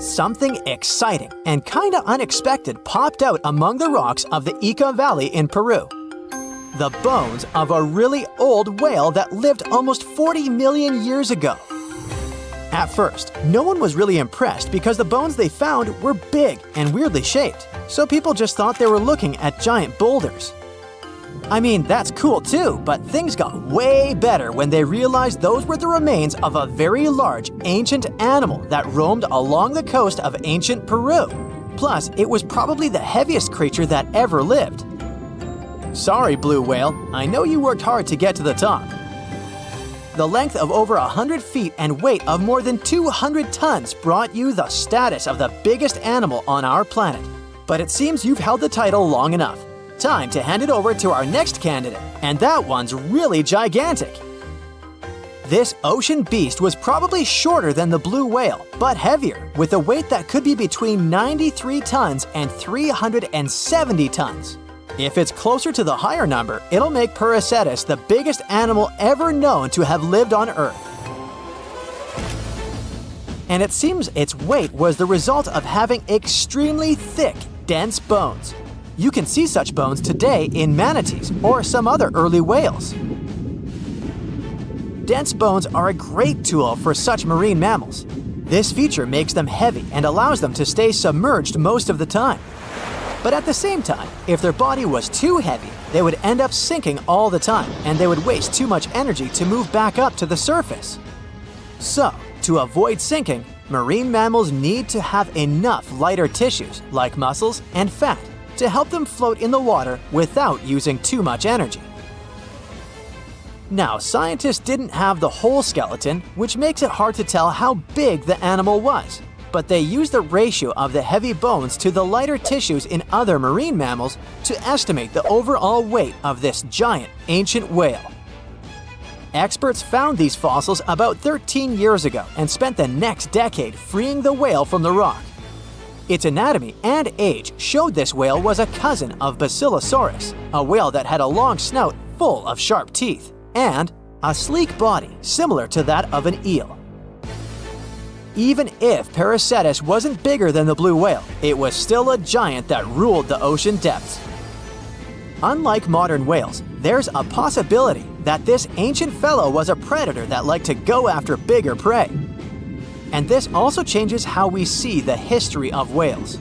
Something exciting and kinda unexpected popped out among the rocks of the Ica Valley in Peru. The bones of a really old whale that lived almost 40 million years ago. At first, no one was really impressed because the bones they found were big and weirdly shaped, so people just thought they were looking at giant boulders. I mean, that's cool too, but things got way better when they realized those were the remains of a very large ancient animal that roamed along the coast of ancient Peru. Plus, it was probably the heaviest creature that ever lived. Sorry, blue whale, I know you worked hard to get to the top. The length of over 100 feet and weight of more than 200 tons brought you the status of the biggest animal on our planet. But it seems you've held the title long enough. Time to hand it over to our next candidate, and that one's really gigantic. This ocean beast was probably shorter than the blue whale, but heavier, with a weight that could be between 93 tons and 370 tons. If it's closer to the higher number, it'll make Pericetus the biggest animal ever known to have lived on Earth. And it seems its weight was the result of having extremely thick, dense bones. You can see such bones today in manatees or some other early whales. Dense bones are a great tool for such marine mammals. This feature makes them heavy and allows them to stay submerged most of the time. But at the same time, if their body was too heavy, they would end up sinking all the time, and they would waste too much energy to move back up to the surface. So, to avoid sinking, marine mammals need to have enough lighter tissues, like muscles and fat, to help them float in the water without using too much energy. Now, scientists didn't have the whole skeleton, which makes it hard to tell how big the animal was. But they used the ratio of the heavy bones to the lighter tissues in other marine mammals to estimate the overall weight of this giant ancient whale. Experts found these fossils about 13 years ago and spent the next decade freeing the whale from the rock. Its anatomy and age showed this whale was a cousin of Basilosaurus, a whale that had a long snout full of sharp teeth, and a sleek body similar to that of an eel. Even if Pericetus wasn't bigger than the blue whale, it was still a giant that ruled the ocean depths. Unlike modern whales, there's a possibility that this ancient fellow was a predator that liked to go after bigger prey. And this also changes how we see the history of whales.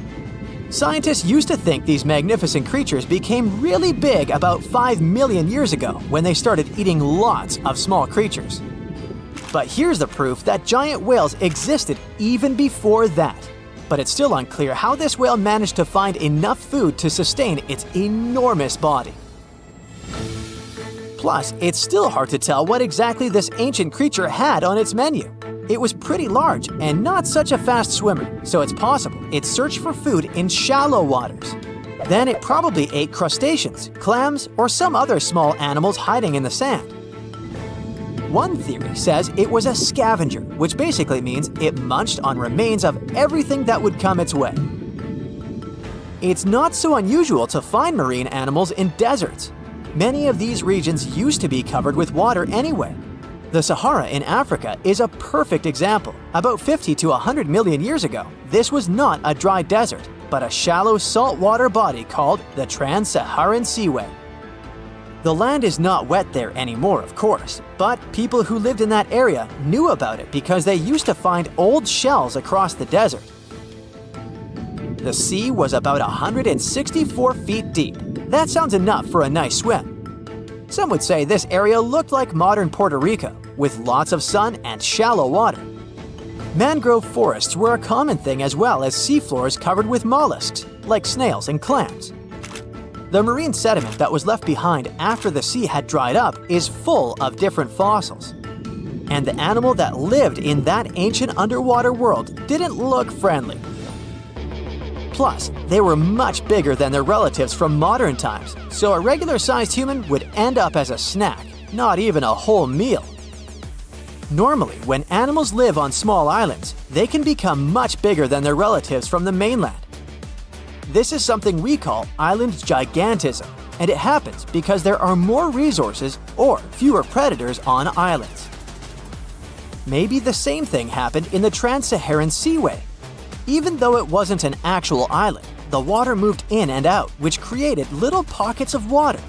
Scientists used to think these magnificent creatures became really big about 5 million years ago when they started eating lots of small creatures. But here's the proof that giant whales existed even before that. But it's still unclear how this whale managed to find enough food to sustain its enormous body. Plus, it's still hard to tell what exactly this ancient creature had on its menu. It was pretty large and not such a fast swimmer, so it's possible it searched for food in shallow waters. Then it probably ate crustaceans, clams, or some other small animals hiding in the sand. One theory says it was a scavenger, which basically means it munched on remains of everything that would come its way. It's not so unusual to find marine animals in deserts. Many of these regions used to be covered with water anyway. The Sahara in Africa is a perfect example. About 50 to 100 million years ago, this was not a dry desert, but a shallow saltwater body called the Trans-Saharan Seaway. The land is not wet there anymore, of course, but people who lived in that area knew about it because they used to find old shells across the desert. The sea was about 164 feet deep. That sounds enough for a nice swim. Some would say this area looked like modern Puerto Rico, with lots of sun and shallow water. Mangrove forests were a common thing as well as seafloors covered with mollusks, like snails and clams. The marine sediment that was left behind after the sea had dried up is full of different fossils. And the animal that lived in that ancient underwater world didn't look friendly. Plus, they were much bigger than their relatives from modern times, so a regular-sized human would end up as a snack, not even a whole meal. Normally, when animals live on small islands, they can become much bigger than their relatives from the mainland. This is something we call island gigantism, and it happens because there are more resources or fewer predators on islands. Maybe the same thing happened in the Trans-Saharan Seaway. Even though it wasn't an actual island, the water moved in and out, which created little pockets of water.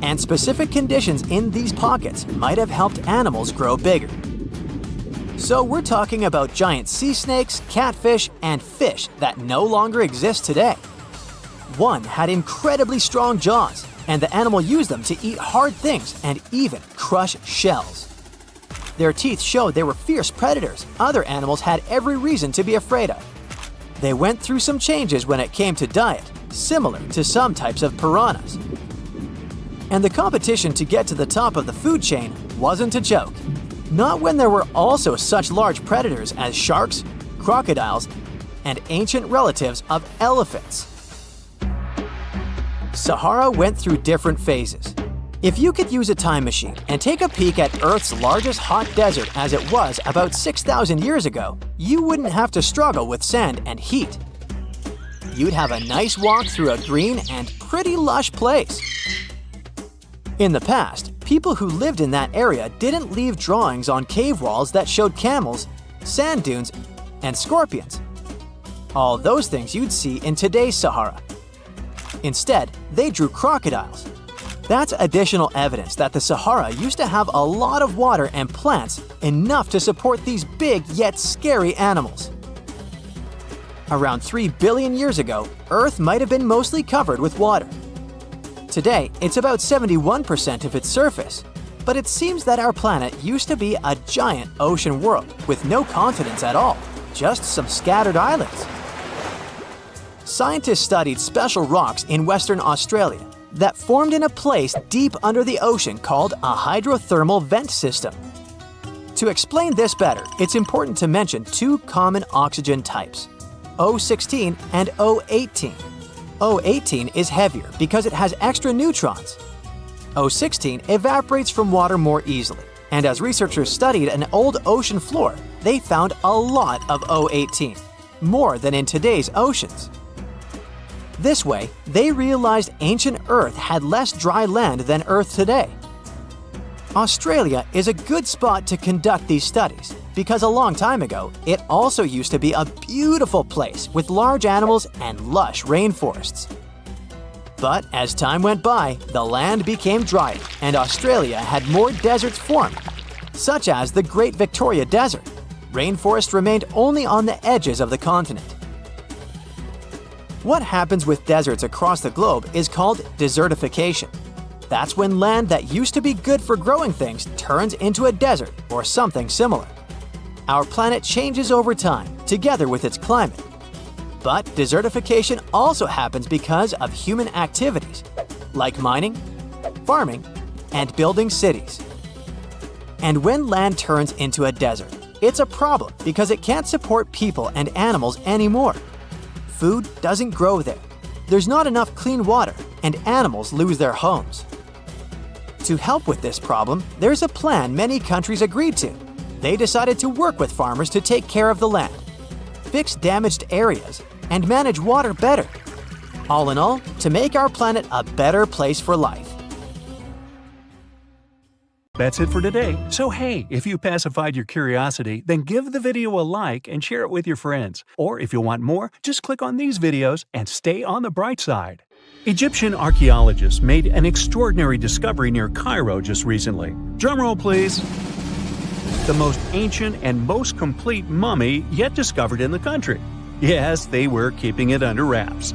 And specific conditions in these pockets might have helped animals grow bigger. So we're talking about giant sea snakes, catfish, and fish that no longer exist today. One had incredibly strong jaws, and the animal used them to eat hard things and even crush shells. Their teeth showed they were fierce predators other animals had every reason to be afraid of. They went through some changes when it came to diet, similar to some types of piranhas. And the competition to get to the top of the food chain wasn't a joke. Not when there were also such large predators as sharks, crocodiles, and ancient relatives of elephants. Sahara went through different phases. If you could use a time machine and take a peek at Earth's largest hot desert as it was about 6,000 years ago, you wouldn't have to struggle with sand and heat. You'd have a nice walk through a green and pretty lush place. In the past, people who lived in that area didn't leave drawings on cave walls that showed camels, sand dunes, and scorpions. All those things you'd see in today's Sahara. Instead, they drew crocodiles. That's additional evidence that the Sahara used to have a lot of water and plants enough to support these big yet scary animals. Around 3 billion years ago, Earth might have been mostly covered with water. Today, it's about 71% of its surface, but it seems that our planet used to be a giant ocean world with no continents at all, just some scattered islands. Scientists studied special rocks in Western Australia that formed in a place deep under the ocean called a hydrothermal vent system. To explain this better, it's important to mention two common oxygen types, O16 and O18. O18 is heavier because it has extra neutrons. O16 evaporates from water more easily, and as researchers studied an old ocean floor, they found a lot of O18, more than in today's oceans. This way, they realized ancient Earth had less dry land than Earth today. Australia is a good spot to conduct these studies because a long time ago, it also used to be a beautiful place with large animals and lush rainforests. But as time went by, the land became drier and Australia had more deserts formed, such as the Great Victoria Desert. Rainforest remained only on the edges of the continent. What happens with deserts across the globe is called desertification. That's when land that used to be good for growing things turns into a desert or something similar. Our planet changes over time, together with its climate. But desertification also happens because of human activities, like mining, farming, and building cities. And when land turns into a desert, it's a problem because it can't support people and animals anymore. Food doesn't grow there. There's not enough clean water, and animals lose their homes. To help with this problem, there's a plan many countries agreed to. They decided to work with farmers to take care of the land, fix damaged areas, and manage water better. All in all, to make our planet a better place for life. That's it for today. So hey, if you pacified your curiosity, then give the video a like and share it with your friends. Or if you want more, just click on these videos and stay on the bright side. Egyptian archaeologists made an extraordinary discovery near Cairo just recently. Drumroll please. The most ancient and most complete mummy yet discovered in the country. Yes, they were keeping it under wraps.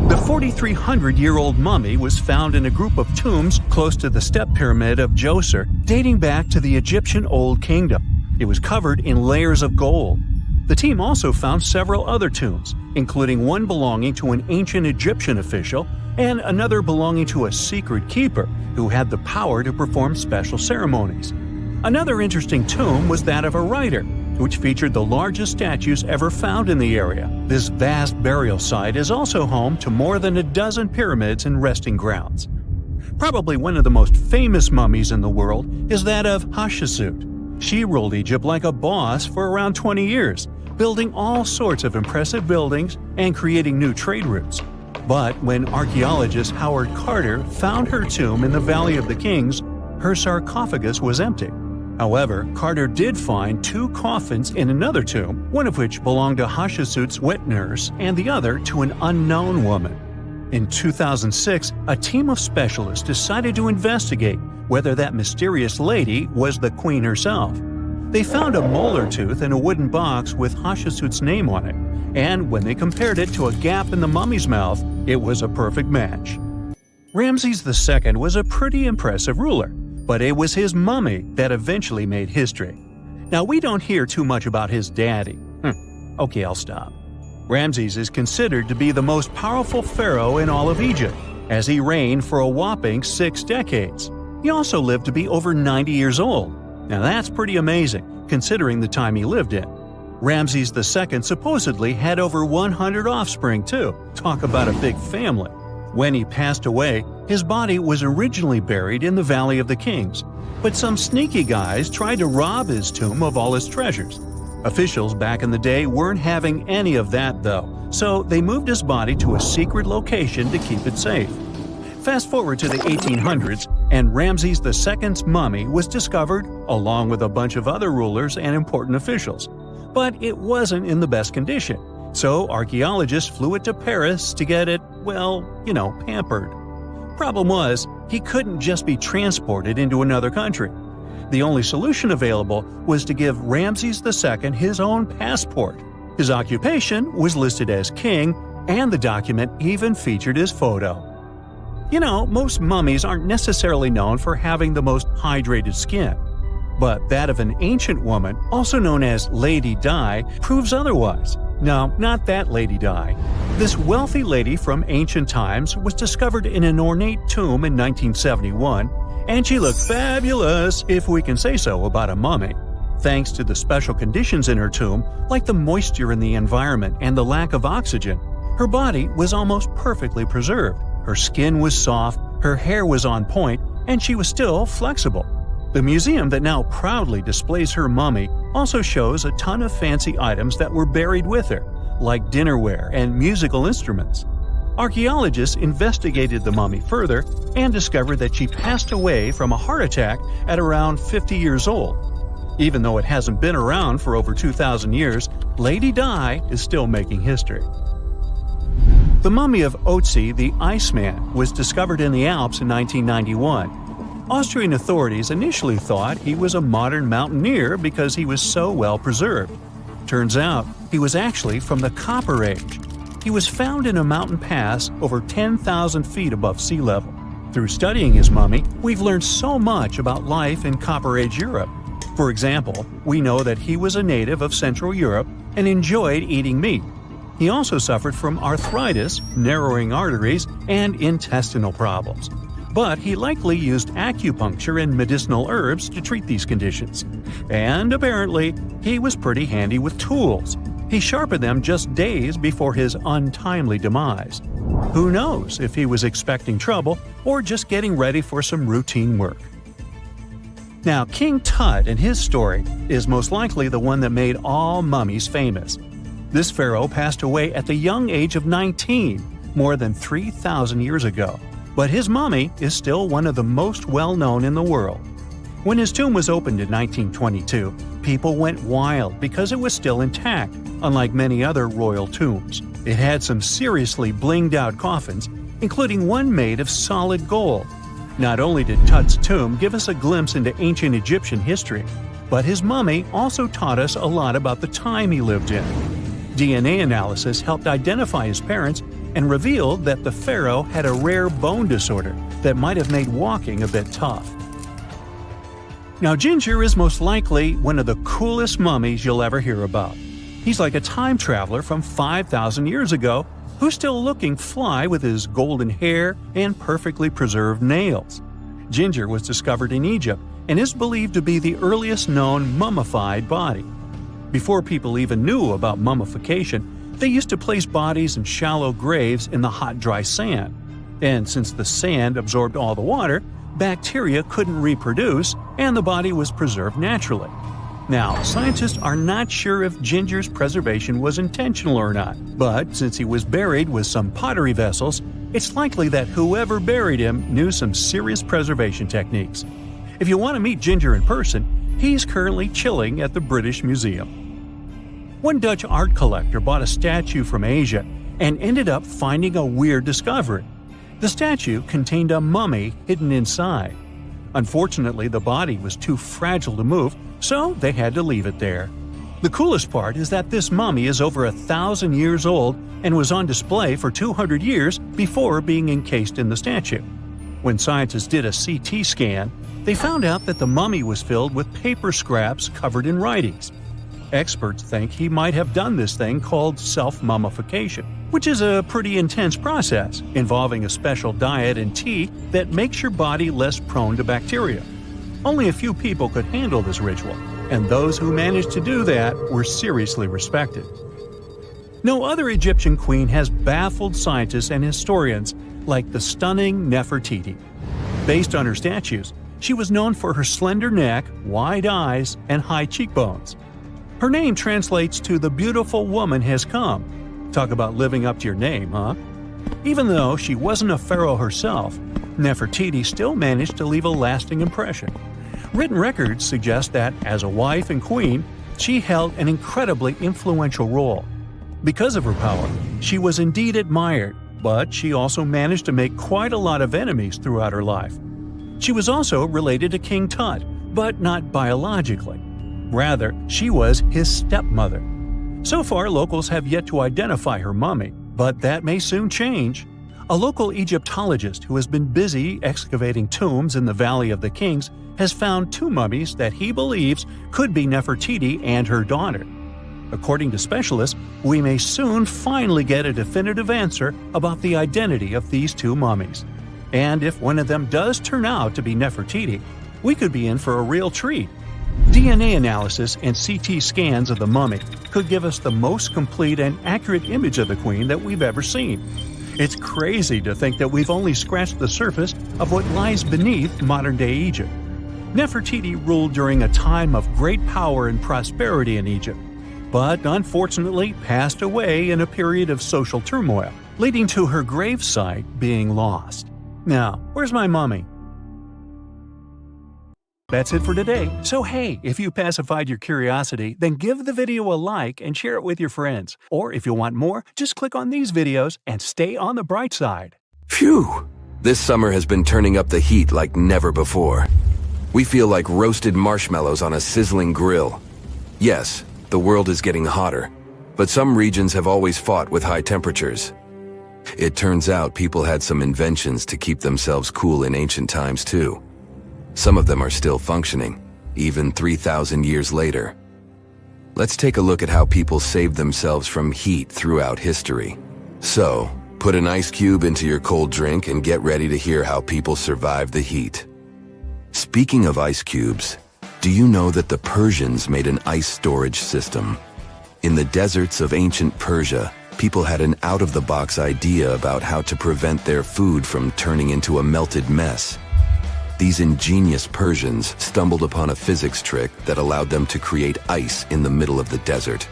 The 4,300-year-old mummy was found in a group of tombs close to the step pyramid of Djoser, dating back to the Egyptian Old Kingdom. It was covered in layers of gold. The team also found several other tombs, including one belonging to an ancient Egyptian official and another belonging to a secret keeper who had the power to perform special ceremonies. Another interesting tomb was that of a writer, which featured the largest statues ever found in the area. This vast burial site is also home to more than a dozen pyramids and resting grounds. Probably one of the most famous mummies in the world is that of Hatshepsut. She ruled Egypt like a boss for around 20 years, building all sorts of impressive buildings and creating new trade routes. But when archaeologist Howard Carter found her tomb in the Valley of the Kings, her sarcophagus was empty. However, Carter did find 2 coffins in another tomb, one of which belonged to Hatshepsut's wet nurse and the other to an unknown woman. In 2006, a team of specialists decided to investigate whether that mysterious lady was the queen herself. They found a molar tooth in a wooden box with Hatshepsut's name on it, and when they compared it to a gap in the mummy's mouth, it was a perfect match. Ramses II was a pretty impressive ruler, but it was his mummy that eventually made history. Now, we don't hear too much about his daddy. Okay, I'll stop. Ramses is considered to be the most powerful pharaoh in all of Egypt, as he reigned for a whopping 6 decades. He also lived to be over 90 years old. Now that's pretty amazing, considering the time he lived in. Ramses II supposedly had over 100 offspring too. Talk about a big family. When he passed away, his body was originally buried in the Valley of the Kings, but some sneaky guys tried to rob his tomb of all his treasures. Officials back in the day weren't having any of that though, so they moved his body to a secret location to keep it safe. Fast forward to the 1800s, and Ramses II's mummy was discovered along with a bunch of other rulers and important officials. But it wasn't in the best condition, so archaeologists flew it to Paris to get it, pampered. Problem was, he couldn't just be transported into another country. The only solution available was to give Ramses II his own passport. His occupation was listed as king, and the document even featured his photo. Most mummies aren't necessarily known for having the most hydrated skin. But that of an ancient woman, also known as Lady Di, proves otherwise. No, not that Lady Di. This wealthy lady from ancient times was discovered in an ornate tomb in 1971, and she looked fabulous, if we can say so about a mummy. Thanks to the special conditions in her tomb, like the moisture in the environment and the lack of oxygen, her body was almost perfectly preserved. Her skin was soft, her hair was on point, and she was still flexible. The museum that now proudly displays her mummy also shows a ton of fancy items that were buried with her, like dinnerware and musical instruments. Archaeologists investigated the mummy further and discovered that she passed away from a heart attack at around 50 years old. Even though it hasn't been around for over 2,000 years, Lady Di is still making history. The mummy of Otzi the Iceman was discovered in the Alps in 1991. Austrian authorities initially thought he was a modern mountaineer because he was so well preserved. Turns out, he was actually from the Copper Age. He was found in a mountain pass over 10,000 feet above sea level. Through studying his mummy, we've learned so much about life in Copper Age Europe. For example, we know that he was a native of Central Europe and enjoyed eating meat. He also suffered from arthritis, narrowing arteries, and intestinal problems. But he likely used acupuncture and medicinal herbs to treat these conditions. And apparently, he was pretty handy with tools. He sharpened them just days before his untimely demise. Who knows if he was expecting trouble or just getting ready for some routine work. Now, King Tut and his story is most likely the one that made all mummies famous. This pharaoh passed away at the young age of 19, more than 3,000 years ago. But his mummy is still one of the most well-known in the world. When his tomb was opened in 1922, people went wild because it was still intact, unlike many other royal tombs. It had some seriously blinged-out coffins, including one made of solid gold. Not only did Tut's tomb give us a glimpse into ancient Egyptian history, but his mummy also taught us a lot about the time he lived in. DNA analysis helped identify his parents and revealed that the pharaoh had a rare bone disorder that might have made walking a bit tough. Now, Ginger is most likely one of the coolest mummies you'll ever hear about. He's like a time traveler from 5,000 years ago who's still looking fly with his golden hair and perfectly preserved nails. Ginger was discovered in Egypt and is believed to be the earliest known mummified body. Before people even knew about mummification, they used to place bodies in shallow graves in the hot, dry sand. And since the sand absorbed all the water, bacteria couldn't reproduce, and the body was preserved naturally. Now, scientists are not sure if Ginger's preservation was intentional or not, but since he was buried with some pottery vessels, it's likely that whoever buried him knew some serious preservation techniques. If you want to meet Ginger in person, He's currently chilling at the British Museum. One Dutch art collector bought a statue from Asia and ended up finding a weird discovery. The statue contained a mummy hidden inside. Unfortunately, the body was too fragile to move, so they had to leave it there. The coolest part is that this mummy is over 1,000 years old and was on display for 200 years before being encased in the statue. When scientists did a CT scan, they found out that the mummy was filled with paper scraps covered in writings. Experts think he might have done this thing called self-mummification, which is a pretty intense process involving a special diet and tea that makes your body less prone to bacteria. Only a few people could handle this ritual, and those who managed to do that were seriously respected. No other Egyptian queen has baffled scientists and historians like the stunning Nefertiti. Based on her statues, she was known for her slender neck, wide eyes, and high cheekbones. Her name translates to "the beautiful woman has come." Talk about living up to your name, huh? Even though she wasn't a pharaoh herself, Nefertiti still managed to leave a lasting impression. Written records suggest that, as a wife and queen, she held an incredibly influential role. Because of her power, she was indeed admired, but she also managed to make quite a lot of enemies throughout her life. She was also related to King Tut, but not biologically. Rather, she was his stepmother. So far, locals have yet to identify her mummy, but that may soon change. A local Egyptologist who has been busy excavating tombs in the Valley of the Kings has found 2 mummies that he believes could be Nefertiti and her daughter. According to specialists, we may soon finally get a definitive answer about the identity of these 2 mummies. And if one of them does turn out to be Nefertiti, we could be in for a real treat. DNA analysis and CT scans of the mummy could give us the most complete and accurate image of the queen that we've ever seen. It's crazy to think that we've only scratched the surface of what lies beneath modern-day Egypt. Nefertiti ruled during a time of great power and prosperity in Egypt, but unfortunately passed away in a period of social turmoil, leading to her gravesite being lost. Now, where's my mummy? That's it for today. So hey, if you pacified your curiosity, then give the video a like and share it with your friends. Or if you want more, just click on these videos and stay on the bright side. Phew! This summer has been turning up the heat like never before. We feel like roasted marshmallows on a sizzling grill. Yes, the world is getting hotter, but some regions have always fought with high temperatures. It turns out people had some inventions to keep themselves cool in ancient times too. Some of them are still functioning, even 3,000 years later. Let's take a look at how people saved themselves from heat throughout history. So, put an ice cube into your cold drink and get ready to hear how people survived the heat. Speaking of ice cubes, do you know that the Persians made an ice storage system? In the deserts of ancient Persia, people had an out-of-the-box idea about how to prevent their food from turning into a melted mess. These ingenious Persians stumbled upon a physics trick that allowed them to create ice in the middle of the desert.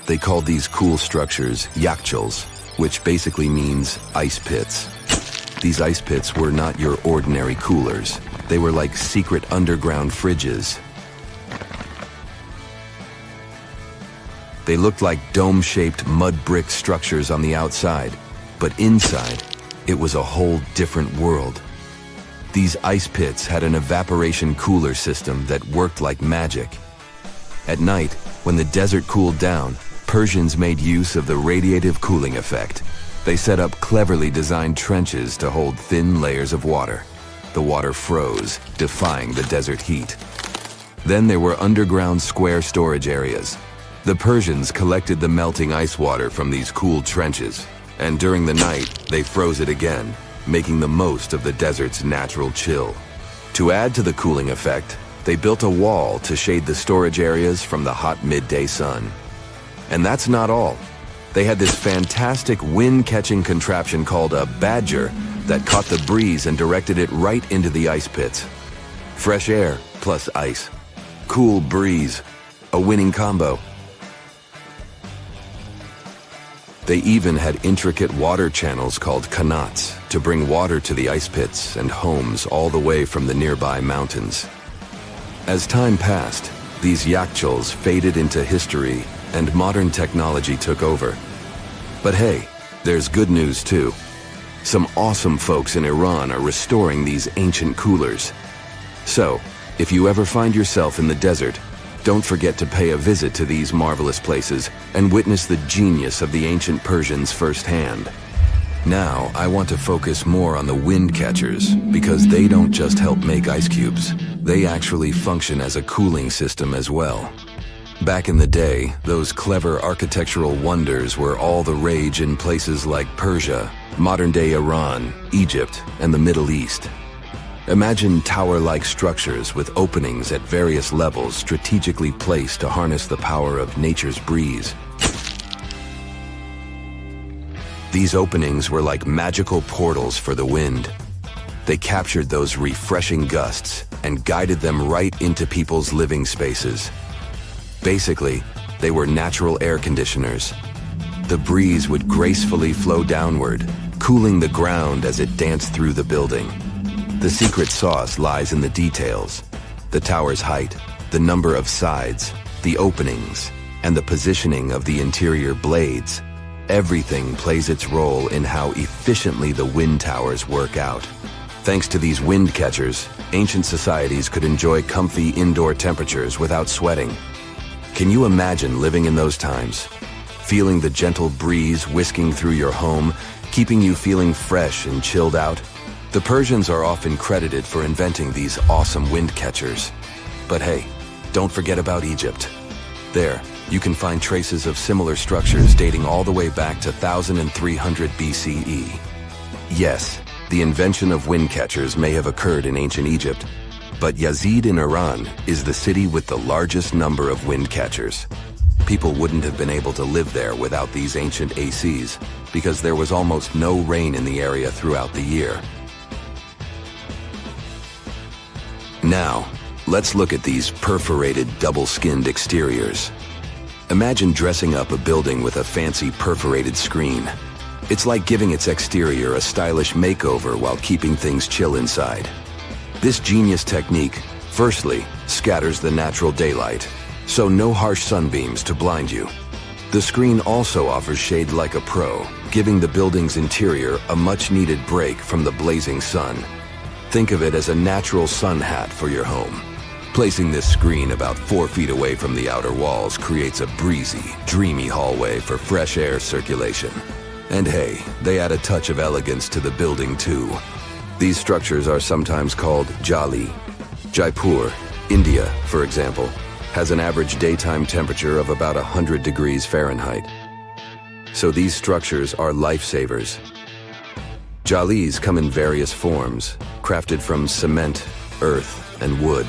They called these cool structures yakhchals, which basically means ice pits. These ice pits were not your ordinary coolers. They were like secret underground fridges. They looked like dome-shaped mud brick structures on the outside, but inside, it was a whole different world. These ice pits had an evaporation cooler system that worked like magic. At night, when the desert cooled down, Persians made use of the radiative cooling effect. They set up cleverly designed trenches to hold thin layers of water. The water froze, defying the desert heat. Then there were underground square storage areas. The Persians collected the melting ice water from these cool trenches, and during the night, they froze it again, making the most of the desert's natural chill. To add to the cooling effect, they built a wall to shade the storage areas from the hot midday sun. And that's not all. They had this fantastic wind-catching contraption called a badger that caught the breeze and directed it right into the ice pits. Fresh air plus ice. Cool breeze. A winning combo. They even had intricate water channels called qanats to bring water to the ice pits and homes all the way from the nearby mountains. As time passed, these yakchuls faded into history and modern technology took over. But hey, there's good news too. Some awesome folks in Iran are restoring these ancient coolers. So, if you ever find yourself in the desert, don't forget to pay a visit to these marvelous places and witness the genius of the ancient Persians firsthand. Now, I want to focus more on the wind catchers because they don't just help make ice cubes. They actually function as a cooling system as well. Back in the day, those clever architectural wonders were all the rage in places like Persia, modern-day Iran, Egypt, and the Middle East. Imagine tower-like structures with openings at various levels strategically placed to harness the power of nature's breeze. These openings were like magical portals for the wind. They captured those refreshing gusts and guided them right into people's living spaces. Basically, they were natural air conditioners. The breeze would gracefully flow downward, cooling the ground as it danced through the building. The secret sauce lies in the details: the tower's height, the number of sides, the openings, and the positioning of the interior blades. Everything plays its role in how efficiently the wind towers work out. Thanks to these wind catchers, ancient societies could enjoy comfy indoor temperatures without sweating. Can you imagine living in those times? Feeling the gentle breeze whisking through your home, keeping you feeling fresh and chilled out? The Persians are often credited for inventing these awesome wind catchers. But hey, don't forget about Egypt. There, you can find traces of similar structures dating all the way back to 1300 BCE. Yes, the invention of wind catchers may have occurred in ancient Egypt, but Yazid in Iran is the city with the largest number of wind catchers. People wouldn't have been able to live there without these ancient ACs because there was almost no rain in the area throughout the year. Now, let's look at these perforated double-skinned exteriors. Imagine dressing up a building with a fancy perforated screen. It's like giving its exterior a stylish makeover while keeping things chill inside. This genius technique, firstly, scatters the natural daylight, so no harsh sunbeams to blind you. The screen also offers shade like a pro, giving the building's interior a much-needed break from the blazing sun. Think of it as a natural sun hat for your home. Placing this screen about 4 feet away from the outer walls creates a breezy, dreamy hallway for fresh air circulation. And hey, they add a touch of elegance to the building too. These structures are sometimes called jali. Jaipur, India, for example, has an average daytime temperature of about 100 degrees Fahrenheit. So these structures are lifesavers. Jalis come in various forms, crafted from cement, earth, and wood.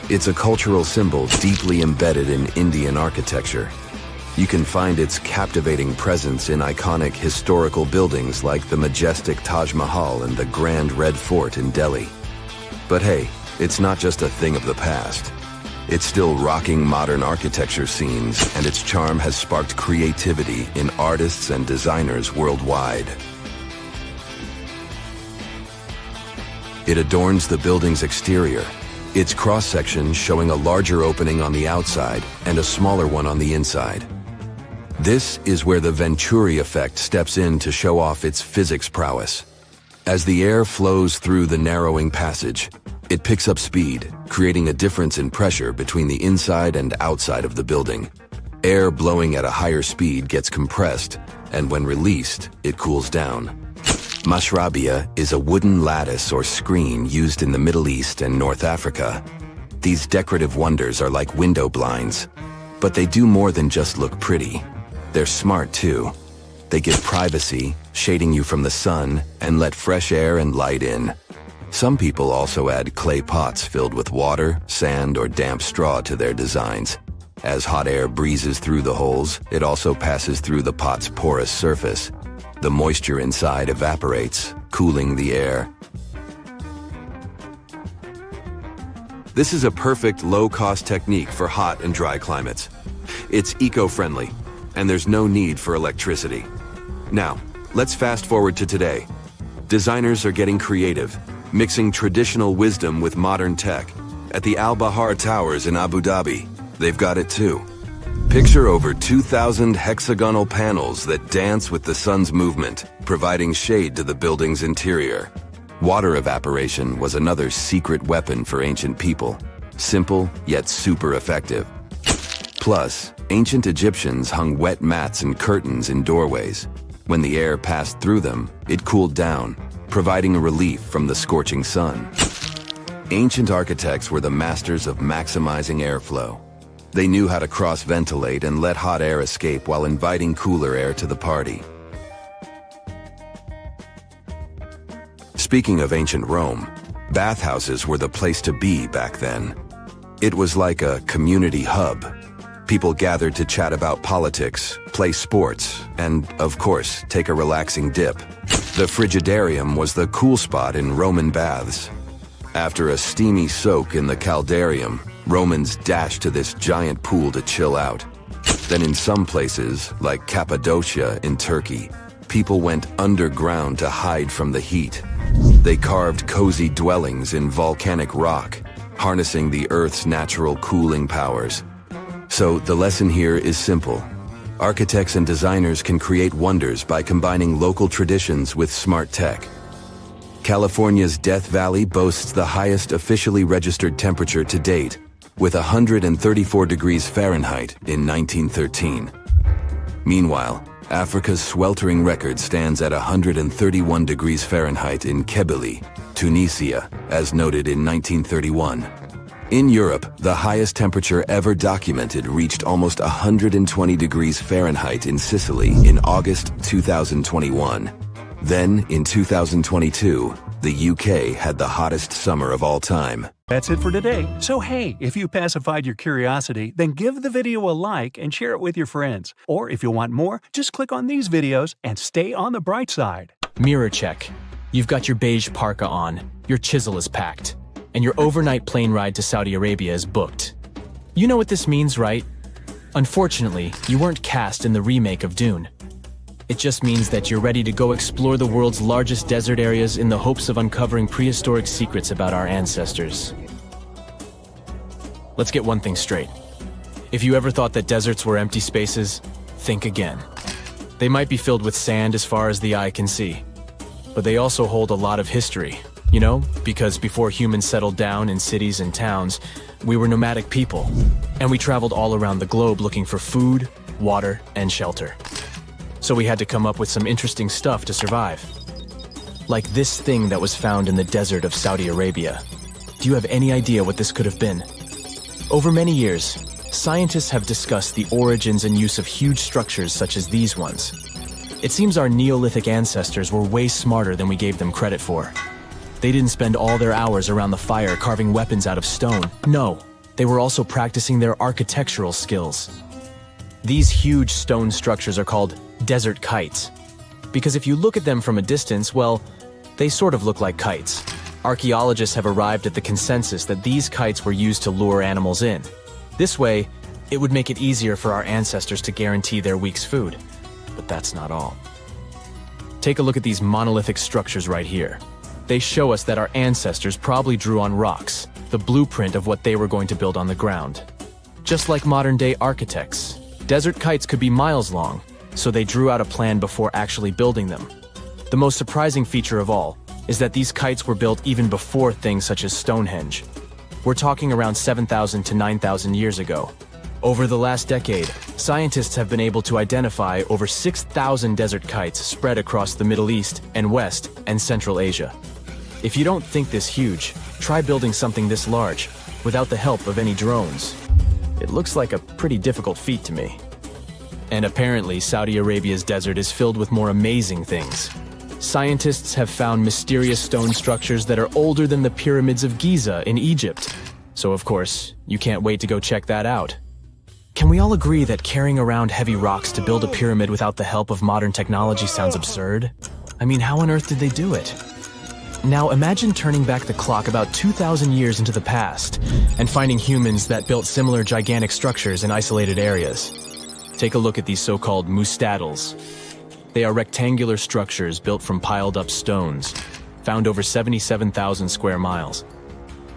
It's a cultural symbol deeply embedded in Indian architecture. You can find its captivating presence in iconic historical buildings like the majestic Taj Mahal and the Grand Red Fort in Delhi. But hey, it's not just a thing of the past. It's still rocking modern architecture scenes, and its charm has sparked creativity in artists and designers worldwide. It adorns the building's exterior, its cross-section showing a larger opening on the outside and a smaller one on the inside. This is where the Venturi effect steps in to show off its physics prowess. As the air flows through the narrowing passage, it picks up speed, creating a difference in pressure between the inside and outside of the building. Air blowing at a higher speed gets compressed, and when released, it cools down. Mashrabia is a wooden lattice or screen used in the Middle East and North Africa. These decorative wonders are like window blinds, but they do more than just look pretty. They're smart too. They give privacy, shading you from the sun, and let fresh air and light in. Some people also add clay pots filled with water, sand, or damp straw to their designs. As hot air breezes through the holes, it also passes through the pot's porous surface. The moisture inside evaporates, cooling the air. This is a perfect low-cost technique for hot and dry climates. It's eco-friendly, and there's no need for electricity. Now, let's fast forward to today. Designers are getting creative, mixing traditional wisdom with modern tech, at the Al Bahar Towers in Abu Dhabi, they've got it too. Picture over 2,000 hexagonal panels that dance with the sun's movement, providing shade to the building's interior. Water evaporation was another secret weapon for ancient people. Simple, yet super effective. Plus, ancient Egyptians hung wet mats and curtains in doorways. When the air passed through them, it cooled down, providing a relief from the scorching sun. Ancient architects were the masters of maximizing airflow. They knew how to cross-ventilate and let hot air escape while inviting cooler air to the party. Speaking of ancient Rome, bathhouses were the place to be back then. It was like a community hub. People gathered to chat about politics, play sports, and, of course, take a relaxing dip. The frigidarium was the cool spot in Roman baths. After a steamy soak in the caldarium, Romans dashed to this giant pool to chill out. Then in some places, like Cappadocia in Turkey, people went underground to hide from the heat. They carved cozy dwellings in volcanic rock, harnessing the Earth's natural cooling powers. So the lesson here is simple. Architects and designers can create wonders by combining local traditions with smart tech. California's Death Valley boasts the highest officially registered temperature to date, with 134 degrees Fahrenheit in 1913. Meanwhile, Africa's sweltering record stands at 131 degrees Fahrenheit in Kebili, Tunisia, as noted in 1931. In Europe, the highest temperature ever documented reached almost 120 degrees Fahrenheit in Sicily in August 2021. Then, in 2022, the UK had the hottest summer of all time. That's it for today. So hey, if you pacified your curiosity, then give the video a like and share it with your friends. Or if you want more, just click on these videos and stay on the bright side. Mirror check. You've got your beige parka on, your chisel is packed, and your overnight plane ride to Saudi Arabia is booked. You know what this means, right? Unfortunately, you weren't cast in the remake of Dune. It just means that you're ready to go explore the world's largest desert areas in the hopes of uncovering prehistoric secrets about our ancestors. Let's get one thing straight. If you ever thought that deserts were empty spaces, think again. They might be filled with sand as far as the eye can see, but they also hold a lot of history. You know, because before humans settled down in cities and towns, we were nomadic people, and we traveled all around the globe looking for food, water, and shelter. So we had to come up with some interesting stuff to survive. Like this thing that was found in the desert of Saudi Arabia. Do you have any idea what this could have been? Over many years, scientists have discussed the origins and use of huge structures such as these ones. It seems our Neolithic ancestors were way smarter than we gave them credit for. They didn't spend all their hours around the fire carving weapons out of stone. No, they were also practicing their architectural skills. These huge stone structures are called desert kites, because if you look at them from a distance, well, they sort of look like kites. Archaeologists have arrived at the consensus that these kites were used to lure animals in. This way, it would make it easier for our ancestors to guarantee their week's food. But that's not all. Take a look at these monolithic structures right here. They show us that our ancestors probably drew on rocks, the blueprint of what they were going to build on the ground. Just like modern-day architects, desert kites could be miles long, so they drew out a plan before actually building them. The most surprising feature of all is that these kites were built even before things such as Stonehenge. We're talking around 7,000 to 9,000 years ago. Over the last decade, scientists have been able to identify over 6,000 desert kites spread across the Middle East and West and Central Asia. If you don't think this huge, try building something this large without the help of any drones. It looks like a pretty difficult feat to me. And apparently, Saudi Arabia's desert is filled with more amazing things. Scientists have found mysterious stone structures that are older than the pyramids of Giza in Egypt. So of course, you can't wait to go check that out. Can we all agree that carrying around heavy rocks to build a pyramid without the help of modern technology sounds absurd? I mean, how on earth did they do it? Now imagine turning back the clock about 2,000 years into the past and finding humans that built similar gigantic structures in isolated areas. Take a look at these so-called mustaddles. They are rectangular structures built from piled up stones, found over 77,000 square miles.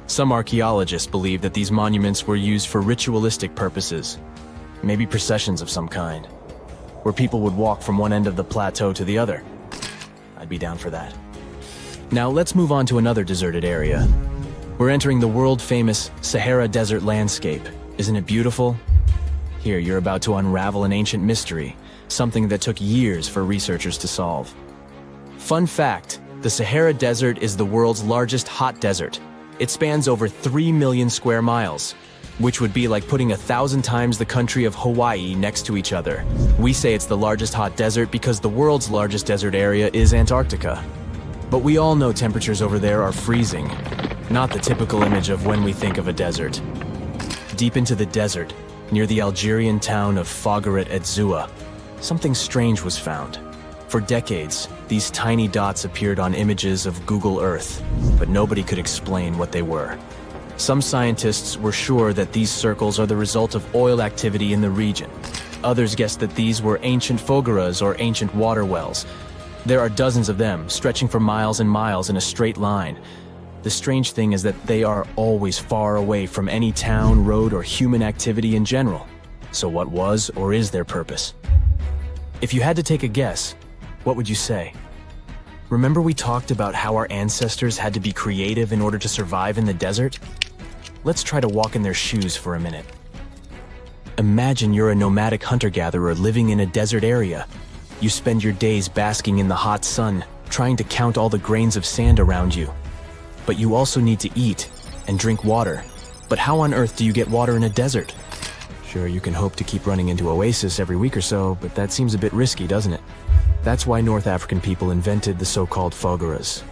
Some archaeologists believe that these monuments were used for ritualistic purposes, maybe processions of some kind, where people would walk from one end of the plateau to the other. I'd be down for that. Now let's move on to another deserted area. We're entering the world-famous Sahara Desert landscape. Isn't it beautiful? Here, you're about to unravel an ancient mystery, something that took years for researchers to solve. Fun fact, the Sahara Desert is the world's largest hot desert. It spans over 3 million square miles, which would be like putting 1,000 times the country of Hawaii next to each other. We say it's the largest hot desert because the world's largest desert area is Antarctica. But we all know temperatures over there are freezing, not the typical image of when we think of a desert. Deep into the desert, near the Algerian town of Fougeret et Zoua, something strange was found. For decades, these tiny dots appeared on images of Google Earth, but nobody could explain what they were. Some scientists were sure that these circles are the result of oil activity in the region. Others guessed that these were ancient fogeras or ancient water wells. There are dozens of them, stretching for miles and miles in a straight line. The strange thing is that they are always far away from any town, road, or human activity in general. So what was or is their purpose? If you had to take a guess, what would you say? Remember we talked about how our ancestors had to be creative in order to survive in the desert? Let's try to walk in their shoes for a minute. Imagine you're a nomadic hunter-gatherer living in a desert area. You spend your days basking in the hot sun, trying to count all the grains of sand around you. But you also need to eat and drink water. But how on earth do you get water in a desert? Sure, you can hope to keep running into oasis every week or so, but that seems a bit risky, doesn't it? That's why North African people invented the so-called fogeras.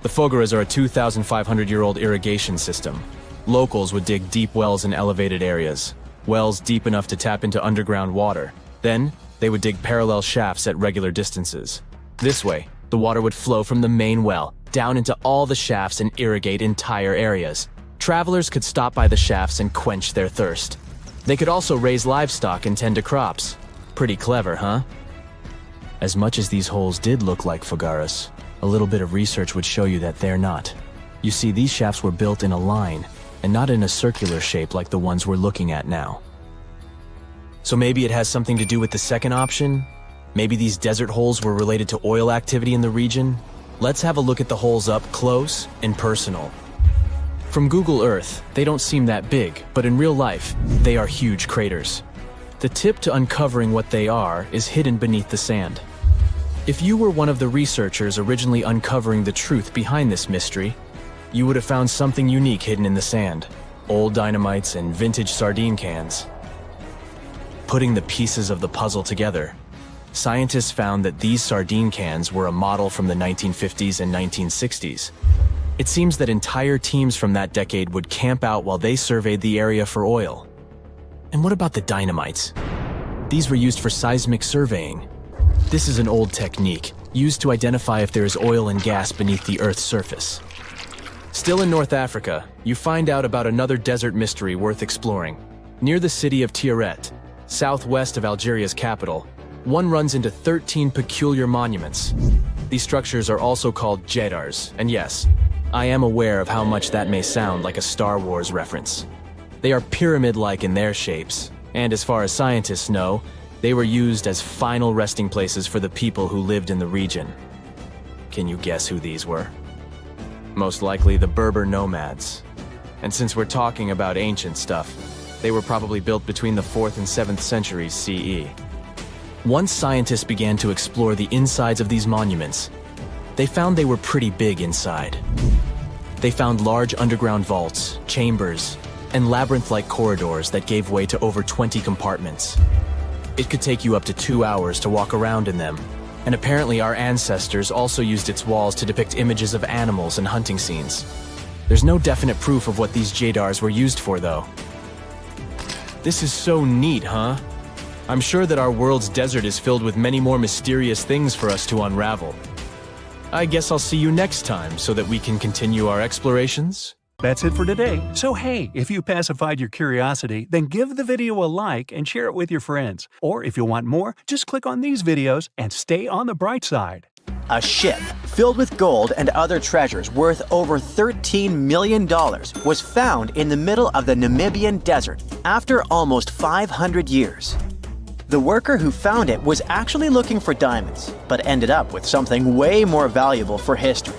The fogeras are a 2,500-year-old irrigation system. Locals would dig deep wells in elevated areas, wells deep enough to tap into underground water. Then, they would dig parallel shafts at regular distances. This way, the water would flow from the main well down into all the shafts and irrigate entire areas. Travelers could stop by the shafts and quench their thirst. They could also raise livestock and tend to crops. Pretty clever, huh? As much as these holes did look like fogaras, a little bit of research would show you that they're not. You see, these shafts were built in a line, and not in a circular shape like the ones we're looking at now. So maybe it has something to do with the second option? Maybe these desert holes were related to oil activity in the region? Let's have a look at the holes up close and personal. From Google Earth, they don't seem that big, but in real life, they are huge craters. The tip to uncovering what they are is hidden beneath the sand. If you were one of the researchers originally uncovering the truth behind this mystery, you would have found something unique hidden in the sand. Old dynamites and vintage sardine cans. Putting the pieces of the puzzle together, scientists found that these sardine cans were a model from the 1950s and 1960s. It seems that entire teams from that decade would camp out while they surveyed the area for oil. And what about the dynamites? These were used for seismic surveying. This is an old technique, used to identify if there is oil and gas beneath the Earth's surface. Still in North Africa, you find out about another desert mystery worth exploring. Near the city of Tiaret, southwest of Algeria's capital, one runs into 13 peculiar monuments. These structures are also called jedars, and yes, I am aware of how much that may sound like a Star Wars reference. They are pyramid-like in their shapes, and as far as scientists know, they were used as final resting places for the people who lived in the region. Can you guess who these were? Most likely the Berber nomads. And since we're talking about ancient stuff, they were probably built between the 4th and 7th centuries CE. Once scientists began to explore the insides of these monuments, they found they were pretty big inside. They found large underground vaults, chambers, and labyrinth-like corridors that gave way to over 20 compartments. It could take you up to 2 hours to walk around in them, and apparently our ancestors also used its walls to depict images of animals and hunting scenes. There's no definite proof of what these jedars were used for, though. This is so neat, huh? I'm sure that our world's desert is filled with many more mysterious things for us to unravel. I guess I'll see you next time so that we can continue our explorations. That's it for today. So hey, if you pacified your curiosity, then give the video a like and share it with your friends. Or if you want more, just click on these videos and stay on the bright side. A ship filled with gold and other treasures worth over $13 million was found in the middle of the Namibian desert after almost 500 years. The worker who found it was actually looking for diamonds, but ended up with something way more valuable for history.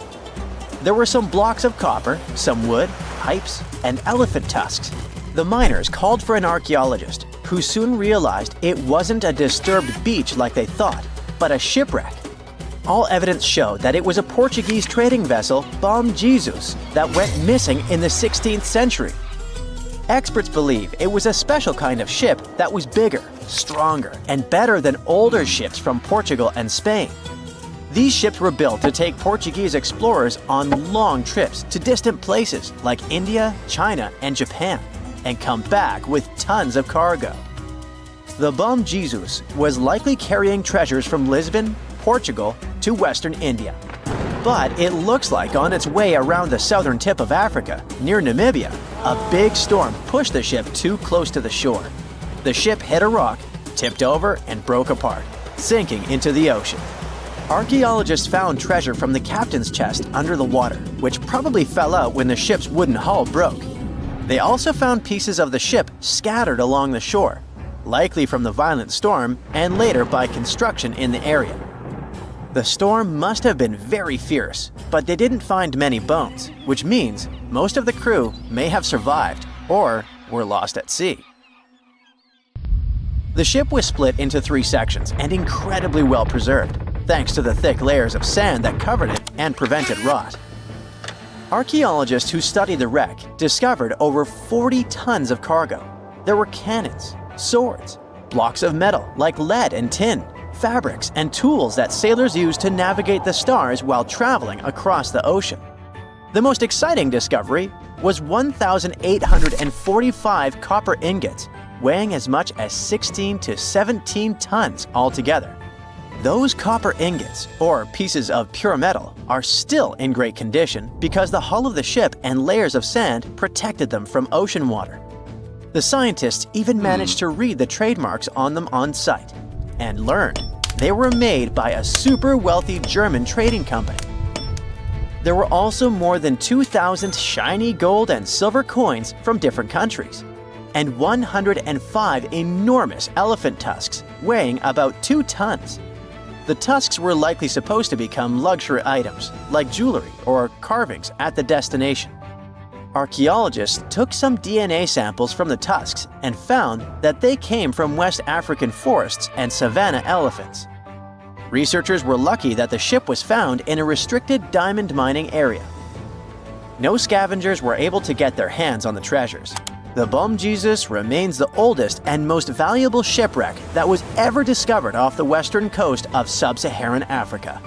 There were some blocks of copper, some wood, pipes, and elephant tusks. The miners called for an archaeologist, who soon realized it wasn't a disturbed beach like they thought, but a shipwreck. All evidence showed that it was a Portuguese trading vessel, Bom Jesus, that went missing in the 16th century. Experts believe it was a special kind of ship that was bigger, stronger, and better than older ships from Portugal and Spain. These ships were built to take Portuguese explorers on long trips to distant places like India, China, and Japan, and come back with tons of cargo. The Bom Jesus was likely carrying treasures from Lisbon, Portugal, to Western India. But it looks like on its way around the southern tip of Africa, near Namibia, a big storm pushed the ship too close to the shore. The ship hit a rock, tipped over, and broke apart, sinking into the ocean. Archaeologists found treasure from the captain's chest under the water, which probably fell out when the ship's wooden hull broke. They also found pieces of the ship scattered along the shore, likely from the violent storm and later by construction in the area. The storm must have been very fierce, but they didn't find many bones, which means most of the crew may have survived or were lost at sea. The ship was split into 3 sections and incredibly well preserved, thanks to the thick layers of sand that covered it and prevented rot. Archaeologists who studied the wreck discovered over 40 tons of cargo. There were cannons, swords, blocks of metal like lead and tin, fabrics, and tools that sailors used to navigate the stars while traveling across the ocean. The most exciting discovery was 1,845 copper ingots, weighing as much as 16 to 17 tons altogether. Those copper ingots, or pieces of pure metal, are still in great condition because the hull of the ship and layers of sand protected them from ocean water. The scientists even managed to read the trademarks on them on site and learned they were made by a super wealthy German trading company. There were also more than 2,000 shiny gold and silver coins from different countries, and 105 enormous elephant tusks weighing about 2 tons. The tusks were likely supposed to become luxury items, like jewelry or carvings at the destination. Archaeologists took some DNA samples from the tusks and found that they came from West African forests and savanna elephants. Researchers were lucky that the ship was found in a restricted diamond mining area. No scavengers were able to get their hands on the treasures. The Bom Jesus remains the oldest and most valuable shipwreck that was ever discovered off the western coast of sub-Saharan Africa.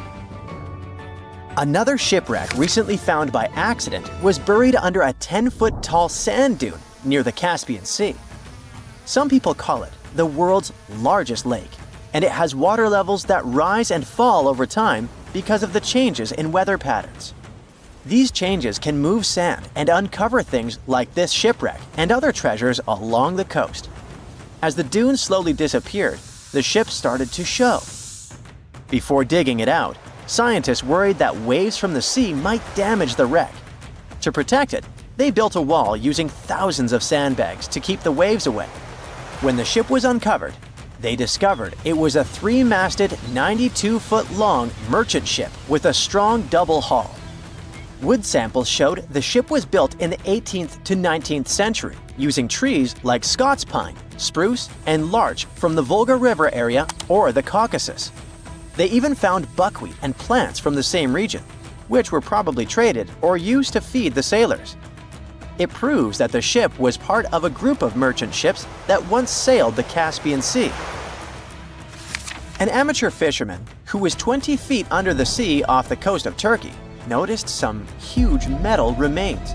Another shipwreck recently found by accident was buried under a 10-foot tall sand dune near the Caspian Sea. Some people call it the world's largest lake, and it has water levels that rise and fall over time because of the changes in weather patterns. These changes can move sand and uncover things like this shipwreck and other treasures along the coast. As the dune slowly disappeared, the ship started to show. Before digging it out, scientists worried that waves from the sea might damage the wreck. To protect it, they built a wall using thousands of sandbags to keep the waves away. When the ship was uncovered, they discovered it was a 3-masted, 92-foot-long merchant ship with a strong double hull. Wood samples showed the ship was built in the 18th to 19th century using trees like Scots pine, spruce, and larch from the Volga River area or the Caucasus. They even found buckwheat and plants from the same region, which were probably traded or used to feed the sailors. It proves that the ship was part of a group of merchant ships that once sailed the Caspian Sea. An amateur fisherman who was 20 feet under the sea off the coast of Turkey noticed some huge metal remains.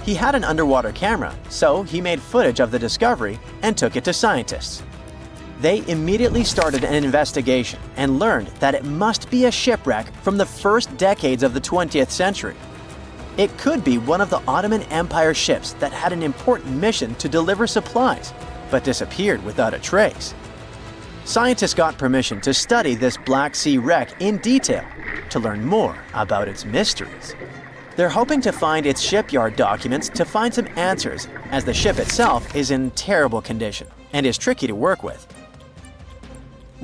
He had an underwater camera, so he made footage of the discovery and took it to scientists. They immediately started an investigation and learned that it must be a shipwreck from the first decades of the 20th century. It could be one of the Ottoman Empire ships that had an important mission to deliver supplies, but disappeared without a trace. Scientists got permission to study this Black Sea wreck in detail to learn more about its mysteries. They're hoping to find its shipyard documents to find some answers, as the ship itself is in terrible condition and is tricky to work with.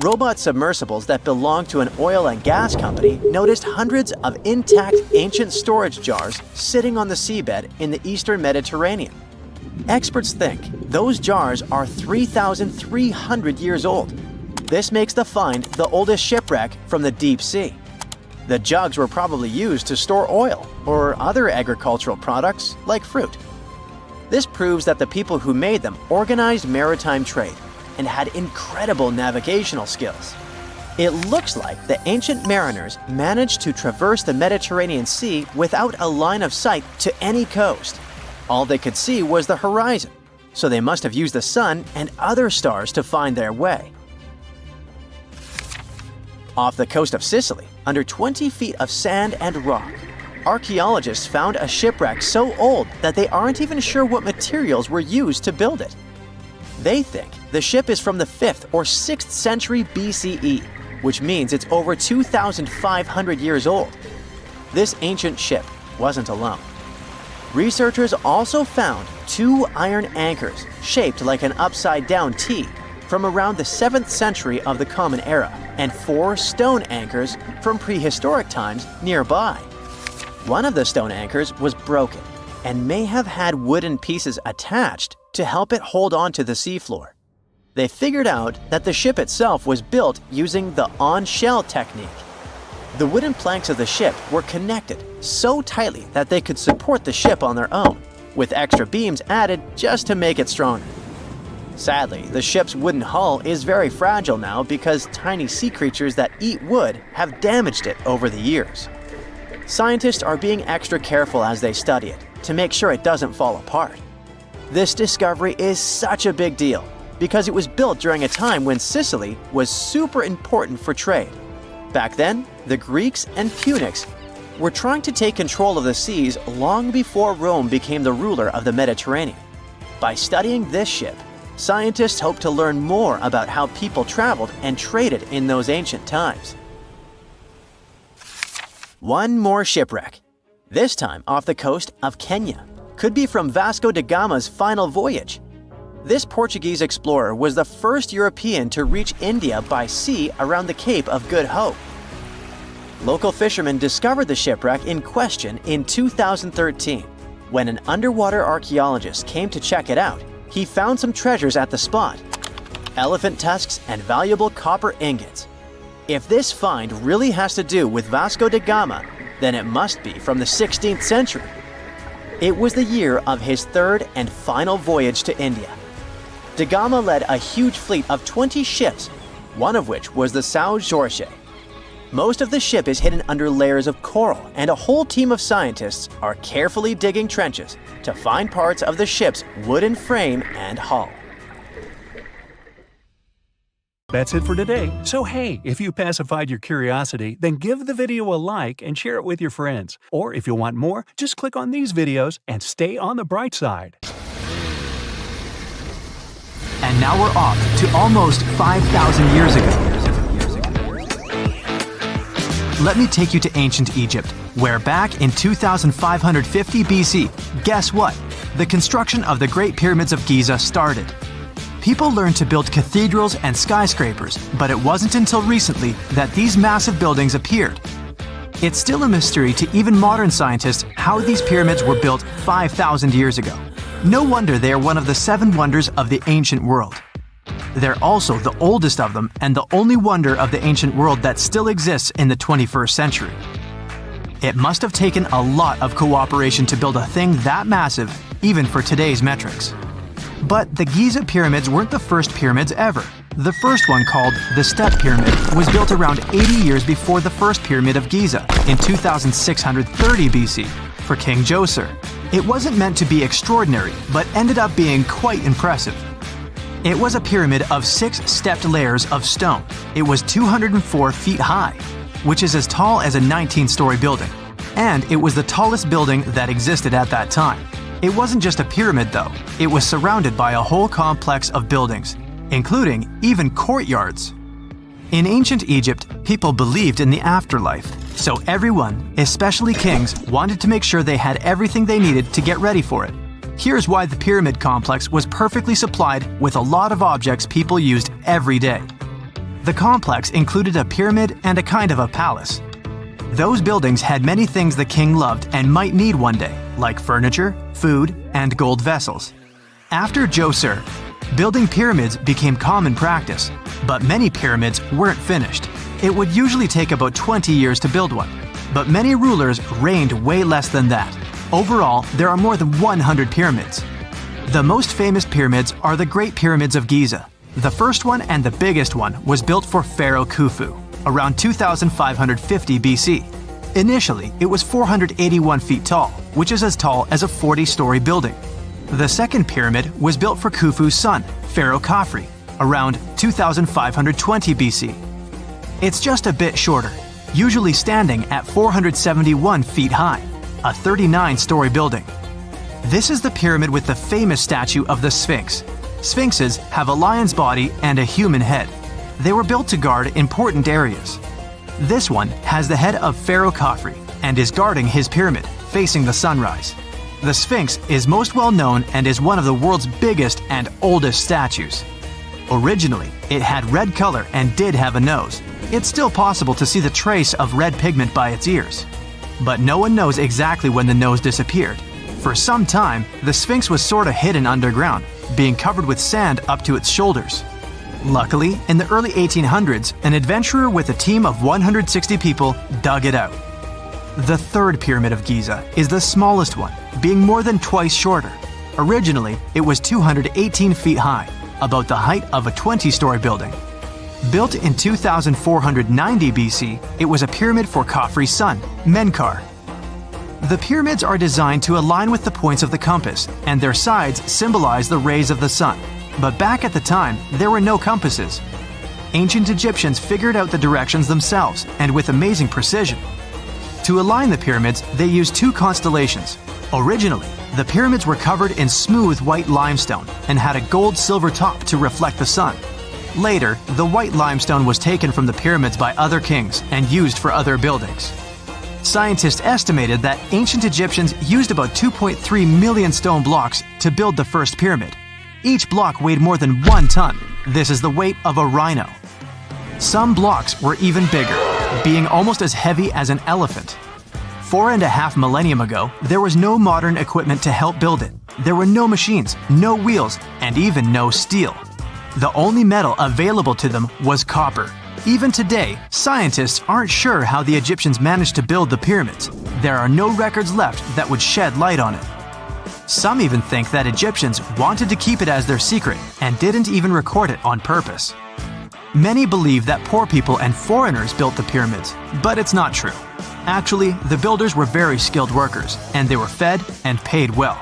Robot submersibles that belong to an oil and gas company noticed hundreds of intact ancient storage jars sitting on the seabed in the eastern Mediterranean. Experts think those jars are 3,300 years old. This makes the find the oldest shipwreck from the deep sea. The jugs were probably used to store oil or other agricultural products like fruit. This proves that the people who made them organized maritime trade and had incredible navigational skills. It looks like the ancient mariners managed to traverse the Mediterranean Sea without a line of sight to any coast. All they could see was the horizon, so they must have used the sun and other stars to find their way. Off the coast of Sicily, under 20 feet of sand and rock, archaeologists found a shipwreck so old that they aren't even sure what materials were used to build it. They think the ship is from the 5th or 6th century BCE, which means it's over 2,500 years old. This ancient ship wasn't alone. Researchers also found 2 iron anchors shaped like an upside-down T from around the 7th century of the Common Era, and 4 stone anchors from prehistoric times nearby. One of the stone anchors was broken and may have had wooden pieces attached to help it hold on to the seafloor. They figured out that the ship itself was built using the on-shell technique. The wooden planks of the ship were connected so tightly that they could support the ship on their own, with extra beams added just to make it stronger. Sadly, the ship's wooden hull is very fragile now because tiny sea creatures that eat wood have damaged it over the years. Scientists are being extra careful as they study it to make sure it doesn't fall apart. This discovery is such a big deal because it was built during a time when Sicily was super important for trade. Back then, the Greeks and Punics were trying to take control of the seas long before Rome became the ruler of the Mediterranean. By studying this ship, scientists hope to learn more about how people traveled and traded in those ancient times. One more shipwreck, this time off the coast of Kenya. Could be from Vasco da Gama's final voyage. This Portuguese explorer was the first European to reach India by sea around the Cape of Good Hope. Local fishermen discovered the shipwreck in question in 2013. When an underwater archaeologist came to check it out, he found some treasures at the spot: elephant tusks and valuable copper ingots. If this find really has to do with Vasco da Gama, then it must be from the 16th century. It was the year of his 3rd and final voyage to India. Da Gama led a huge fleet of 20 ships, one of which was the São Jorge. Most of the ship is hidden under layers of coral, and a whole team of scientists are carefully digging trenches to find parts of the ship's wooden frame and hull. That's it for today. So hey, if you pacified your curiosity, then give the video a like and share it with your friends. Or if you want more, just click on these videos and stay on the bright side. And now we're off to almost 5,000 years ago. Let me take you to ancient Egypt, where back in 2550 BC, guess what? The construction of the Great Pyramids of Giza started. People learned to build cathedrals and skyscrapers, but it wasn't until recently that these massive buildings appeared. It's still a mystery to even modern scientists how these pyramids were built 5,000 years ago. No wonder they are one of the 7 wonders of the ancient world. They're also the oldest of them and the only wonder of the ancient world that still exists in the 21st century. It must have taken a lot of cooperation to build a thing that massive, even for today's metrics. But the Giza pyramids weren't the first pyramids ever. The first one, called the Step Pyramid, was built around 80 years before the first Pyramid of Giza in 2630 BC for King Djoser. It wasn't meant to be extraordinary, but ended up being quite impressive. It was a pyramid of 6 stepped layers of stone. It was 204 feet high, which is as tall as a 19-story building. And it was the tallest building that existed at that time. It wasn't just a pyramid though, it was surrounded by a whole complex of buildings. including even courtyards. In ancient Egypt, people believed in the afterlife, so everyone, especially kings, wanted to make sure they had everything they needed to get ready for it. Here's why the pyramid complex was perfectly supplied with a lot of objects people used every day. The complex included a pyramid and a kind of a palace. Those buildings had many things the king loved and might need one day, like furniture, food, and gold vessels. After Djoser, building pyramids became common practice, but many pyramids weren't finished. It would usually take about 20 years to build one, but many rulers reigned way less than that. Overall, there are more than 100 pyramids. The most famous pyramids are the Great Pyramids of Giza. The first one and the biggest one was built for Pharaoh Khufu, around 2550 BC. Initially, it was 481 feet tall, which is as tall as a 40-story building. The second pyramid was built for Khufu's son, Pharaoh Khafre, around 2520 BC. It's just a bit shorter, usually standing at 471 feet high, a 39-story building. This is the pyramid with the famous statue of the Sphinx. Sphinxes have a lion's body and a human head. They were built to guard important areas. This one has the head of Pharaoh Khafre and is guarding his pyramid, facing the sunrise. The Sphinx is most well known and is one of the world's biggest and oldest statues. Originally, it had red color and did have a nose. It's still possible to see the trace of red pigment by its ears. But no one knows exactly when the nose disappeared. For some time, the Sphinx was sort of hidden underground, being covered with sand up to its shoulders. Luckily, in the early 1800s, an adventurer with a team of 160 people dug it out. The third pyramid of Giza is the smallest one, being more than twice shorter. Originally, it was 218 feet high, about the height of a 20-story building. Built in 2490 BC, it was a pyramid for Khafre's son, Menkaure. The pyramids are designed to align with the points of the compass, and their sides symbolize the rays of the sun. But back at the time, there were no compasses. Ancient Egyptians figured out the directions themselves, and with amazing precision. To align the pyramids, they used two constellations. Originally, the pyramids were covered in smooth white limestone and had a gold-silver top to reflect the sun. Later, the white limestone was taken from the pyramids by other kings and used for other buildings. Scientists estimated that ancient Egyptians used about 2.3 million stone blocks to build the first pyramid. Each block weighed more than 1 ton. This is the weight of a rhino. Some blocks were even bigger, being almost as heavy as an elephant. 4.5 millennia ago, there was no modern equipment to help build it. There were no machines, no wheels, and even no steel. The only metal available to them was copper. Even today, scientists aren't sure how the Egyptians managed to build the pyramids. There are no records left that would shed light on it. Some even think that Egyptians wanted to keep it as their secret and didn't even record it on purpose. Many believe that poor people and foreigners built the pyramids, but it's not true. Actually, the builders were very skilled workers, and they were fed and paid well.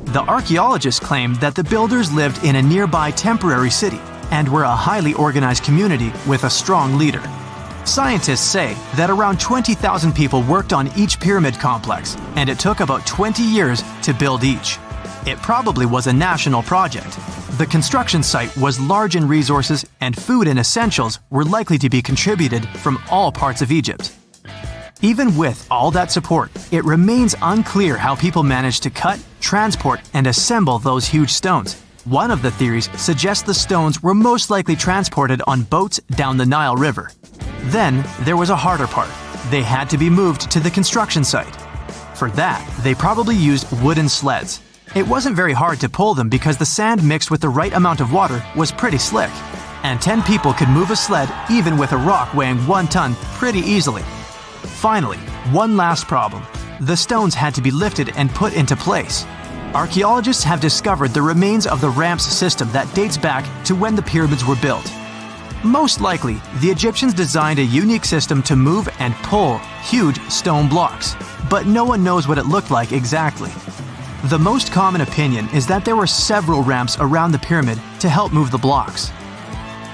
The archaeologists claim that the builders lived in a nearby temporary city and were a highly organized community with a strong leader. Scientists say that around 20,000 people worked on each pyramid complex, and it took about 20 years to build each. It probably was a national project. The construction site was large in resources, and food and essentials were likely to be contributed from all parts of Egypt. Even with all that support, it remains unclear how people managed to cut, transport, and assemble those huge stones. One of the theories suggests the stones were most likely transported on boats down the Nile River. Then, there was a harder part. They had to be moved to the construction site. For that, they probably used wooden sleds. It wasn't very hard to pull them because the sand mixed with the right amount of water was pretty slick. And 10 people could move a sled even with a rock weighing 1 ton pretty easily. Finally, one last problem. The stones had to be lifted and put into place. Archaeologists have discovered the remains of the ramps system that dates back to when the pyramids were built. Most likely, the Egyptians designed a unique system to move and pull huge stone blocks, but no one knows what it looked like exactly. The most common opinion is that there were several ramps around the pyramid to help move the blocks.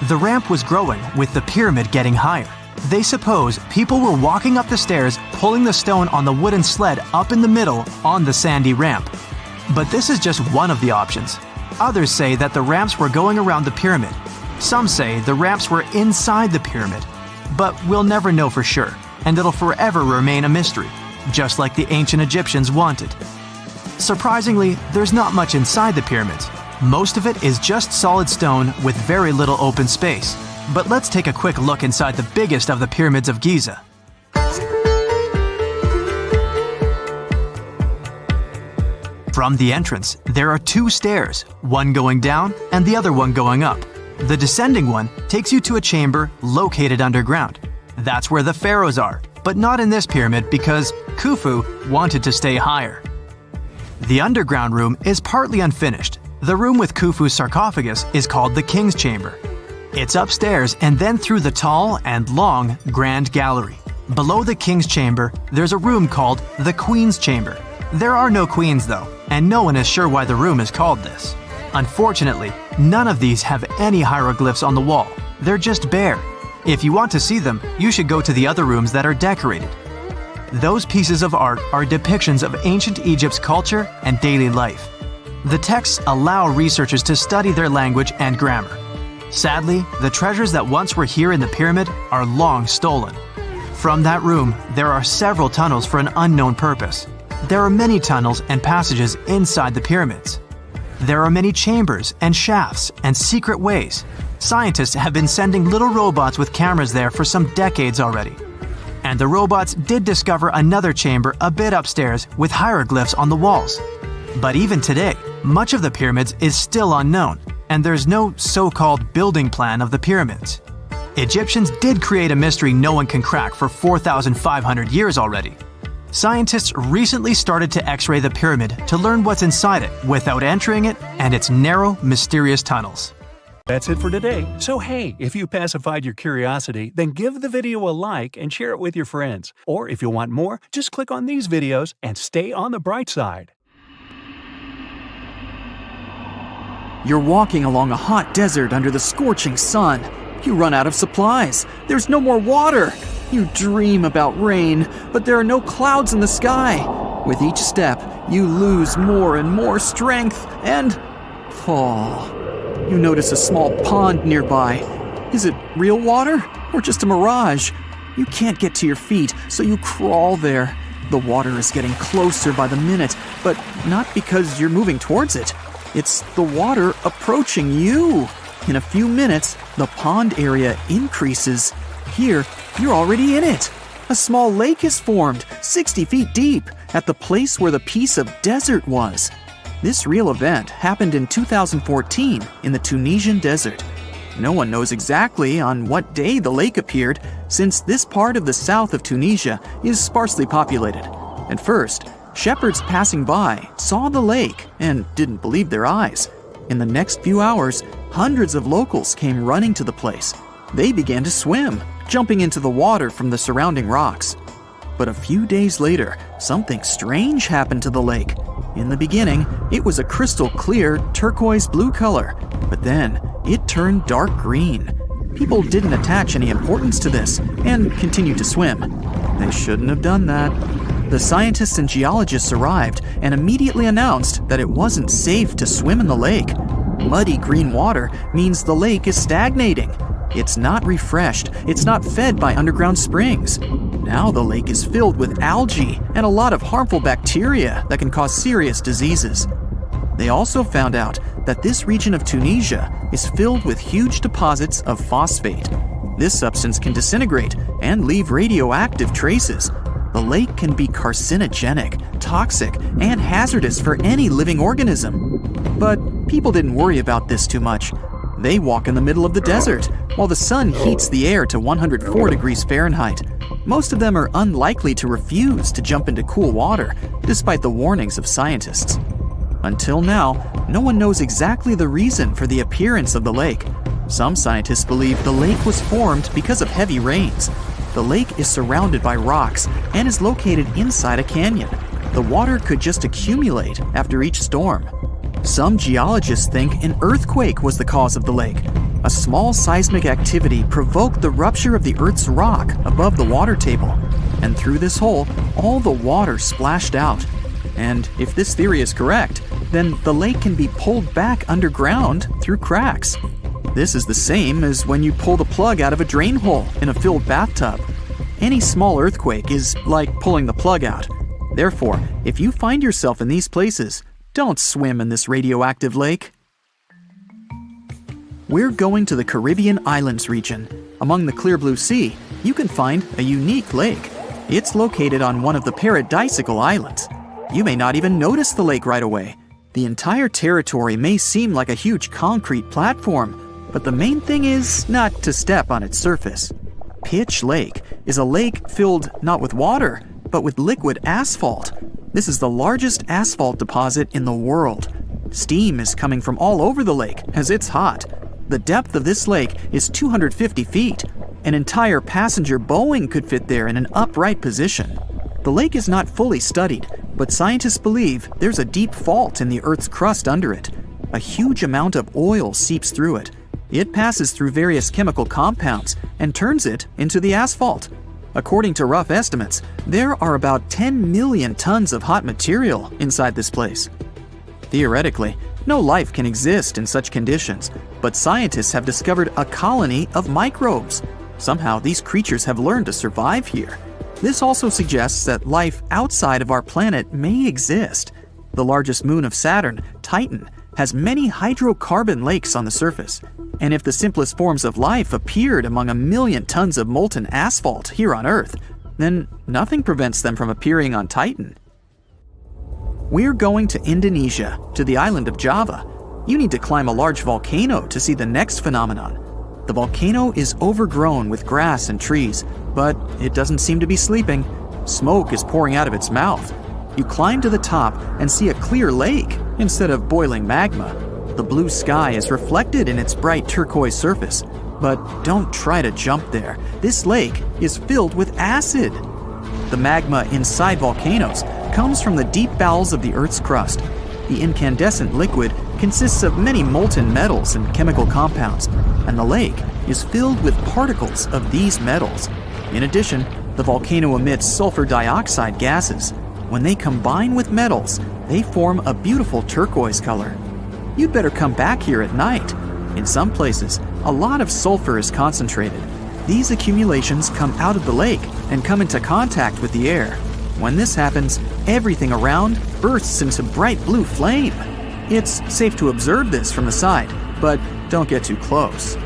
The ramp was growing with the pyramid getting higher. They suppose people were walking up the stairs, pulling the stone on the wooden sled up in the middle on the sandy ramp. But this is just one of the options. Others say that the ramps were going around the pyramid. Some say the ramps were inside the pyramid. But we'll never know for sure, and it'll forever remain a mystery, just like the ancient Egyptians wanted. Surprisingly, there's not much inside the pyramids. Most of it is just solid stone with very little open space. But let's take a quick look inside the biggest of the pyramids of Giza. From the entrance, there are two stairs, one going down and the other one going up. The descending one takes you to a chamber located underground. That's where the pharaohs are, but not in this pyramid because Khufu wanted to stay higher. The underground room is partly unfinished. The room with Khufu's sarcophagus is called the King's Chamber. It's upstairs and then through the tall and long Grand Gallery. Below the King's Chamber, there's a room called the Queen's Chamber. There are no queens though, and no one is sure why the room is called this. Unfortunately, none of these have any hieroglyphs on the wall. They're just bare. If you want to see them, you should go to the other rooms that are decorated. Those pieces of art are depictions of ancient Egypt's culture and daily life. The texts allow researchers to study their language and grammar. Sadly, the treasures that once were here in the pyramid are long stolen. From that room, there are several tunnels for an unknown purpose. There are many tunnels and passages inside the pyramids. There are many chambers and shafts and secret ways. Scientists have been sending little robots with cameras there for some decades already. And the robots did discover another chamber a bit upstairs with hieroglyphs on the walls. But even today, much of the pyramids is still unknown, and there's no so-called building plan of the pyramids. Egyptians did create a mystery no one can crack for 4,500 years already. Scientists recently started to X-ray the pyramid to learn what's inside it without entering it and its narrow, mysterious tunnels. That's it for today. So hey, if you pacified your curiosity, then give the video a like and share it with your friends. Or if you want more, just click on these videos and stay on the bright side. You're walking along a hot desert under the scorching sun. You run out of supplies. There's no more water. You dream about rain, but there are no clouds in the sky. With each step, you lose more and more strength and fall. You notice a small pond nearby. Is it real water or just a mirage? You can't get to your feet, so you crawl there. The water is getting closer by the minute, but not because you're moving towards it. It's the water approaching you. In a few minutes, the pond area increases. Here, you're already in it. A small lake is formed, 60 feet deep, at the place where the piece of desert was. This real event happened in 2014 in the Tunisian desert. No one knows exactly on what day the lake appeared, since this part of the south of Tunisia is sparsely populated. At first, shepherds passing by saw the lake and didn't believe their eyes. In the next few hours, hundreds of locals came running to the place. They began to swim, jumping into the water from the surrounding rocks. But a few days later, something strange happened to the lake. In the beginning, it was a crystal clear turquoise blue color, but then it turned dark green. People didn't attach any importance to this and continued to swim. They shouldn't have done that. The scientists and geologists arrived and immediately announced that it wasn't safe to swim in the lake. Muddy green water means the lake is stagnating. It's not refreshed, it's not fed by underground springs. Now the lake is filled with algae and a lot of harmful bacteria that can cause serious diseases. They also found out that this region of Tunisia is filled with huge deposits of phosphate. This substance can disintegrate and leave radioactive traces. The lake can be carcinogenic, toxic, and hazardous for any living organism. But people didn't worry about this too much. They walk in the middle of the desert, while the sun heats the air to 104 degrees Fahrenheit. Most of them are unlikely to refuse to jump into cool water, despite the warnings of scientists. Until now, no one knows exactly the reason for the appearance of the lake. Some scientists believe the lake was formed because of heavy rains. The lake is surrounded by rocks and is located inside a canyon. The water could just accumulate after each storm. Some geologists think an earthquake was the cause of the lake. A small seismic activity provoked the rupture of the Earth's rock above the water table, and through this hole, all the water splashed out. And if this theory is correct, then the lake can be pulled back underground through cracks. This is the same as when you pull the plug out of a drain hole in a filled bathtub. Any small earthquake is like pulling the plug out. Therefore, if you find yourself in these places, don't swim in this radioactive lake. We're going to the Caribbean Islands region. Among the clear blue sea, you can find a unique lake. It's located on one of the Paradisical Islands. You may not even notice the lake right away. The entire territory may seem like a huge concrete platform, but the main thing is not to step on its surface. Pitch Lake is a lake filled not with water, but with liquid asphalt. This is the largest asphalt deposit in the world. Steam is coming from all over the lake as it's hot. The depth of this lake is 250 feet. An entire passenger Boeing could fit there in an upright position. The lake is not fully studied, but scientists believe there's a deep fault in the Earth's crust under it. A huge amount of oil seeps through it. It passes through various chemical compounds and turns it into the asphalt. According to rough estimates, there are about 10 million tons of hot material inside this place. Theoretically, no life can exist in such conditions, but scientists have discovered a colony of microbes. Somehow, these creatures have learned to survive here. This also suggests that life outside of our planet may exist. The largest moon of Saturn, Titan, has many hydrocarbon lakes on the surface. And if the simplest forms of life appeared among a million tons of molten asphalt here on Earth, then nothing prevents them from appearing on Titan. We're going to Indonesia, to the island of Java. You need to climb a large volcano to see the next phenomenon. The volcano is overgrown with grass and trees, but it doesn't seem to be sleeping. Smoke is pouring out of its mouth. You climb to the top and see a clear lake instead of boiling magma. The blue sky is reflected in its bright turquoise surface. But don't try to jump there. This lake is filled with acid. The magma inside volcanoes comes from the deep bowels of the Earth's crust. The incandescent liquid consists of many molten metals and chemical compounds, and the lake is filled with particles of these metals. In addition, the volcano emits sulfur dioxide gases. When they combine with metals, they form a beautiful turquoise color. You'd better come back here at night. In some places, a lot of sulfur is concentrated. These accumulations come out of the lake and come into contact with the air. When this happens, everything around bursts into bright blue flame. It's safe to observe this from the side, but don't get too close.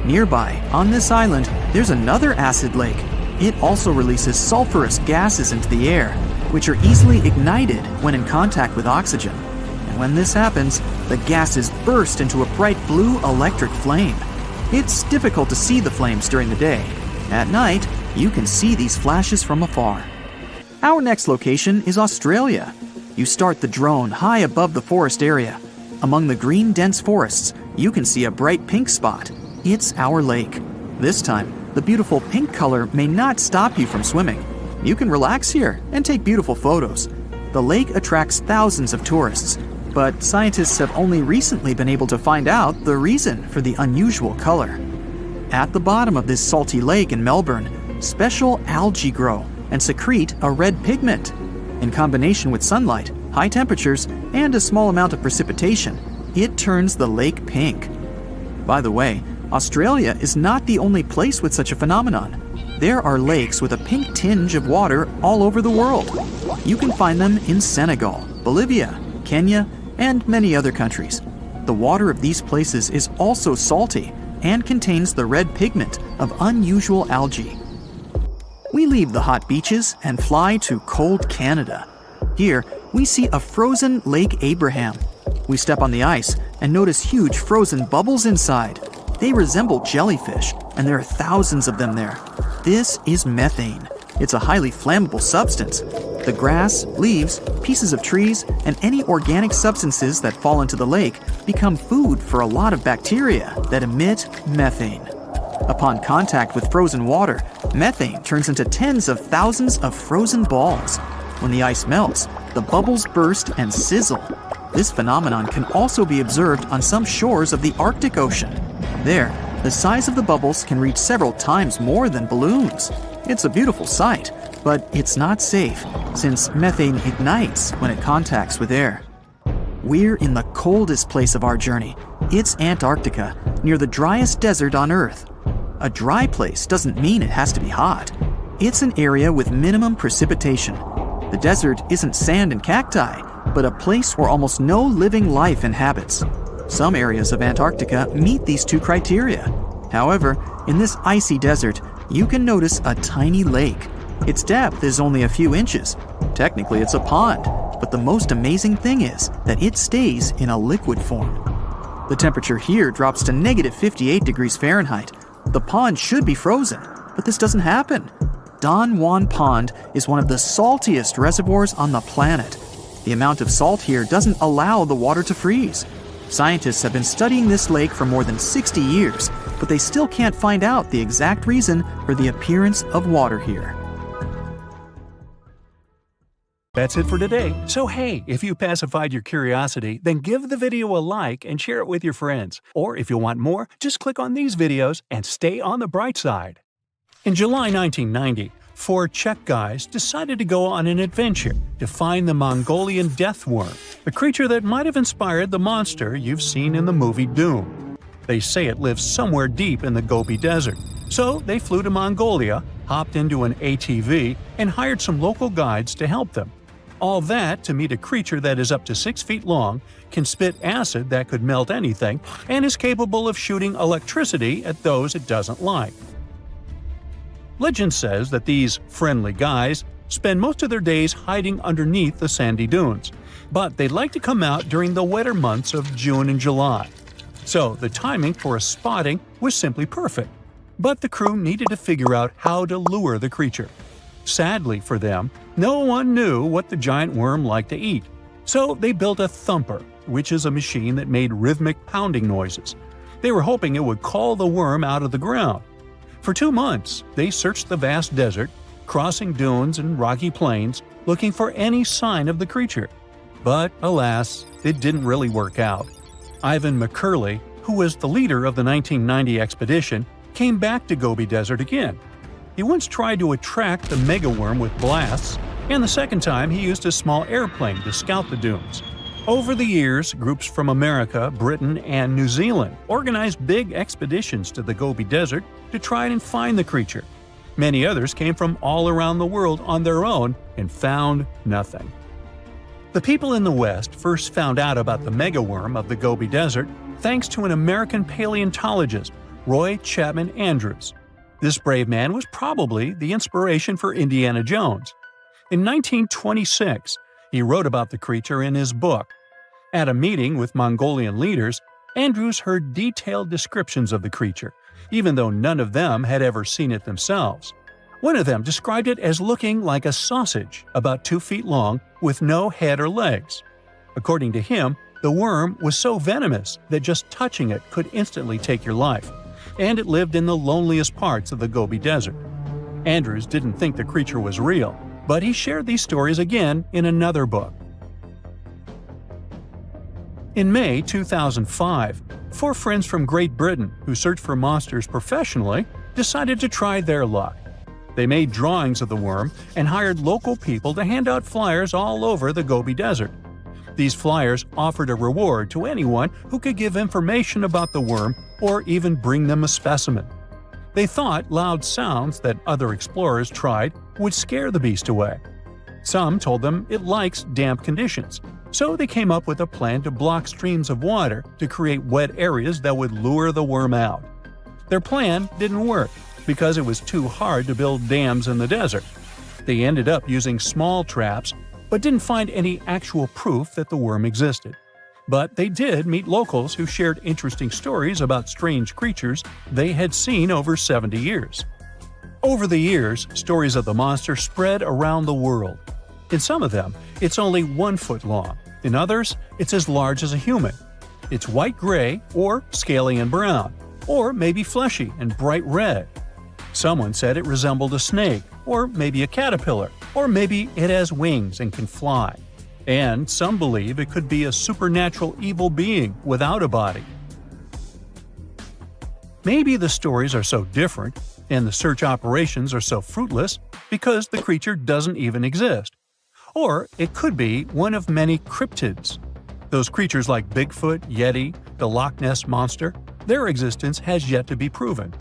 Nearby, on this island, there's another acid lake. It also releases sulfurous gases into the air, which are easily ignited when in contact with oxygen. And when this happens, the gases burst into a bright blue electric flame. It's difficult to see the flames during the day. At night, you can see these flashes from afar. Our next location is Australia. You start the drone high above the forest area. Among the green, dense forests, you can see a bright pink spot. It's our lake. This time, the beautiful pink color may not stop you from swimming. You can relax here and take beautiful photos. The lake attracts thousands of tourists, but scientists have only recently been able to find out the reason for the unusual color. At the bottom of this salty lake in Melbourne, special algae grow and secrete a red pigment. In combination with sunlight, high temperatures, and a small amount of precipitation, it turns the lake pink. By the way, Australia is not the only place with such a phenomenon. There are lakes with a pink tinge of water all over the world. You can find them in Senegal, Bolivia, Kenya, and many other countries. The water of these places is also salty and contains the red pigment of unusual algae. We leave the hot beaches and fly to cold Canada. Here, we see a frozen Lake Abraham. We step on the ice and notice huge frozen bubbles inside. They resemble jellyfish, and there are thousands of them there. This is methane. It's a highly flammable substance. The grass, leaves, pieces of trees, and any organic substances that fall into the lake become food for a lot of bacteria that emit methane. Upon contact with frozen water, methane turns into tens of thousands of frozen balls. When the ice melts, the bubbles burst and sizzle. This phenomenon can also be observed on some shores of the Arctic Ocean. There, the size of the bubbles can reach several times more than balloons. It's a beautiful sight, but it's not safe, since methane ignites when it contacts with air. We're in the coldest place of our journey. It's Antarctica, near the driest desert on Earth. A dry place doesn't mean it has to be hot. It's an area with minimum precipitation. The desert isn't sand and cacti, but a place where almost no living life inhabits. Some areas of Antarctica meet these two criteria. However, in this icy desert, you can notice a tiny lake. Its depth is only a few inches. Technically, it's a pond, but the most amazing thing is that it stays in a liquid form. The temperature here drops to -58 degrees Fahrenheit. The pond should be frozen, but this doesn't happen. Don Juan Pond is one of the saltiest reservoirs on the planet. The amount of salt here doesn't allow the water to freeze. Scientists have been studying this lake for more than 60 years, but they still can't find out the exact reason for the appearance of water here. That's it for today. So hey, if you pacified your curiosity, then give the video a like and share it with your friends. Or if you want more, just click on these videos and stay on the bright side. In July 1990, 4 Czech guys decided to go on an adventure to find the Mongolian death worm, a creature that might have inspired the monster you've seen in the movie Doom. They say it lives somewhere deep in the Gobi Desert. So they flew to Mongolia, hopped into an ATV, and hired some local guides to help them. All that to meet a creature that is up to 6 feet long, can spit acid that could melt anything, and is capable of shooting electricity at those it doesn't like. Legend says that these friendly guys spend most of their days hiding underneath the sandy dunes, but they'd like to come out during the wetter months of June and July. So the timing for a spotting was simply perfect. But the crew needed to figure out how to lure the creature. Sadly for them, no one knew what the giant worm liked to eat. So they built a thumper, which is a machine that made rhythmic pounding noises. They were hoping it would call the worm out of the ground. For 2 months, they searched the vast desert, crossing dunes and rocky plains, looking for any sign of the creature. But alas, it didn't really work out. Ivan McCurley, who was the leader of the 1990 expedition, came back to Gobi Desert again. He once tried to attract the megaworm with blasts, and the second time he used a small airplane to scout the dunes. Over the years, groups from America, Britain, and New Zealand organized big expeditions to the Gobi Desert to try and find the creature. Many others came from all around the world on their own and found nothing. The people in the West first found out about the megaworm of the Gobi Desert thanks to an American paleontologist, Roy Chapman Andrews. This brave man was probably the inspiration for Indiana Jones. In 1926, he wrote about the creature in his book. At a meeting with Mongolian leaders, Andrews heard detailed descriptions of the creature, even though none of them had ever seen it themselves. One of them described it as looking like a sausage, about 2 feet long, with no head or legs. According to him, the worm was so venomous that just touching it could instantly take your life, and it lived in the loneliest parts of the Gobi Desert. Andrews didn't think the creature was real, but he shared these stories again in another book. In May 2005, 4 friends from Great Britain who search for monsters professionally decided to try their luck. They made drawings of the worm and hired local people to hand out flyers all over the Gobi Desert. These flyers offered a reward to anyone who could give information about the worm or even bring them a specimen. They thought loud sounds that other explorers tried would scare the beast away. Some told them it likes damp conditions, so they came up with a plan to block streams of water to create wet areas that would lure the worm out. Their plan didn't work because it was too hard to build dams in the desert. They ended up using small traps, but didn't find any actual proof that the worm existed. But they did meet locals who shared interesting stories about strange creatures they had seen over 70 years. Over the years, stories of the monster spread around the world. In some of them, it's only 1 foot long. In others, it's as large as a human. It's white-gray or scaly and brown, or maybe fleshy and bright red. Someone said it resembled a snake, or maybe a caterpillar, or maybe it has wings and can fly. And some believe it could be a supernatural evil being without a body. Maybe the stories are so different, and the search operations are so fruitless, because the creature doesn't even exist. Or it could be one of many cryptids. those creatures like Bigfoot, Yeti, the Loch Ness Monster, their existence has yet to be proven.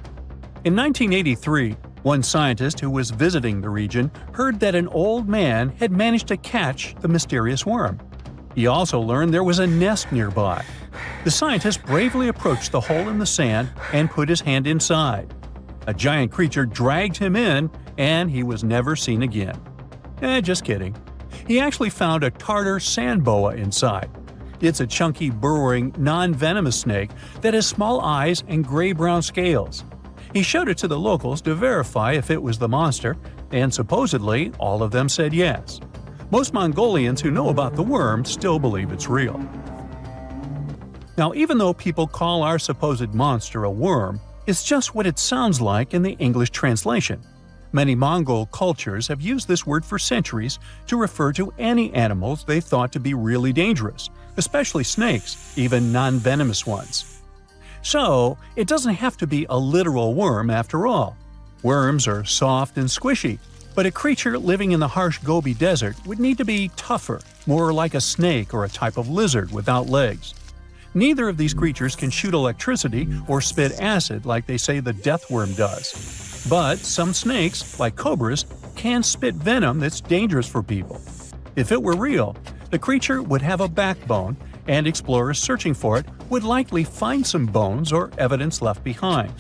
In 1983, one scientist who was visiting the region heard that an old man had managed to catch the mysterious worm. He also learned there was a nest nearby. The scientist bravely approached the hole in the sand and put his hand inside. A giant creature dragged him in, and he was never seen again. Just kidding. He actually found a Tartar sand boa inside. It's a chunky, burrowing, non-venomous snake that has small eyes and gray-brown scales. He showed it to the locals to verify if it was the monster, and supposedly all of them said yes. Most Mongolians who know about the worm still believe it's real. Now, even though people call our supposed monster a worm, it's just what it sounds like in the English translation. Many Mongol cultures have used this word for centuries to refer to any animals they thought to be really dangerous, especially snakes, even non-venomous ones. So, it doesn't have to be a literal worm after all. Worms are soft and squishy, but a creature living in the harsh Gobi Desert would need to be tougher, more like a snake or a type of lizard without legs. Neither of these creatures can shoot electricity or spit acid like they say the death worm does. But some snakes, like cobras, can spit venom that's dangerous for people. If it were real, the creature would have a backbone, and explorers searching for it would likely find some bones or evidence left behind.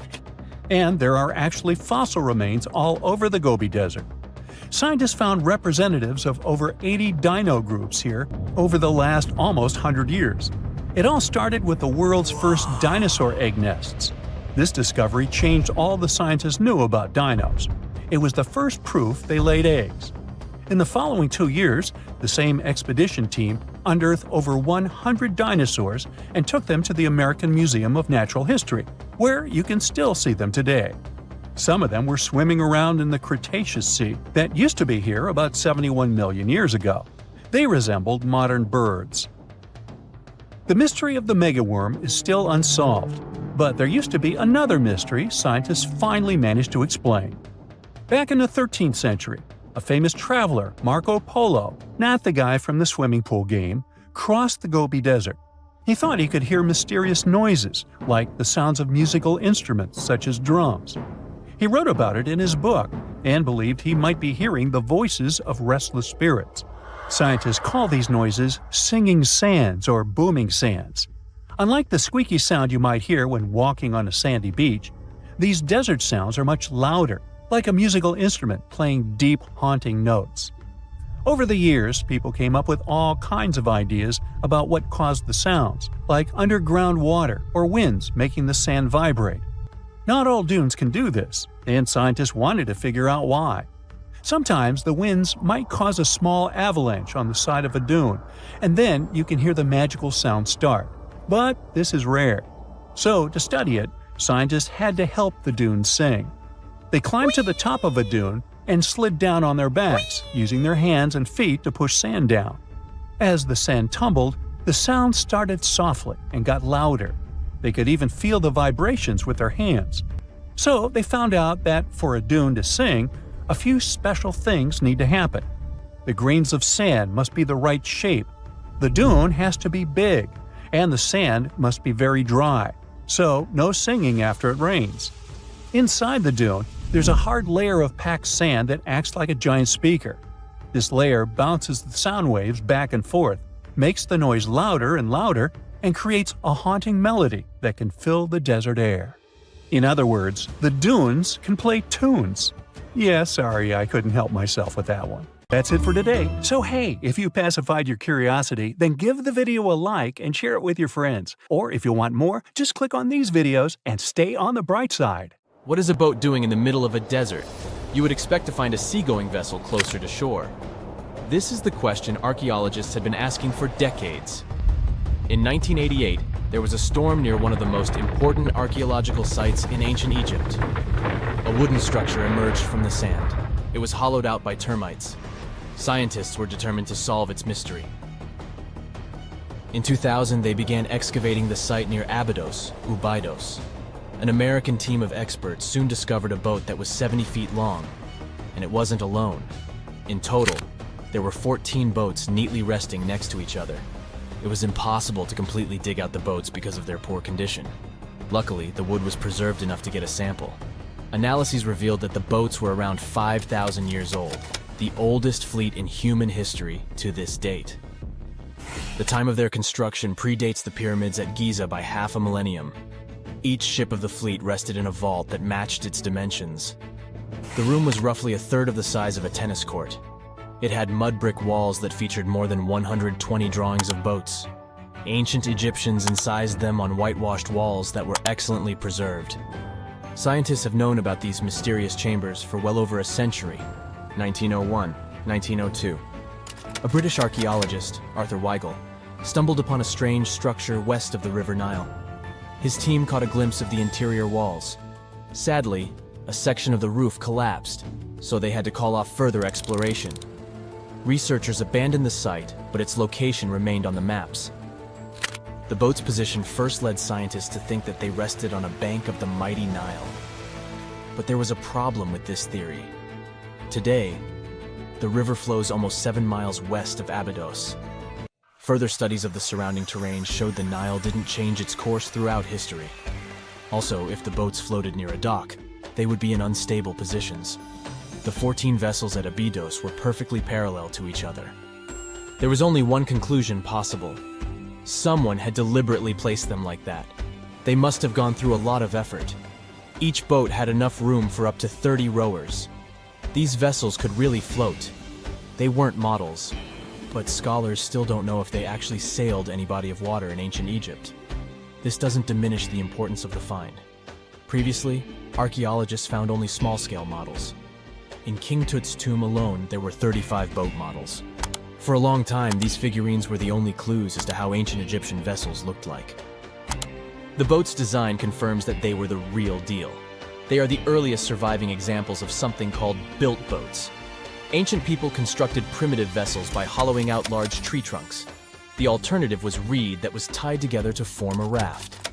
And there are actually fossil remains all over the Gobi Desert. Scientists found representatives of over 80 dino groups here over the last almost 100 years. It all started with the world's first dinosaur egg nests. This discovery changed all the scientists knew about dinos. It was the first proof they laid eggs. In the following 2 years, the same expedition team unearthed over 100 dinosaurs and took them to the American Museum of Natural History, where you can still see them today. Some of them were swimming around in the Cretaceous Sea that used to be here about 71 million years ago. They resembled modern birds. The mystery of the megaworm is still unsolved, but there used to be another mystery scientists finally managed to explain. Back in the 13th century, a famous traveler, Marco Polo, not the guy from the swimming pool game, crossed the Gobi Desert. He thought he could hear mysterious noises, like the sounds of musical instruments such as drums. He wrote about it in his book and believed he might be hearing the voices of restless spirits. Scientists call these noises singing sands or booming sands. Unlike the squeaky sound you might hear when walking on a sandy beach, these desert sounds are much louder, like a musical instrument playing deep, haunting notes. Over the years, people came up with all kinds of ideas about what caused the sounds, like underground water or winds making the sand vibrate. Not all dunes can do this, and scientists wanted to figure out why. Sometimes the winds might cause a small avalanche on the side of a dune, and then you can hear the magical sound start. But this is rare. So, to study it, scientists had to help the dunes sing. They climbed to the top of a dune and slid down on their backs, using their hands and feet to push sand down. As the sand tumbled, the sound started softly and got louder. They could even feel the vibrations with their hands. So they found out that for a dune to sing, a few special things need to happen. The grains of sand must be the right shape. The dune has to be big, and the sand must be very dry, so no singing after it rains. Inside the dune, there's a hard layer of packed sand that acts like a giant speaker. This layer bounces the sound waves back and forth, makes the noise louder and louder, and creates a haunting melody that can fill the desert air. In other words, the dunes can play tunes. Yeah, sorry, I couldn't help myself with that one. That's it for today. So hey, if you pacified your curiosity, then give the video a like and share it with your friends. Or if you want more, just click on these videos and stay on the bright side. What is a boat doing in the middle of a desert? You would expect to find a seagoing vessel closer to shore. This is the question archaeologists have been asking for decades. In 1988, there was a storm near one of the most important archaeological sites in ancient Egypt. A wooden structure emerged from the sand. It was hollowed out by termites. Scientists were determined to solve its mystery. In 2000, they began excavating the site near Abydos, Abydos. An American team of experts soon discovered a boat that was 70 feet long, and it wasn't alone. In total, there were 14 boats neatly resting next to each other. It was impossible to completely dig out the boats because of their poor condition. Luckily, the wood was preserved enough to get a sample. Analyses revealed that the boats were around 5,000 years old, the oldest fleet in human history to this date. The time of their construction predates the pyramids at Giza by half a millennium. Each ship of the fleet rested in a vault that matched its dimensions. The room was roughly a third of the size of a tennis court. It had mud brick walls that featured more than 120 drawings of boats. Ancient Egyptians incised them on whitewashed walls that were excellently preserved. Scientists have known about these mysterious chambers for well over a century. 1901, 1902. A British archaeologist, Arthur Weigel, stumbled upon a strange structure west of the River Nile. His team caught a glimpse of the interior walls. Sadly, a section of the roof collapsed, so they had to call off further exploration. Researchers abandoned the site, but its location remained on the maps. The boat's position first led scientists to think that they rested on a bank of the mighty Nile. But there was a problem with this theory. Today, the river flows almost 7 miles west of Abydos. Further studies of the surrounding terrain showed the Nile didn't change its course throughout history. Also, if the boats floated near a dock, they would be in unstable positions. The 14 vessels at Abydos were perfectly parallel to each other. There was only one conclusion possible. Someone had deliberately placed them like that. They must have gone through a lot of effort. Each boat had enough room for up to 30 rowers. These vessels could really float. They weren't models, but scholars still don't know if they actually sailed any body of water in ancient Egypt. This doesn't diminish the importance of the find. Previously, archaeologists found only small-scale models. In King Tut's tomb alone, there were 35 boat models. For a long time, these figurines were the only clues as to how ancient Egyptian vessels looked like. The boat's design confirms that they were the real deal. They are the earliest surviving examples of something called built boats. Ancient people constructed primitive vessels by hollowing out large tree trunks. The alternative was reed that was tied together to form a raft.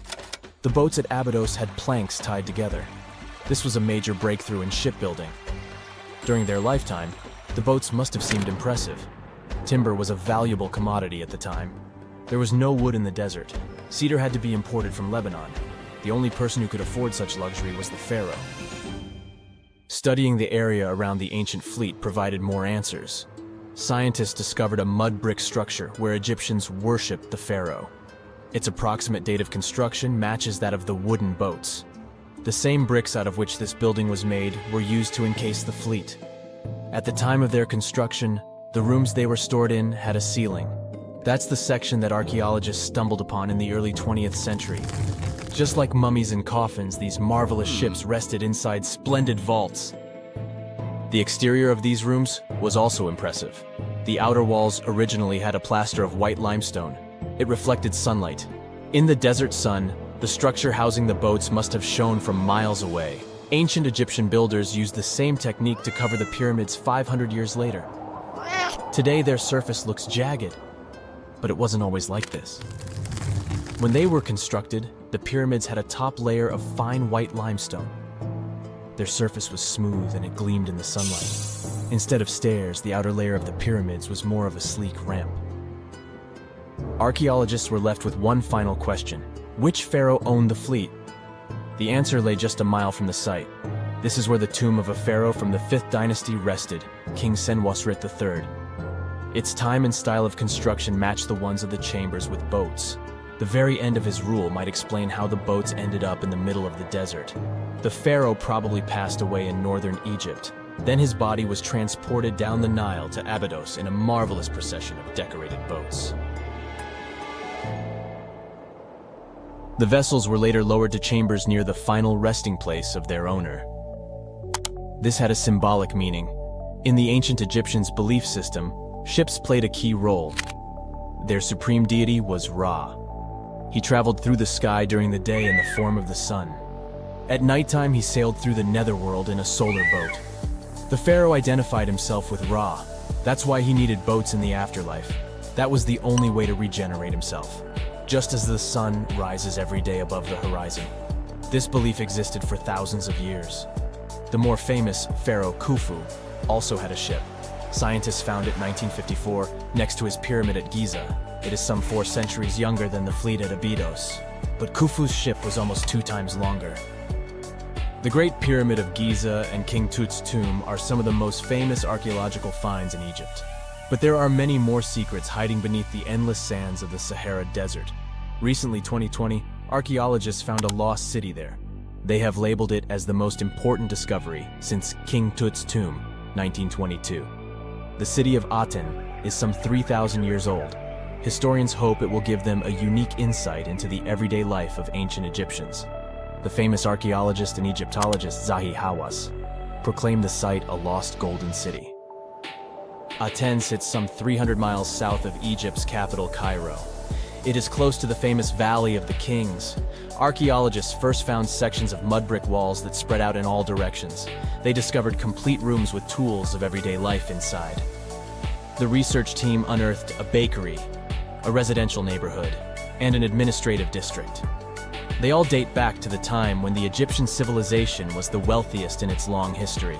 The boats at Abydos had planks tied together. This was a major breakthrough in shipbuilding. During their lifetime, the boats must have seemed impressive. Timber was a valuable commodity at the time. There was no wood in the desert. Cedar had to be imported from Lebanon. The only person who could afford such luxury was the pharaoh. Studying the area around the ancient fleet provided more answers. Scientists discovered a mud brick structure where Egyptians worshipped the pharaoh. Its approximate date of construction matches that of the wooden boats. The same bricks out of which this building was made were used to encase the fleet. At the time of their construction, the rooms they were stored in had a ceiling. That's the section that archaeologists stumbled upon in the early 20th century. Just like mummies and coffins, these marvelous ships rested inside splendid vaults. The exterior of these rooms was also impressive. The outer walls originally had a plaster of white limestone. It reflected sunlight. In the desert sun, the structure housing the boats must have shone from miles away. Ancient Egyptian builders used the same technique to cover the pyramids 500 years later. Today, their surface looks jagged, but it wasn't always like this. When they were constructed, the pyramids had a top layer of fine white limestone. Their surface was smooth and it gleamed in the sunlight. Instead of stairs, the outer layer of the pyramids was more of a sleek ramp. Archaeologists were left with one final question. Which pharaoh owned the fleet? The answer lay just a mile from the site. This is where the tomb of a pharaoh from the 5th dynasty rested, King Senwosret III. Its time and style of construction matched the ones of the chambers with boats. The very end of his rule might explain how the boats ended up in the middle of the desert. The pharaoh probably passed away in northern Egypt. Then his body was transported down the Nile to Abydos in a marvelous procession of decorated boats. The vessels were later lowered to chambers near the final resting place of their owner. This had a symbolic meaning. In the ancient Egyptians' belief system, ships played a key role. Their supreme deity was Ra. He traveled through the sky during the day in the form of the sun. At nighttime, he sailed through the netherworld in a solar boat. The pharaoh identified himself with Ra. That's why he needed boats in the afterlife. That was the only way to regenerate himself. Just as the sun rises every day above the horizon. This belief existed for thousands of years. The more famous Pharaoh Khufu also had a ship. Scientists found it in 1954 next to his pyramid at Giza. It is some 4 centuries younger than the fleet at Abydos, but Khufu's ship was almost 2 times longer. The Great Pyramid of Giza and King Tut's tomb are some of the most famous archaeological finds in Egypt. But there are many more secrets hiding beneath the endless sands of the Sahara Desert. Recently, 2020, archaeologists found a lost city there. They have labeled it as the most important discovery since King Tut's tomb, 1922. The city of Aten is some 3,000 years old. Historians hope it will give them a unique insight into the everyday life of ancient Egyptians. The famous archaeologist and Egyptologist Zahi Hawass proclaimed the site a lost golden city. Aten sits some 300 miles south of Egypt's capital, Cairo. It is close to the famous Valley of the Kings. Archaeologists first found sections of mud brick walls that spread out in all directions. They discovered complete rooms with tools of everyday life inside. The research team unearthed a bakery, a residential neighborhood, and an administrative district. They all date back to the time when the Egyptian civilization was the wealthiest in its long history.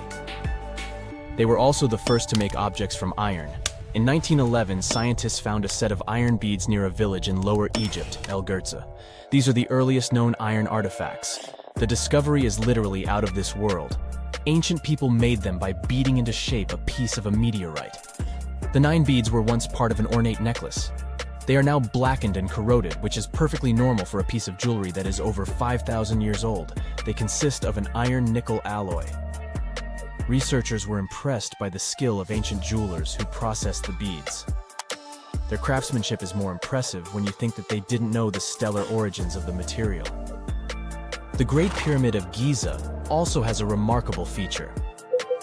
They were also the first to make objects from iron. In 1911, scientists found a set of iron beads near a village in Lower Egypt, El Girza. These are the earliest known iron artifacts. The discovery is literally out of this world. Ancient people made them by beating into shape a piece of a meteorite. The 9 beads were once part of an ornate necklace. They are now blackened and corroded, which is perfectly normal for a piece of jewelry that is over 5,000 years old. They consist of an iron-nickel alloy. Researchers were impressed by the skill of ancient jewelers who processed the beads. Their craftsmanship is more impressive when you think that they didn't know the stellar origins of the material. The Great Pyramid of Giza also has a remarkable feature.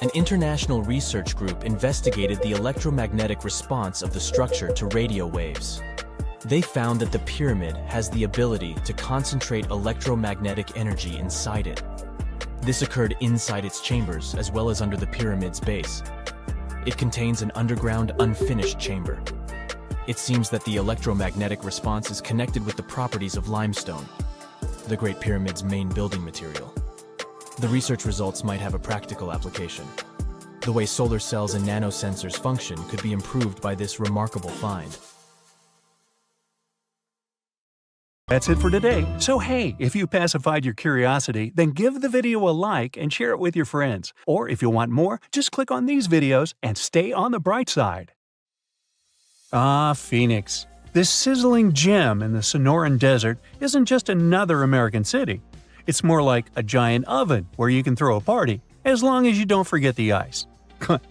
An international research group investigated the electromagnetic response of the structure to radio waves. They found that the pyramid has the ability to concentrate electromagnetic energy inside it. This occurred inside its chambers as well as under the pyramid's base. It contains an underground, unfinished chamber. It seems that the electromagnetic response is connected with the properties of limestone, the Great Pyramid's main building material. The research results might have a practical application. The way solar cells and nanosensors function could be improved by this remarkable find. That's it for today. So hey, if you pacified your curiosity, then give the video a like and share it with your friends. Or if you want more, just click on these videos and stay on the bright side. Ah, Phoenix. This sizzling gem in the Sonoran Desert isn't just another American city. It's more like a giant oven where you can throw a party, as long as you don't forget the ice.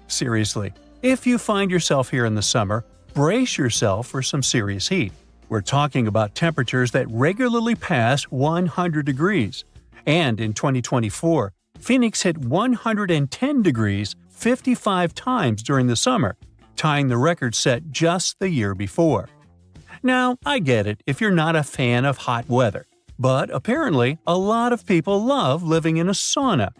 Seriously, if you find yourself here in the summer, brace yourself for some serious heat. We're talking about temperatures that regularly pass 100 degrees. And in 2024, Phoenix hit 110 degrees 55 times during the summer, tying the record set just the year before. Now, I get it if you're not a fan of hot weather, but apparently a lot of people love living in a sauna.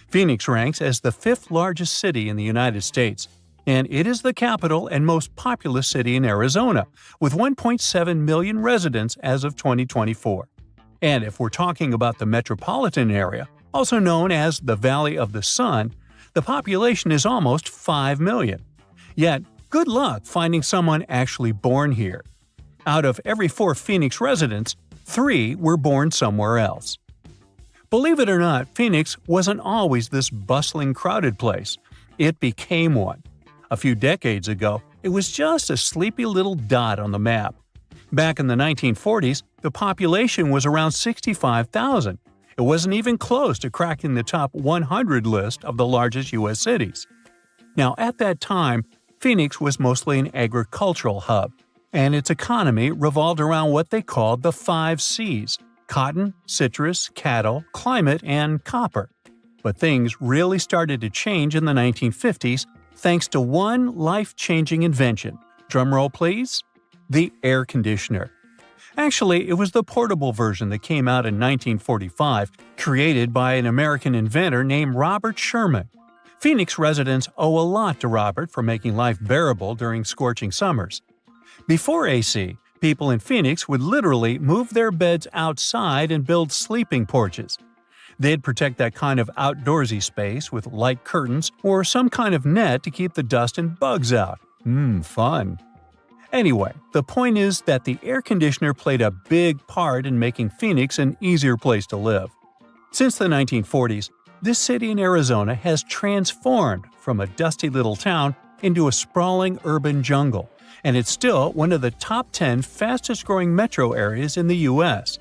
Phoenix ranks as the 5th largest city in the United States, and it is the capital and most populous city in Arizona, with 1.7 million residents as of 2024. And if we're talking about the metropolitan area, also known as the Valley of the Sun, the population is almost 5 million. Yet, good luck finding someone actually born here. Out of every 4 Phoenix residents, 3 were born somewhere else. Believe it or not, Phoenix wasn't always this bustling, crowded place. It became one. A few decades ago, it was just a sleepy little dot on the map. Back in the 1940s, the population was around 65,000. It wasn't even close to cracking the top 100 list of the largest U.S. cities. Now, at that time, Phoenix was mostly an agricultural hub, and its economy revolved around what they called the 5 C's: cotton, citrus, cattle, climate, and copper. But things really started to change in the 1950s thanks to one life-changing invention. Drumroll please? The air conditioner. Actually, it was the portable version that came out in 1945, created by an American inventor named Robert Sherman. Phoenix residents owe a lot to Robert for making life bearable during scorching summers. Before AC, people in Phoenix would literally move their beds outside and build sleeping porches. They'd protect that kind of outdoorsy space with light curtains or some kind of net to keep the dust and bugs out. Fun. Anyway, the point is that the air conditioner played a big part in making Phoenix an easier place to live. Since the 1940s, this city in Arizona has transformed from a dusty little town into a sprawling urban jungle, and it's still one of the top 10 fastest-growing metro areas in the U.S.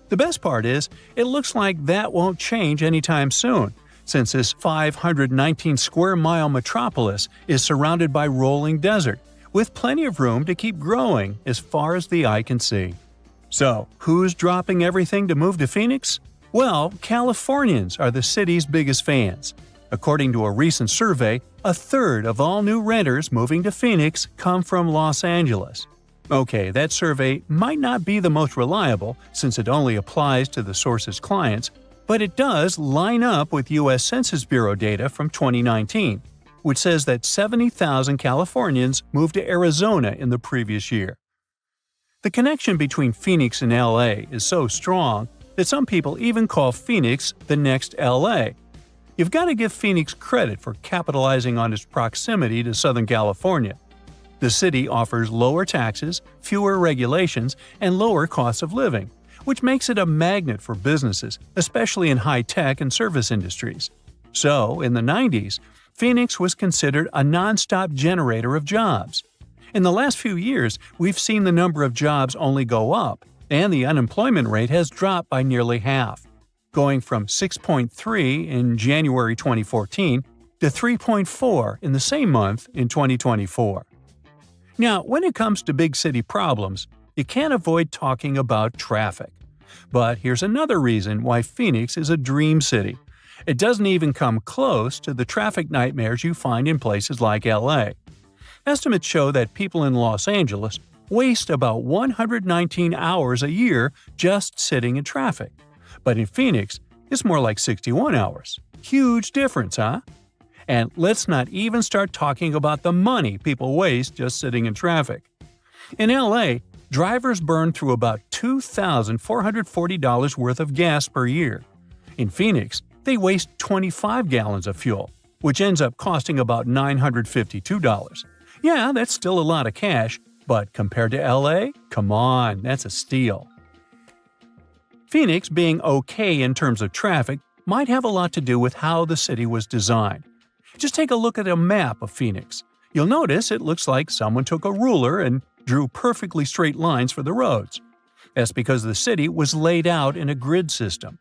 The best part is, it looks like that won't change anytime soon, since this 519-square-mile metropolis is surrounded by rolling desert, with plenty of room to keep growing as far as the eye can see. So, who's dropping everything to move to Phoenix? Well, Californians are the city's biggest fans. According to a recent survey, a third of all new renters moving to Phoenix come from Los Angeles. Okay, that survey might not be the most reliable since it only applies to the source's clients, but it does line up with U.S. Census Bureau data from 2019, which says that 70,000 Californians moved to Arizona in the previous year. The connection between Phoenix and LA is so strong that some people even call Phoenix the next LA. You've got to give Phoenix credit for capitalizing on its proximity to Southern California. The city offers lower taxes, fewer regulations, and lower costs of living, which makes it a magnet for businesses, especially in high-tech and service industries. So, in the 90s, Phoenix was considered a non-stop generator of jobs. In the last few years, we've seen the number of jobs only go up, and the unemployment rate has dropped by nearly half, going from 6.3 in January 2014 to 3.4 in the same month in 2024. Now, when it comes to big city problems, you can't avoid talking about traffic. But here's another reason why Phoenix is a dream city. It doesn't even come close to the traffic nightmares you find in places like LA. Estimates show that people in Los Angeles waste about 119 hours a year just sitting in traffic. But in Phoenix, it's more like 61 hours. Huge difference, huh? And let's not even start talking about the money people waste just sitting in traffic. In LA, drivers burn through about $2,440 worth of gas per year. In Phoenix, they waste 25 gallons of fuel, which ends up costing about $952. Yeah, that's still a lot of cash, but compared to LA, come on, that's a steal. Phoenix being okay in terms of traffic might have a lot to do with how the city was designed. Just take a look at a map of Phoenix. You'll notice it looks like someone took a ruler and drew perfectly straight lines for the roads. That's because the city was laid out in a grid system.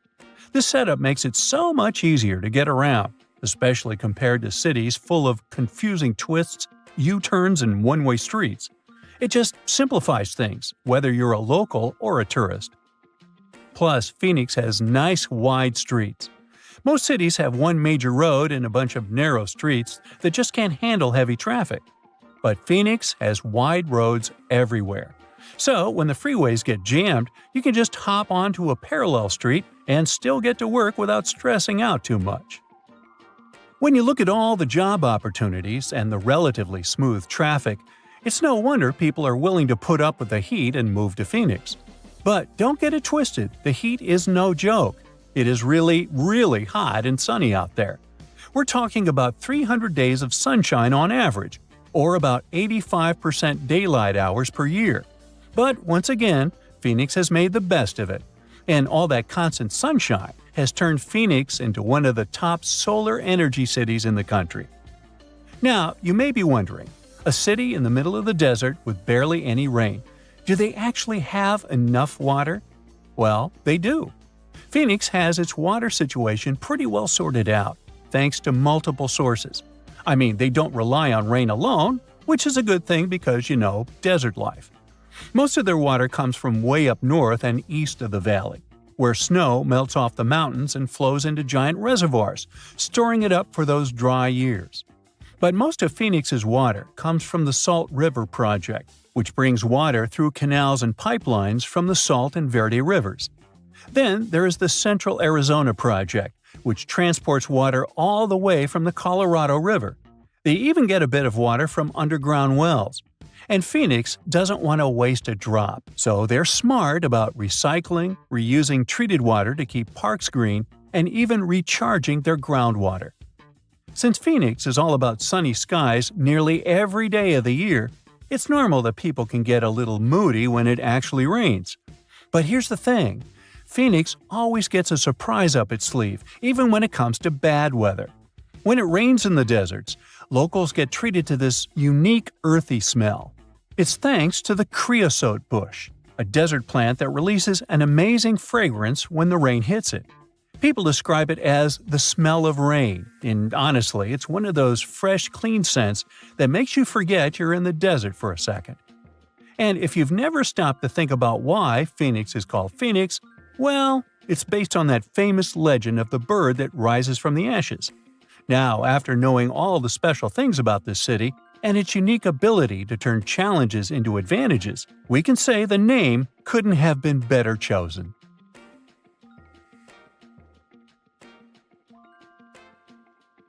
This setup makes it so much easier to get around, especially compared to cities full of confusing twists, U-turns, and one-way streets. It just simplifies things, whether you're a local or a tourist. Plus, Phoenix has nice wide streets. Most cities have one major road and a bunch of narrow streets that just can't handle heavy traffic. But Phoenix has wide roads everywhere. So, when the freeways get jammed, you can just hop onto a parallel street and still get to work without stressing out too much. When you look at all the job opportunities and the relatively smooth traffic, it's no wonder people are willing to put up with the heat and move to Phoenix. But don't get it twisted, the heat is no joke. It is really, really hot and sunny out there. We're talking about 300 days of sunshine on average, or about 85% daylight hours per year. But once again, Phoenix has made the best of it. And all that constant sunshine has turned Phoenix into one of the top solar energy cities in the country. Now, you may be wondering, a city in the middle of the desert with barely any rain, do they actually have enough water? Well, they do. Phoenix has its water situation pretty well sorted out, thanks to multiple sources. I mean, they don't rely on rain alone, which is a good thing because, desert life. Most of their water comes from way up north and east of the valley, where snow melts off the mountains and flows into giant reservoirs, storing it up for those dry years. But most of Phoenix's water comes from the Salt River Project, which brings water through canals and pipelines from the Salt and Verde rivers. Then there is the Central Arizona Project, which transports water all the way from the Colorado River. They even get a bit of water from underground wells. And Phoenix doesn't want to waste a drop, so they're smart about recycling, reusing treated water to keep parks green, and even recharging their groundwater. Since Phoenix is all about sunny skies nearly every day of the year, It's normal that people can get a little moody when it actually rains. But here's the thing. Phoenix always gets a surprise up its sleeve, even when it comes to bad weather. When it rains in the deserts, locals get treated to this unique earthy smell. It's thanks to the creosote bush, a desert plant that releases an amazing fragrance when the rain hits it. People describe it as the smell of rain, and honestly, it's one of those fresh, clean scents that makes you forget you're in the desert for a second. And if you've never stopped to think about why Phoenix is called Phoenix, well, it's based on that famous legend of the bird that rises from the ashes. Now, after knowing all the special things about this city and its unique ability to turn challenges into advantages, we can say the name couldn't have been better chosen.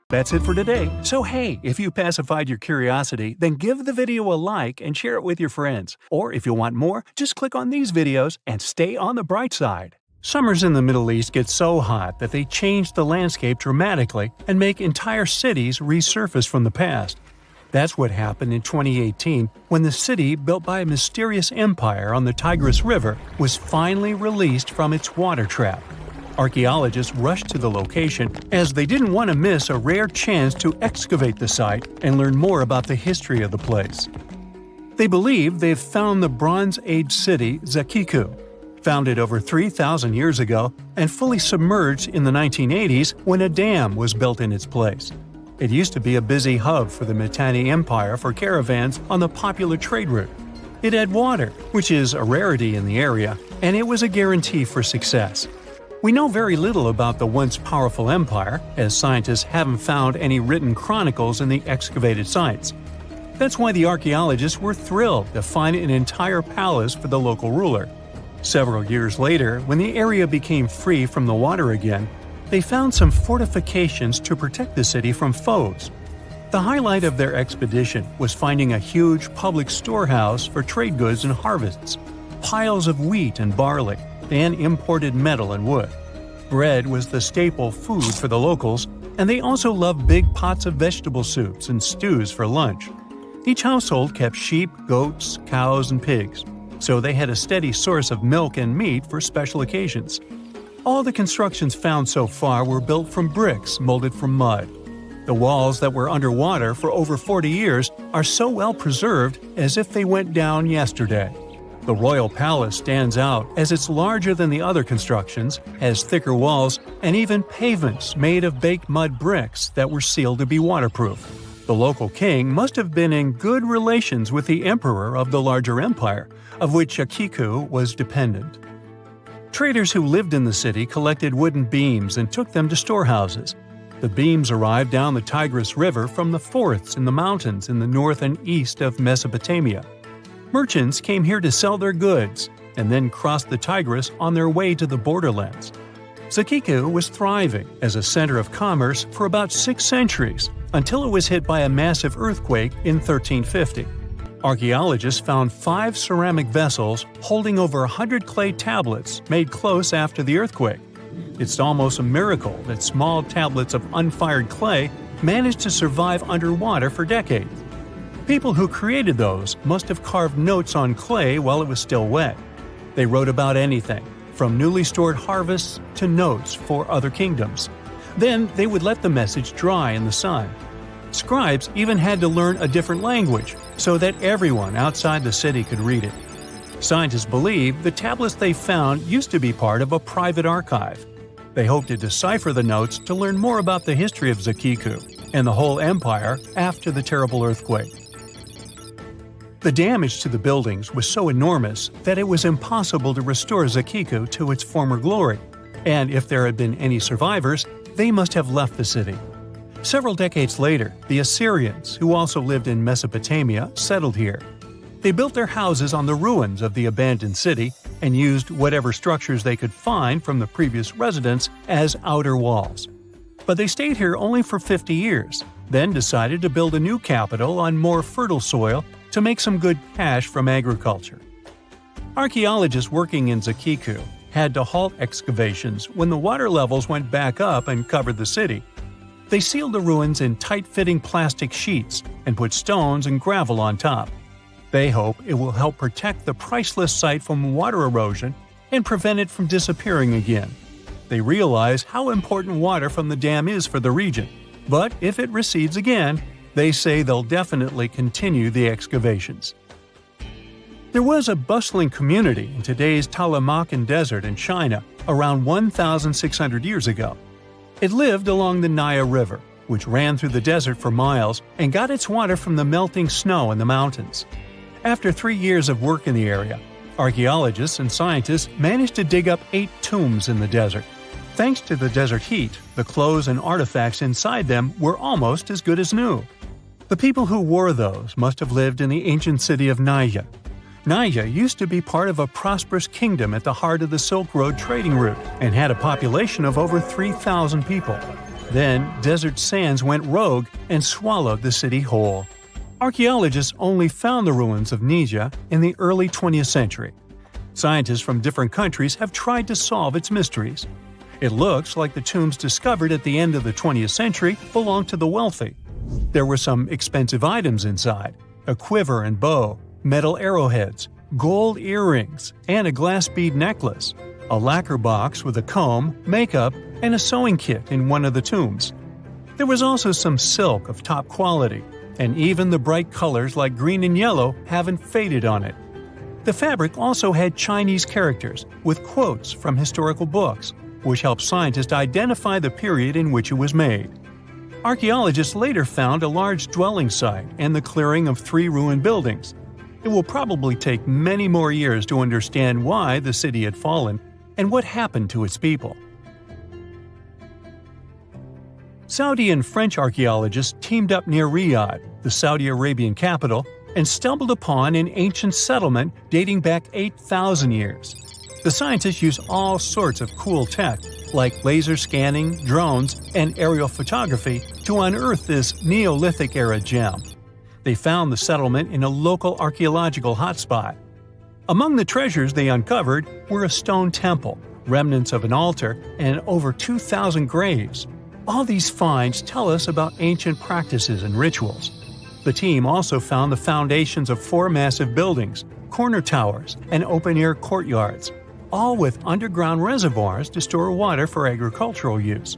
That's it for today. So hey, if you pacified your curiosity, then give the video a like and share it with your friends. Or if you want more, just click on these videos and stay on the bright side. Summers in the Middle East get so hot that they change the landscape dramatically and make entire cities resurface from the past. That's what happened in 2018 when the city, built by a mysterious empire on the Tigris River, was finally released from its water trap. Archaeologists rushed to the location as they didn't want to miss a rare chance to excavate the site and learn more about the history of the place. They believe they've found the Bronze Age city Zakiku, founded over 3,000 years ago and fully submerged in the 1980s when a dam was built in its place. It used to be a busy hub for the Mitanni Empire for caravans on the popular trade route. It had water, which is a rarity in the area, and it was a guarantee for success. We know very little about the once powerful empire, as scientists haven't found any written chronicles in the excavated sites. That's why the archaeologists were thrilled to find an entire palace for the local ruler. Several years later, when the area became free from the water again, they found some fortifications to protect the city from foes. The highlight of their expedition was finding a huge public storehouse for trade goods and harvests, piles of wheat and barley, and imported metal and wood. Bread was the staple food for the locals, and they also loved big pots of vegetable soups and stews for lunch. Each household kept sheep, goats, cows, and pigs, so they had a steady source of milk and meat for special occasions. All the constructions found so far were built from bricks molded from mud. The walls that were underwater for over 40 years are so well preserved as if they went down yesterday. The royal palace stands out as it's larger than the other constructions, has thicker walls, and even pavements made of baked mud bricks that were sealed to be waterproof. The local king must have been in good relations with the emperor of the larger empire, of which Akiku was dependent. Traders who lived in the city collected wooden beams and took them to storehouses. The beams arrived down the Tigris River from the forests in the mountains in the north and east of Mesopotamia. Merchants came here to sell their goods and then crossed the Tigris on their way to the borderlands. Zakiku was thriving as a center of commerce for about 6 centuries until it was hit by a massive earthquake in 1350. Archaeologists found 5 ceramic vessels holding over 100 clay tablets made close after the earthquake. It's almost a miracle that small tablets of unfired clay managed to survive underwater for decades. People who created those must have carved notes on clay while it was still wet. They wrote about anything, from newly stored harvests to notes for other kingdoms. Then they would let the message dry in the sun. Scribes even had to learn a different language so that everyone outside the city could read it. Scientists believe the tablets they found used to be part of a private archive. They hoped to decipher the notes to learn more about the history of Zakiku and the whole empire after the terrible earthquake. The damage to the buildings was so enormous that it was impossible to restore Zakiku to its former glory, and if there had been any survivors, they must have left the city. Several decades later, the Assyrians, who also lived in Mesopotamia, settled here. They built their houses on the ruins of the abandoned city and used whatever structures they could find from the previous residents as outer walls. But they stayed here only for 50 years, then decided to build a new capital on more fertile soil to make some good cash from agriculture. Archaeologists working in Zakiku had to halt excavations when the water levels went back up and covered the city. They sealed the ruins in tight-fitting plastic sheets and put stones and gravel on top. They hope it will help protect the priceless site from water erosion and prevent it from disappearing again. They realize how important water from the dam is for the region, but if it recedes again, they say they'll definitely continue the excavations. There was a bustling community in today's Taklamakan Desert in China around 1,600 years ago. It lived along the Naya River, which ran through the desert for miles and got its water from the melting snow in the mountains. After 3 years of work in the area, archaeologists and scientists managed to dig up 8 tombs in the desert. Thanks to the desert heat, the clothes and artifacts inside them were almost as good as new. The people who wore those must have lived in the ancient city of Naya. Naya used to be part of a prosperous kingdom at the heart of the Silk Road trading route and had a population of over 3,000 people. Then, desert sands went rogue and swallowed the city whole. Archaeologists only found the ruins of Nija in the early 20th century. Scientists from different countries have tried to solve its mysteries. It looks like the tombs discovered at the end of the 20th century belonged to the wealthy. There were some expensive items inside: a quiver and bow, metal arrowheads, gold earrings, and a glass bead necklace, a lacquer box with a comb, makeup, and a sewing kit in one of the tombs. There was also some silk of top quality, and even the bright colors like green and yellow haven't faded on it. The fabric also had Chinese characters with quotes from historical books, which helped scientists identify the period in which it was made. Archaeologists later found a large dwelling site and the clearing of 3 ruined buildings. It will probably take many more years to understand why the city had fallen and what happened to its people. Saudi and French archaeologists teamed up near Riyadh, the Saudi Arabian capital, and stumbled upon an ancient settlement dating back 8,000 years. The scientists used all sorts of cool tech, like laser scanning, drones, and aerial photography, to unearth this Neolithic-era gem. They found the settlement in a local archaeological hotspot. Among the treasures they uncovered were a stone temple, remnants of an altar, and over 2,000 graves. All these finds tell us about ancient practices and rituals. The team also found the foundations of 4 massive buildings, corner towers, and open-air courtyards, all with underground reservoirs to store water for agricultural use.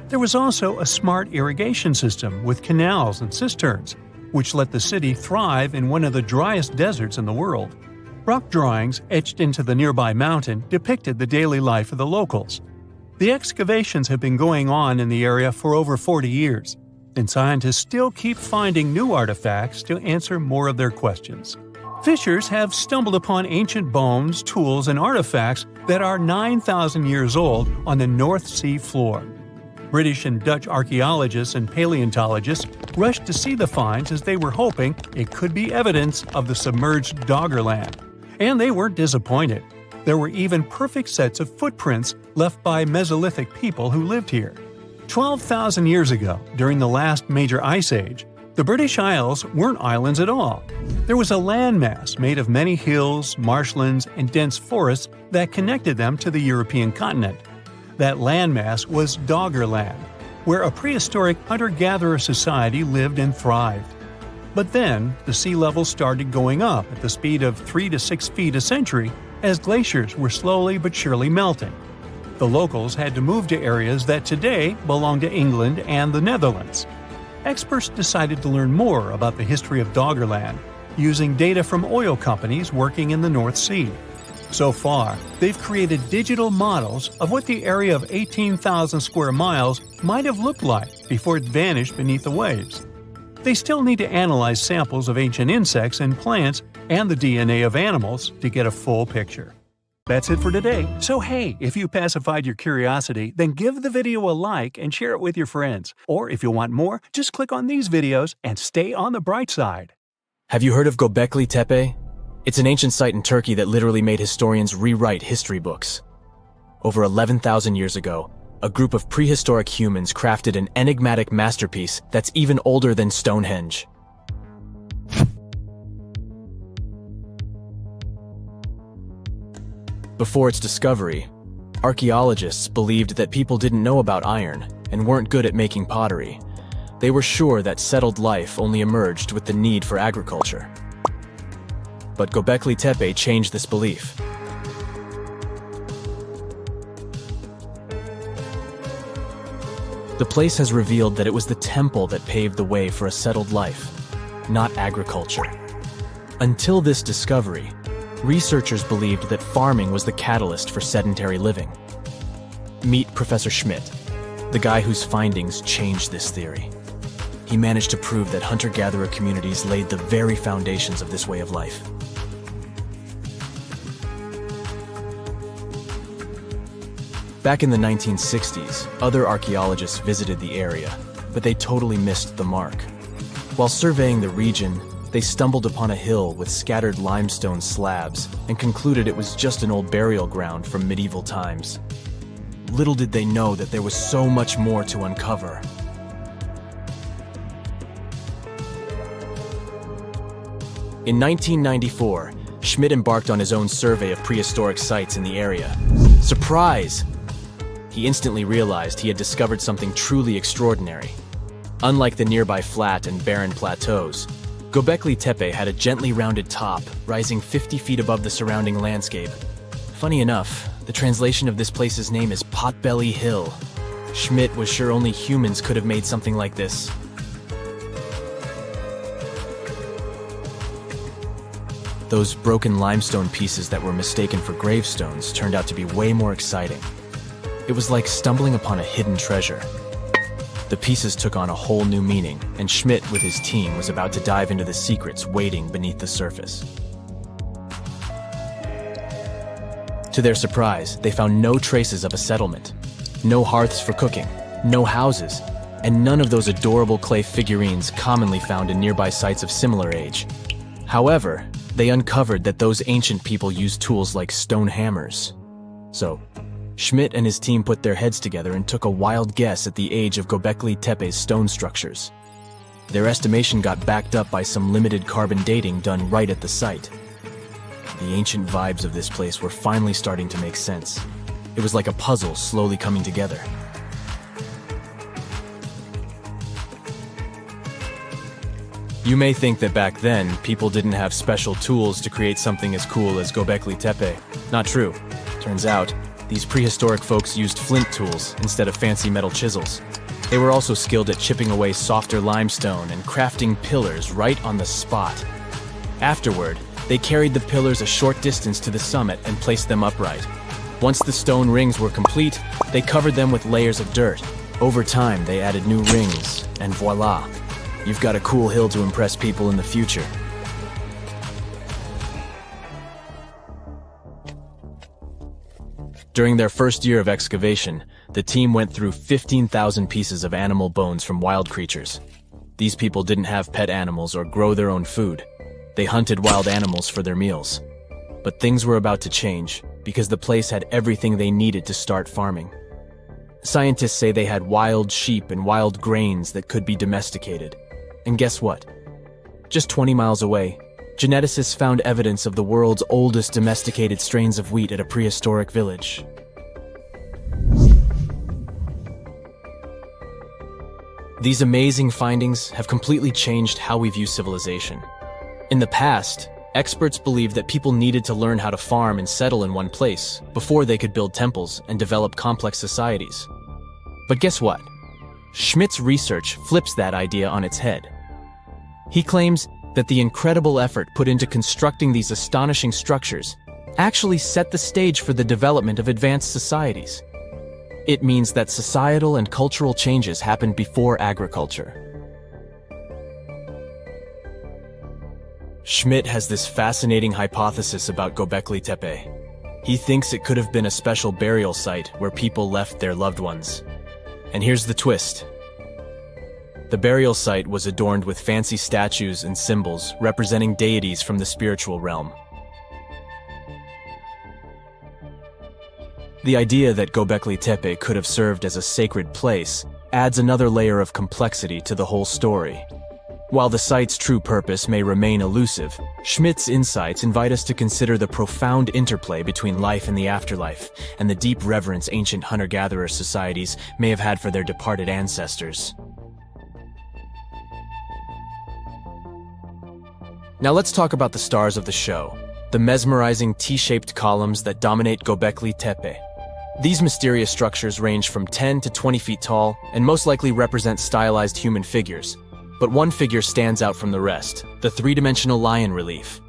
There was also a smart irrigation system with canals and cisterns, which let the city thrive in one of the driest deserts in the world. Rock drawings etched into the nearby mountain depicted the daily life of the locals. The excavations have been going on in the area for over 40 years, and scientists still keep finding new artifacts to answer more of their questions. Fishers have stumbled upon ancient bones, tools, and artifacts that are 9,000 years old on the North Sea floor. British and Dutch archaeologists and paleontologists rushed to see the finds as they were hoping it could be evidence of the submerged Doggerland. And they weren't disappointed. There were even perfect sets of footprints left by Mesolithic people who lived here. 12,000 years ago, during the last major ice age, the British Isles weren't islands at all. There was a landmass made of many hills, marshlands, and dense forests that connected them to the European continent. That landmass was Doggerland, where a prehistoric hunter-gatherer society lived and thrived. But then, the sea level started going up at the speed of 3 to 6 feet a century as glaciers were slowly but surely melting. The locals had to move to areas that today belong to England and the Netherlands. Experts decided to learn more about the history of Doggerland, using data from oil companies working in the North Sea. So far, they've created digital models of what the area of 18,000 square miles might have looked like before it vanished beneath the waves. They still need to analyze samples of ancient insects and plants and the DNA of animals to get a full picture. That's it for today. So hey, if you pacified your curiosity, then give the video a like and share it with your friends. Or if you want more, just click on these videos and stay on the bright side. Have you heard of Göbekli Tepe? It's an ancient site in Turkey that literally made historians rewrite history books. Over 11,000 years ago, a group of prehistoric humans crafted an enigmatic masterpiece that's even older than Stonehenge. Before its discovery, archaeologists believed that people didn't know about iron and weren't good at making pottery. They were sure that settled life only emerged with the need for agriculture. But Göbekli Tepe changed this belief. The place has revealed that it was the temple that paved the way for a settled life, not agriculture. Until this discovery, researchers believed that farming was the catalyst for sedentary living. Meet Professor Schmidt, the guy whose findings changed this theory. He managed to prove that hunter-gatherer communities laid the very foundations of this way of life. Back in the 1960s, other archaeologists visited the area, but they totally missed the mark. While surveying the region, they stumbled upon a hill with scattered limestone slabs and concluded it was just an old burial ground from medieval times. Little did they know that there was so much more to uncover. In 1994, Schmidt embarked on his own survey of prehistoric sites in the area. Surprise! He instantly realized he had discovered something truly extraordinary. Unlike the nearby flat and barren plateaus, Göbekli Tepe had a gently rounded top, rising 50 feet above the surrounding landscape. Funny enough, the translation of this place's name is Potbelly Hill. Schmidt was sure only humans could have made something like this. Those broken limestone pieces that were mistaken for gravestones turned out to be way more exciting. It was like stumbling upon a hidden treasure. The pieces took on a whole new meaning, and Schmidt with his team was about to dive into the secrets waiting beneath the surface. To their surprise, they found no traces of a settlement, no hearths for cooking, no houses, and none of those adorable clay figurines commonly found in nearby sites of similar age. However, they uncovered that those ancient people used tools like stone hammers. So, Schmidt and his team put their heads together and took a wild guess at the age of Göbekli Tepe's stone structures. Their estimation got backed up by some limited carbon dating done right at the site. The ancient vibes of this place were finally starting to make sense. It was like a puzzle slowly coming together. You may think that back then, people didn't have special tools to create something as cool as Göbekli Tepe. Not true. Turns out, these prehistoric folks used flint tools instead of fancy metal chisels. They were also skilled at chipping away softer limestone and crafting pillars right on the spot. Afterward, they carried the pillars a short distance to the summit and placed them upright. Once the stone rings were complete, they covered them with layers of dirt. Over time, they added new rings, and voila! You've got a cool hill to impress people in the future. During their first year of excavation, the team went through 15,000 pieces of animal bones from wild creatures. These people didn't have pet animals or grow their own food. They hunted wild animals for their meals. But things were about to change, because the place had everything they needed to start farming. Scientists say they had wild sheep and wild grains that could be domesticated. And guess what? Just 20 miles away, geneticists found evidence of the world's oldest domesticated strains of wheat at a prehistoric village. These amazing findings have completely changed how we view civilization. In the past, experts believed that people needed to learn how to farm and settle in one place before they could build temples and develop complex societies. But guess what? Schmidt's research flips that idea on its head. He claims that the incredible effort put into constructing these astonishing structures actually set the stage for the development of advanced societies. It means that societal and cultural changes happened before agriculture. Schmidt has this fascinating hypothesis about Göbekli Tepe. He thinks it could have been a special burial site where people left their loved ones. And here's the twist. The burial site was adorned with fancy statues and symbols representing deities from the spiritual realm. The idea that Göbekli Tepe could have served as a sacred place adds another layer of complexity to the whole story. While the site's true purpose may remain elusive, Schmidt's insights invite us to consider the profound interplay between life and the afterlife, and the deep reverence ancient hunter-gatherer societies may have had for their departed ancestors. Now let's talk about the stars of the show, the mesmerizing T-shaped columns that dominate Göbekli Tepe. These mysterious structures range from 10 to 20 feet tall and most likely represent stylized human figures. But one figure stands out from the rest, the three-dimensional lion relief.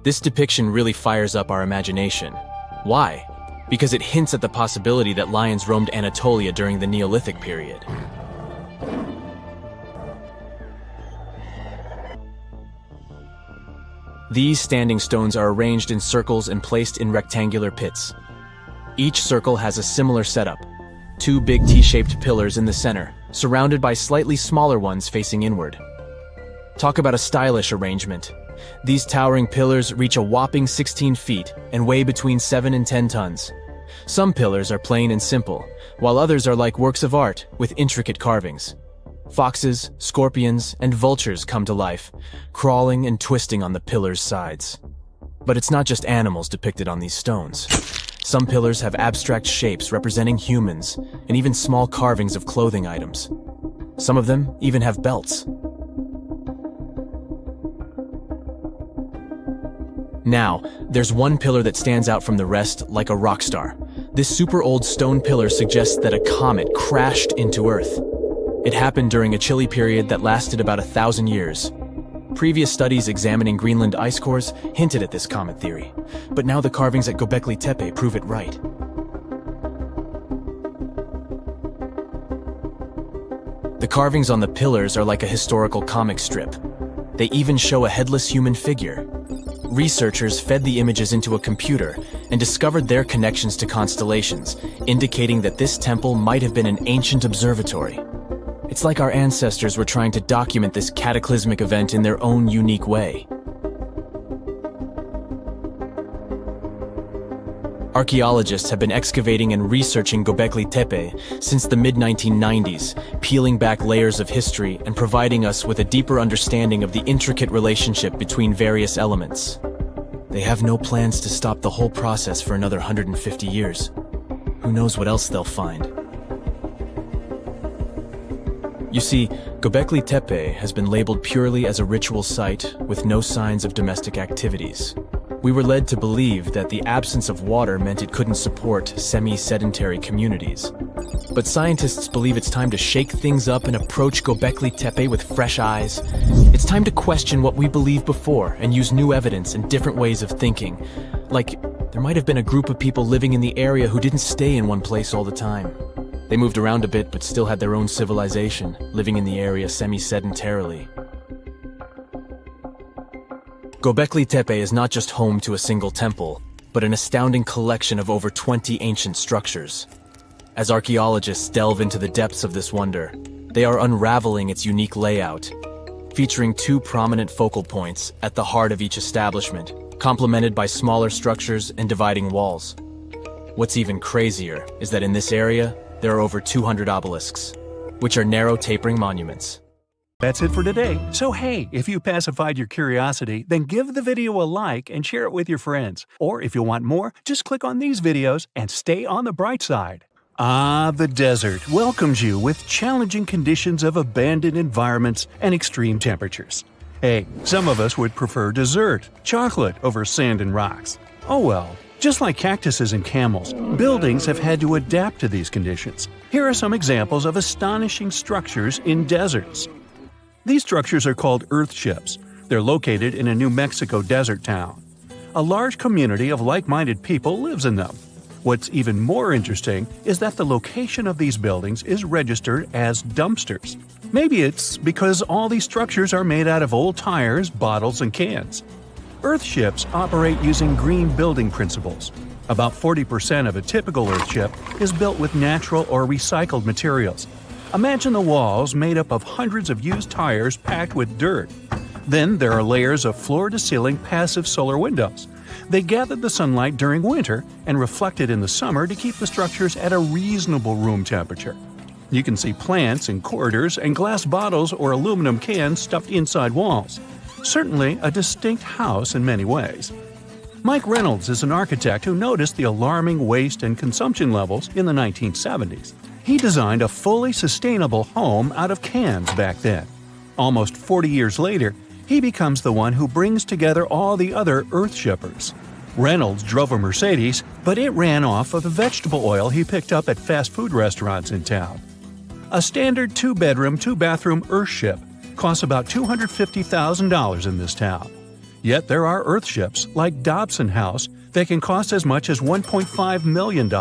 This depiction really fires up our imagination. Why? Because it hints at the possibility that lions roamed Anatolia during the Neolithic period. These standing stones are arranged in circles and placed in rectangular pits. Each circle has a similar setup. Two big T-shaped pillars in the center, surrounded by slightly smaller ones facing inward. Talk about a stylish arrangement. These towering pillars reach a whopping 16 feet and weigh between 7 and 10 tons. Some pillars are plain and simple, while others are like works of art with intricate carvings. Foxes, scorpions, and vultures come to life, crawling and twisting on the pillars' sides. But it's not just animals depicted on these stones. Some pillars have abstract shapes representing humans, and even small carvings of clothing items. Some of them even have belts. Now, there's one pillar that stands out from the rest like a rock star. This super old stone pillar suggests that a comet crashed into Earth. It happened during a chilly period that lasted about 1,000 years. Previous studies examining Greenland ice cores hinted at this comet theory, but now the carvings at Göbekli Tepe prove it right. The carvings on the pillars are like a historical comic strip. They even show a headless human figure. Researchers fed the images into a computer and discovered their connections to constellations, indicating that this temple might have been an ancient observatory. It's like our ancestors were trying to document this cataclysmic event in their own unique way. Archaeologists have been excavating and researching Göbekli Tepe since the mid-1990s, peeling back layers of history and providing us with a deeper understanding of the intricate relationship between various elements. They have no plans to stop the whole process for another 150 years. Who knows what else they'll find? You see, Göbekli Tepe has been labeled purely as a ritual site with no signs of domestic activities. We were led to believe that the absence of water meant it couldn't support semi-sedentary communities. But scientists believe it's time to shake things up and approach Göbekli Tepe with fresh eyes. It's time to question what we believed before and use new evidence and different ways of thinking. Like, there might have been a group of people living in the area who didn't stay in one place all the time. They moved around a bit but still had their own civilization, living in the area semi-sedentarily. Göbekli Tepe is not just home to a single temple, but an astounding collection of over 20 ancient structures. As archaeologists delve into the depths of this wonder, they are unraveling its unique layout, featuring two prominent focal points at the heart of each establishment, complemented by smaller structures and dividing walls. What's even crazier is that in this area, there are over 200 obelisks, which are narrow tapering monuments. That's it for today. So hey, if you pacified your curiosity, then give the video a like and share it with your friends. Or if you want more, just click on these videos and stay on the bright side. The desert welcomes you with challenging conditions of abandoned environments and extreme temperatures. Hey, some of us would prefer dessert, chocolate over sand and rocks. Oh well. Just like cactuses and camels, buildings have had to adapt to these conditions. Here are some examples of astonishing structures in deserts. These structures are called earthships. They're located in a New Mexico desert town. A large community of like-minded people lives in them. What's even more interesting is that the location of these buildings is registered as dumpsters. Maybe it's because all these structures are made out of old tires, bottles, and cans. Earthships operate using green building principles. About 40% of a typical earthship is built with natural or recycled materials. Imagine the walls made up of hundreds of used tires packed with dirt. Then there are layers of floor-to-ceiling passive solar windows. They gather the sunlight during winter and reflect it in the summer to keep the structures at a reasonable room temperature. You can see plants in corridors and glass bottles or aluminum cans stuffed inside walls. Certainly a distinct house in many ways. Mike Reynolds is an architect who noticed the alarming waste and consumption levels in the 1970s. He designed a fully sustainable home out of cans back then. Almost 40 years later, He becomes the one who brings together all the other Earth shippers. Reynolds drove a Mercedes, but it ran off of the vegetable oil he picked up at fast food restaurants in town. A standard 2-bedroom, 2-bathroom Earth ship costs about $250,000 in this town. Yet there are Earth ships like Dobson House that can cost as much as $1.5 million.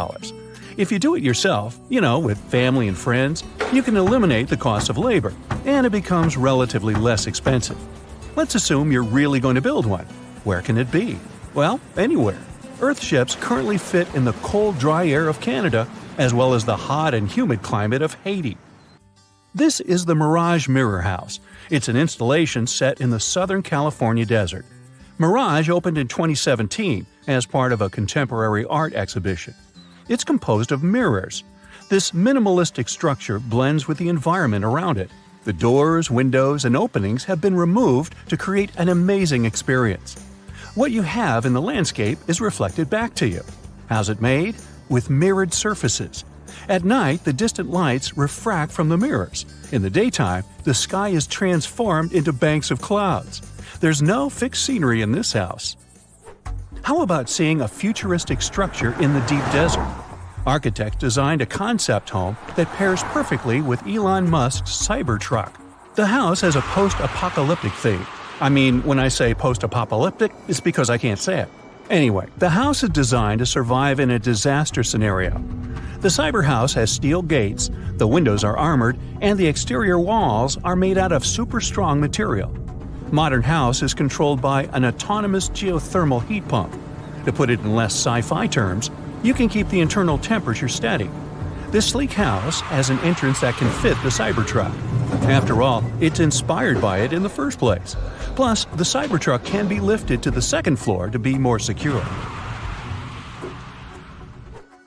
If you do it yourself, with family and friends, you can eliminate the cost of labor, and it becomes relatively less expensive. Let's assume you're really going to build one. Where can it be? Well, anywhere. Earth ships currently fit in the cold, dry air of Canada, as well as the hot and humid climate of Haiti. This is the Mirage Mirror House. It's an installation set in the Southern California desert. Mirage opened in 2017 as part of a contemporary art exhibition. It's composed of mirrors. This minimalistic structure blends with the environment around it. The doors, windows, and openings have been removed to create an amazing experience. What you have in the landscape is reflected back to you. How's it made? With mirrored surfaces. At night, the distant lights refract from the mirrors. In the daytime, the sky is transformed into banks of clouds. There's no fixed scenery in this house. How about seeing a futuristic structure in the deep desert? Architects designed a concept home that pairs perfectly with Elon Musk's Cybertruck. The house has a post-apocalyptic theme. When I say post-apocalyptic, it's because I can't say it. Anyway, the house is designed to survive in a disaster scenario. The cyber house has steel gates, the windows are armored, and the exterior walls are made out of super strong material. Modern house is controlled by an autonomous geothermal heat pump. To put it in less sci-fi terms, you can keep the internal temperature steady. This sleek house has an entrance that can fit the Cybertruck. After all, it's inspired by it in the first place. Plus, the Cybertruck can be lifted to the second floor to be more secure.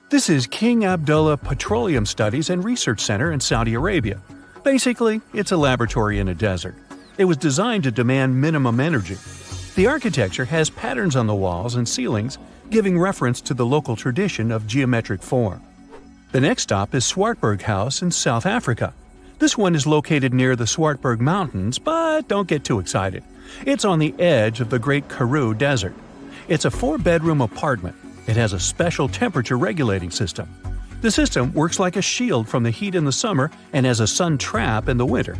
This is King Abdullah Petroleum Studies and Research Center in Saudi Arabia. Basically, it's a laboratory in a desert. It was designed to demand minimum energy. The architecture has patterns on the walls and ceilings, giving reference to the local tradition of geometric form. The next stop is Swartberg House in South Africa. This one is located near the Swartberg Mountains, but don't get too excited. It's on the edge of the Great Karoo Desert. It's a 4-bedroom apartment. It has a special temperature regulating system. The system works like a shield from the heat in the summer and as a sun trap in the winter.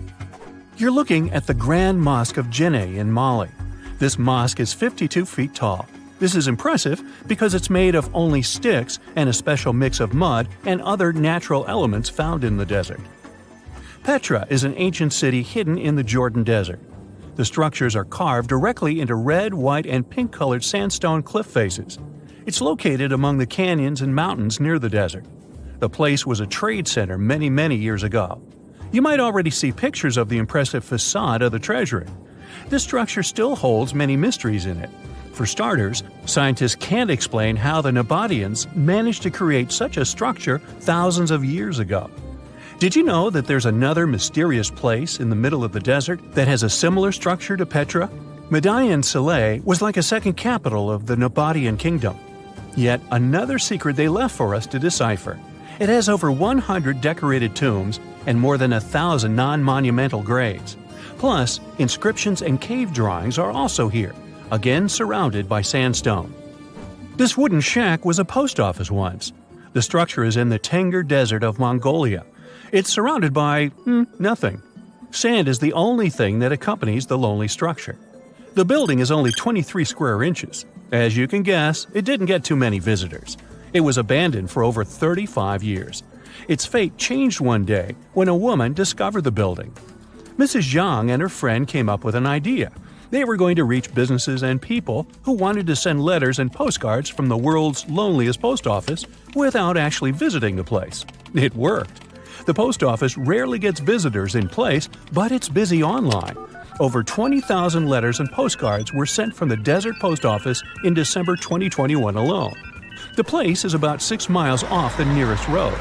You're looking at the Grand Mosque of Djenné in Mali. This mosque is 52 feet tall. This is impressive because it's made of only sticks and a special mix of mud and other natural elements found in the desert. Petra is an ancient city hidden in the Jordan Desert. The structures are carved directly into red, white, and pink-colored sandstone cliff faces. It's located among the canyons and mountains near the desert. The place was a trade center many years ago. You might already see pictures of the impressive facade of the treasury. This structure still holds many mysteries in it. For starters, scientists can't explain how the Nabateans managed to create such a structure thousands of years ago. Did you know that there's another mysterious place in the middle of the desert that has a similar structure to Petra? Median Saleh was like a second capital of the Nabatean kingdom. Yet another secret they left for us to decipher. It has over 100 decorated tombs and more than 1,000 non-monumental graves. Plus, inscriptions and cave drawings are also here, again surrounded by sandstone. This wooden shack was a post office once. The structure is in the Tengger Desert of Mongolia. It's surrounded by nothing. Sand is the only thing that accompanies the lonely structure. The building is only 23 square inches. As you can guess, it didn't get too many visitors. It was abandoned for over 35 years. Its fate changed one day when a woman discovered the building. Mrs. Zhang and her friend came up with an idea. They were going to reach businesses and people who wanted to send letters and postcards from the world's loneliest post office without actually visiting the place. It worked. The post office rarely gets visitors in place, but it's busy online. Over 20,000 letters and postcards were sent from the Desert Post Office in December 2021 alone. The place is about 6 miles off the nearest road.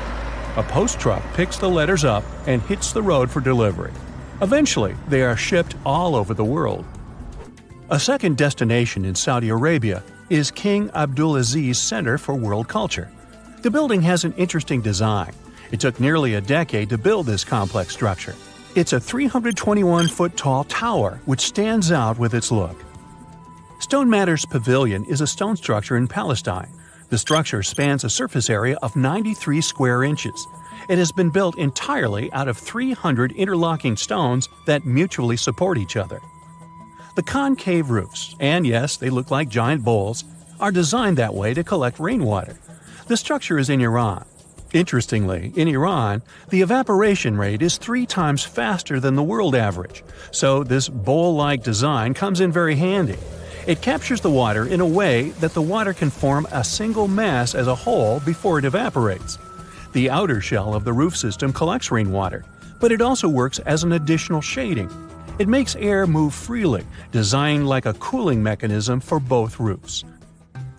A post truck picks the letters up and hits the road for delivery. Eventually, they are shipped all over the world. A second destination in Saudi Arabia is King Abdulaziz Center for World Culture. The building has an interesting design. It took nearly a decade to build this complex structure. It's a 321-foot-tall tower which stands out with its look. Stone Matters Pavilion is a stone structure in Palestine. The structure spans a surface area of 93 square inches. It has been built entirely out of 300 interlocking stones that mutually support each other. The concave roofs, and yes, they look like giant bowls, are designed that way to collect rainwater. The structure is in Iran. Interestingly, in Iran, the evaporation rate is 3 times faster than the world average, so this bowl-like design comes in very handy. It captures the water in a way that the water can form a single mass as a whole before it evaporates. The outer shell of the roof system collects rainwater, but it also works as an additional shading. It makes air move freely, designed like a cooling mechanism for both roofs.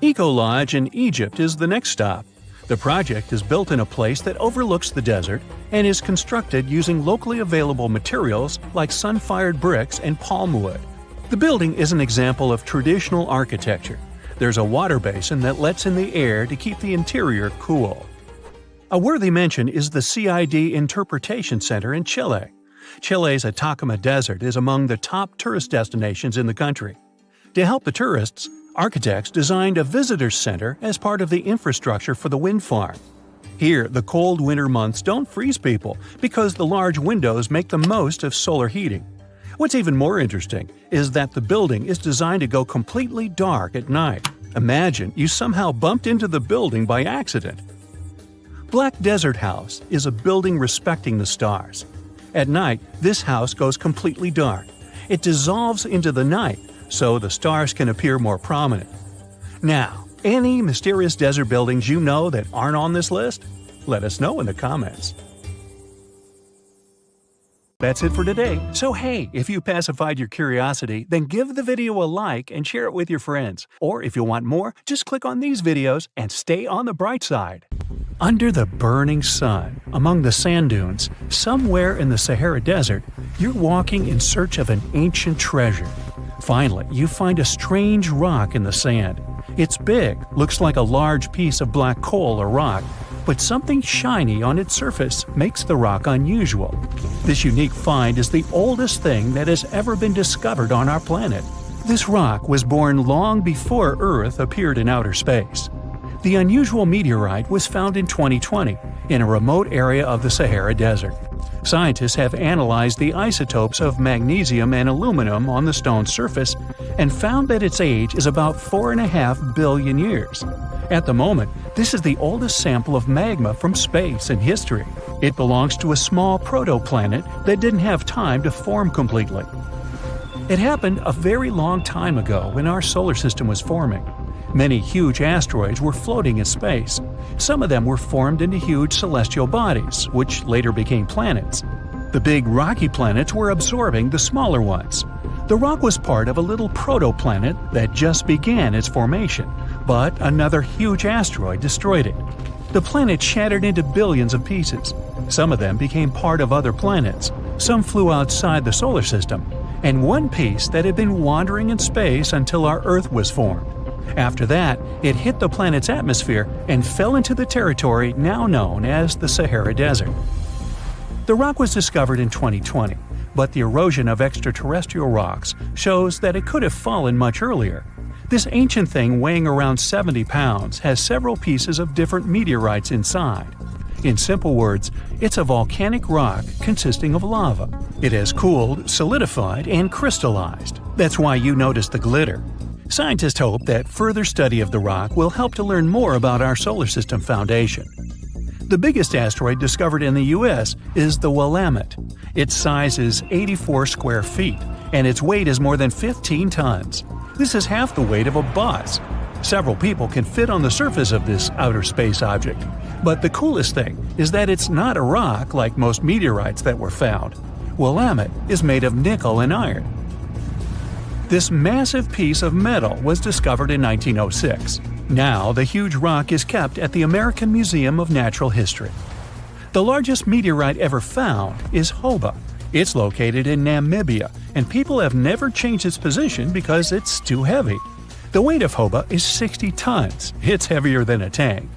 Eco Lodge in Egypt is the next stop. The project is built in a place that overlooks the desert and is constructed using locally available materials like sun-fired bricks and palm wood. The building is an example of traditional architecture. There's a water basin that lets in the air to keep the interior cool. A worthy mention is the CID Interpretation Center in Chile. Chile's Atacama Desert is among the top tourist destinations in the country. To help the tourists, architects designed a visitors center as part of the infrastructure for the wind farm. Here, the cold winter months don't freeze people because the large windows make the most of solar heating. What's even more interesting is that the building is designed to go completely dark at night. Imagine you somehow bumped into the building by accident. Black Desert House is a building respecting the stars. At night, this house goes completely dark. It dissolves into the night, so the stars can appear more prominent. Now, any mysterious desert buildings you know that aren't on this list? Let us know in the comments. That's it for today. So hey, if you pacified your curiosity, then give the video a like and share it with your friends. Or if you want more, just click on these videos and stay on the bright side. Under the burning sun, among the sand dunes, somewhere in the Sahara Desert, you're walking in search of an ancient treasure. Finally, you find a strange rock in the sand. It's big, looks like a large piece of black coal or rock, but something shiny on its surface makes the rock unusual. This unique find is the oldest thing that has ever been discovered on our planet. This rock was born long before Earth appeared in outer space. The unusual meteorite was found in 2020 in a remote area of the Sahara Desert. Scientists have analyzed the isotopes of magnesium and aluminum on the stone's surface and found that its age is about 4.5 billion years. At the moment, this is the oldest sample of magma from space in history. It belongs to a small protoplanet that didn't have time to form completely. It happened a very long time ago when our solar system was forming. Many huge asteroids were floating in space. Some of them were formed into huge celestial bodies, which later became planets. The big rocky planets were absorbing the smaller ones. The rock was part of a little protoplanet that just began its formation, but another huge asteroid destroyed it. The planet shattered into billions of pieces. Some of them became part of other planets. Some flew outside the solar system, and one piece that had been wandering in space until our Earth was formed. After that, it hit the planet's atmosphere and fell into the territory now known as the Sahara Desert. The rock was discovered in 2020, but the erosion of extraterrestrial rocks shows that it could have fallen much earlier. This ancient thing weighing around 70 pounds has several pieces of different meteorites inside. In simple words, it's a volcanic rock consisting of lava. It has cooled, solidified, and crystallized. That's why you notice the glitter. Scientists hope that further study of the rock will help to learn more about our solar system foundation. The biggest asteroid discovered in the U.S. is the Willamette. Its size is 84 square feet, and its weight is more than 15 tons. This is half the weight of a bus. Several people can fit on the surface of this outer space object. But the coolest thing is that it's not a rock like most meteorites that were found. Willamette is made of nickel and iron. This massive piece of metal was discovered in 1906. Now, the huge rock is kept at the American Museum of Natural History. The largest meteorite ever found is Hoba. It's located in Namibia, and people have never changed its position because it's too heavy. The weight of Hoba is 60 tons. It's heavier than a tank.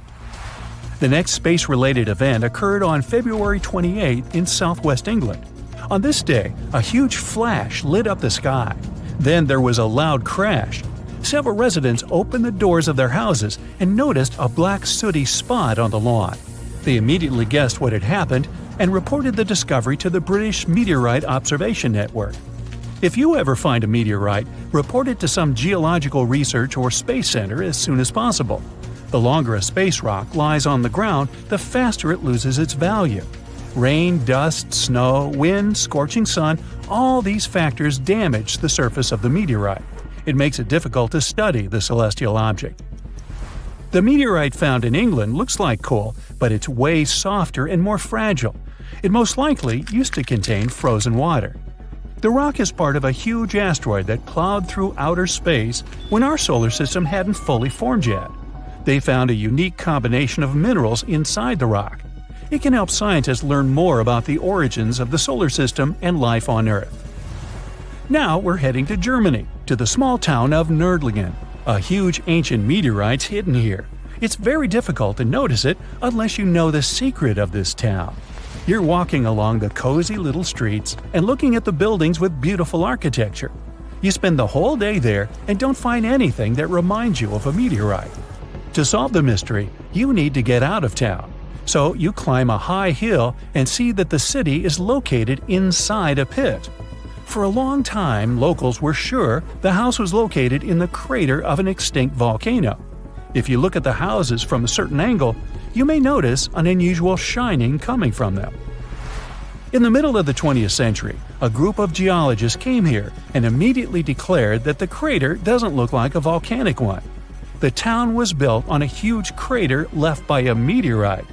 The next space-related event occurred on February 28 in southwest England. On this day, a huge flash lit up the sky. Then there was a loud crash. Several residents opened the doors of their houses and noticed a black sooty spot on the lawn. They immediately guessed what had happened and reported the discovery to the British Meteorite Observation Network. If you ever find a meteorite, report it to some geological research or space center as soon as possible. The longer a space rock lies on the ground, the faster it loses its value. Rain, dust, snow, wind, scorching sun, all these factors damage the surface of the meteorite. It makes it difficult to study the celestial object. The meteorite found in England looks like coal, but it's way softer and more fragile. It most likely used to contain frozen water. The rock is part of a huge asteroid that plowed through outer space when our solar system hadn't fully formed yet. They found a unique combination of minerals inside the rock. It can help scientists learn more about the origins of the solar system and life on Earth. Now we're heading to Germany, to the small town of Nördlingen. A huge ancient meteorite's hidden here. It's very difficult to notice it unless you know the secret of this town. You're walking along the cozy little streets and looking at the buildings with beautiful architecture. You spend the whole day there and don't find anything that reminds you of a meteorite. To solve the mystery, you need to get out of town. So you climb a high hill and see that the city is located inside a pit. For a long time, locals were sure the house was located in the crater of an extinct volcano. If you look at the houses from a certain angle, you may notice an unusual shining coming from them. In the middle of the 20th century, a group of geologists came here and immediately declared that the crater doesn't look like a volcanic one. The town was built on a huge crater left by a meteorite.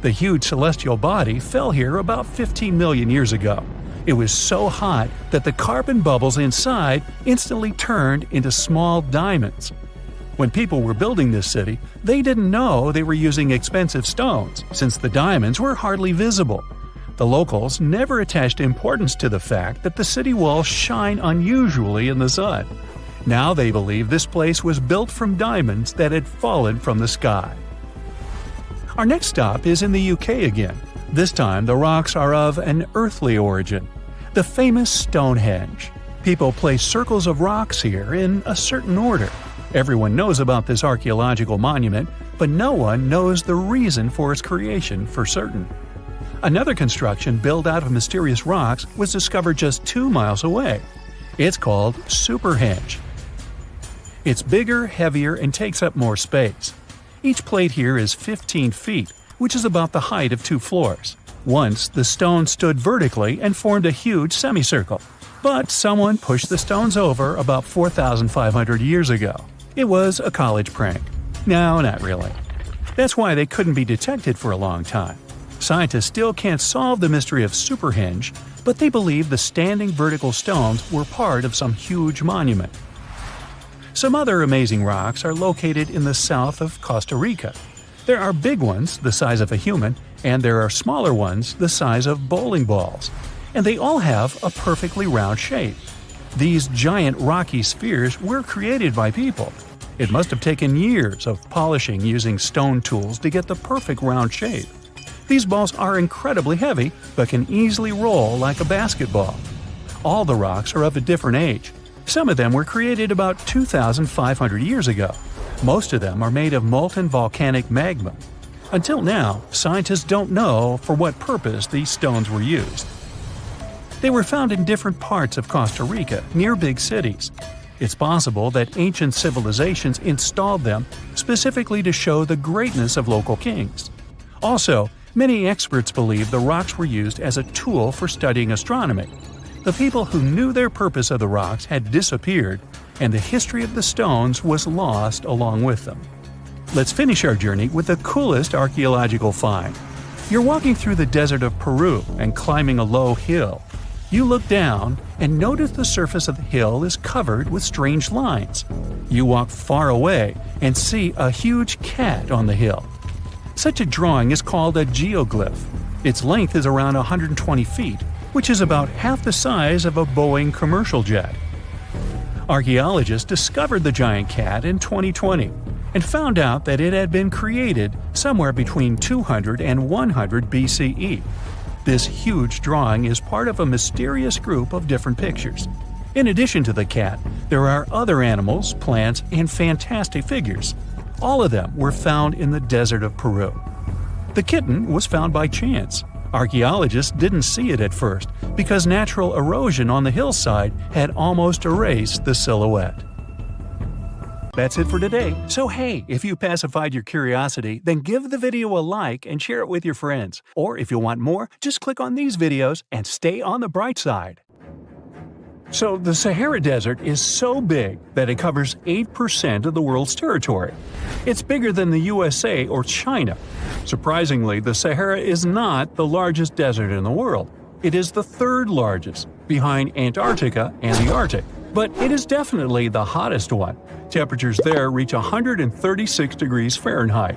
The huge celestial body fell here about 15 million years ago. It was so hot that the carbon bubbles inside instantly turned into small diamonds. When people were building this city, they didn't know they were using expensive stones, since the diamonds were hardly visible. The locals never attached importance to the fact that the city walls shine unusually in the sun. Now they believe this place was built from diamonds that had fallen from the sky. Our next stop is in the UK again. This time the rocks are of an earthly origin. The famous Stonehenge. People place circles of rocks here in a certain order. Everyone knows about this archaeological monument, but no one knows the reason for its creation for certain. Another construction built out of mysterious rocks was discovered just 2 miles away. It's called Superhenge. It's bigger, heavier, and takes up more space. Each plate here is 15 feet, which is about the height of 2 floors. Once, the stone stood vertically and formed a huge semicircle. But someone pushed the stones over about 4,500 years ago. It was a college prank. No, not really. That's why they couldn't be detected for a long time. Scientists still can't solve the mystery of Superhenge, but they believe the standing vertical stones were part of some huge monument. Some other amazing rocks are located in the south of Costa Rica. There are big ones, the size of a human, and there are smaller ones, the size of bowling balls. And they all have a perfectly round shape. These giant rocky spheres were created by people. It must have taken years of polishing using stone tools to get the perfect round shape. These balls are incredibly heavy, but can easily roll like a basketball. All the rocks are of a different age. Some of them were created about 2,500 years ago. Most of them are made of molten volcanic magma. Until now, scientists don't know for what purpose these stones were used. They were found in different parts of Costa Rica, near big cities. It's possible that ancient civilizations installed them specifically to show the greatness of local kings. Also, many experts believe the rocks were used as a tool for studying astronomy. The people who knew their purpose of the rocks had disappeared, and the history of the stones was lost along with them. Let's finish our journey with the coolest archaeological find. You're walking through the desert of Peru and climbing a low hill. You look down and notice the surface of the hill is covered with strange lines. You walk far away and see a huge cat on the hill. Such a drawing is called a geoglyph. Its length is around 120 feet, which is about half the size of a Boeing commercial jet. Archaeologists discovered the giant cat in 2020 and found out that it had been created somewhere between 200 and 100 BCE. This huge drawing is part of a mysterious group of different pictures. In addition to the cat, there are other animals, plants, and fantastic figures. All of them were found in the desert of Peru. The kitten was found by chance. Archaeologists didn't see it at first because natural erosion on the hillside had almost erased the silhouette. That's it for today. So hey, if you pacified your curiosity, then give the video a like and share it with your friends. Or if you want more, just click on these videos and stay on the bright side. So the Sahara Desert is so big that it covers 8% of the world's territory. It's bigger than the USA or China. Surprisingly, the Sahara is not the largest desert in the world. It is the third largest, behind Antarctica and the Arctic. But it is definitely the hottest one. Temperatures there reach 136 degrees Fahrenheit.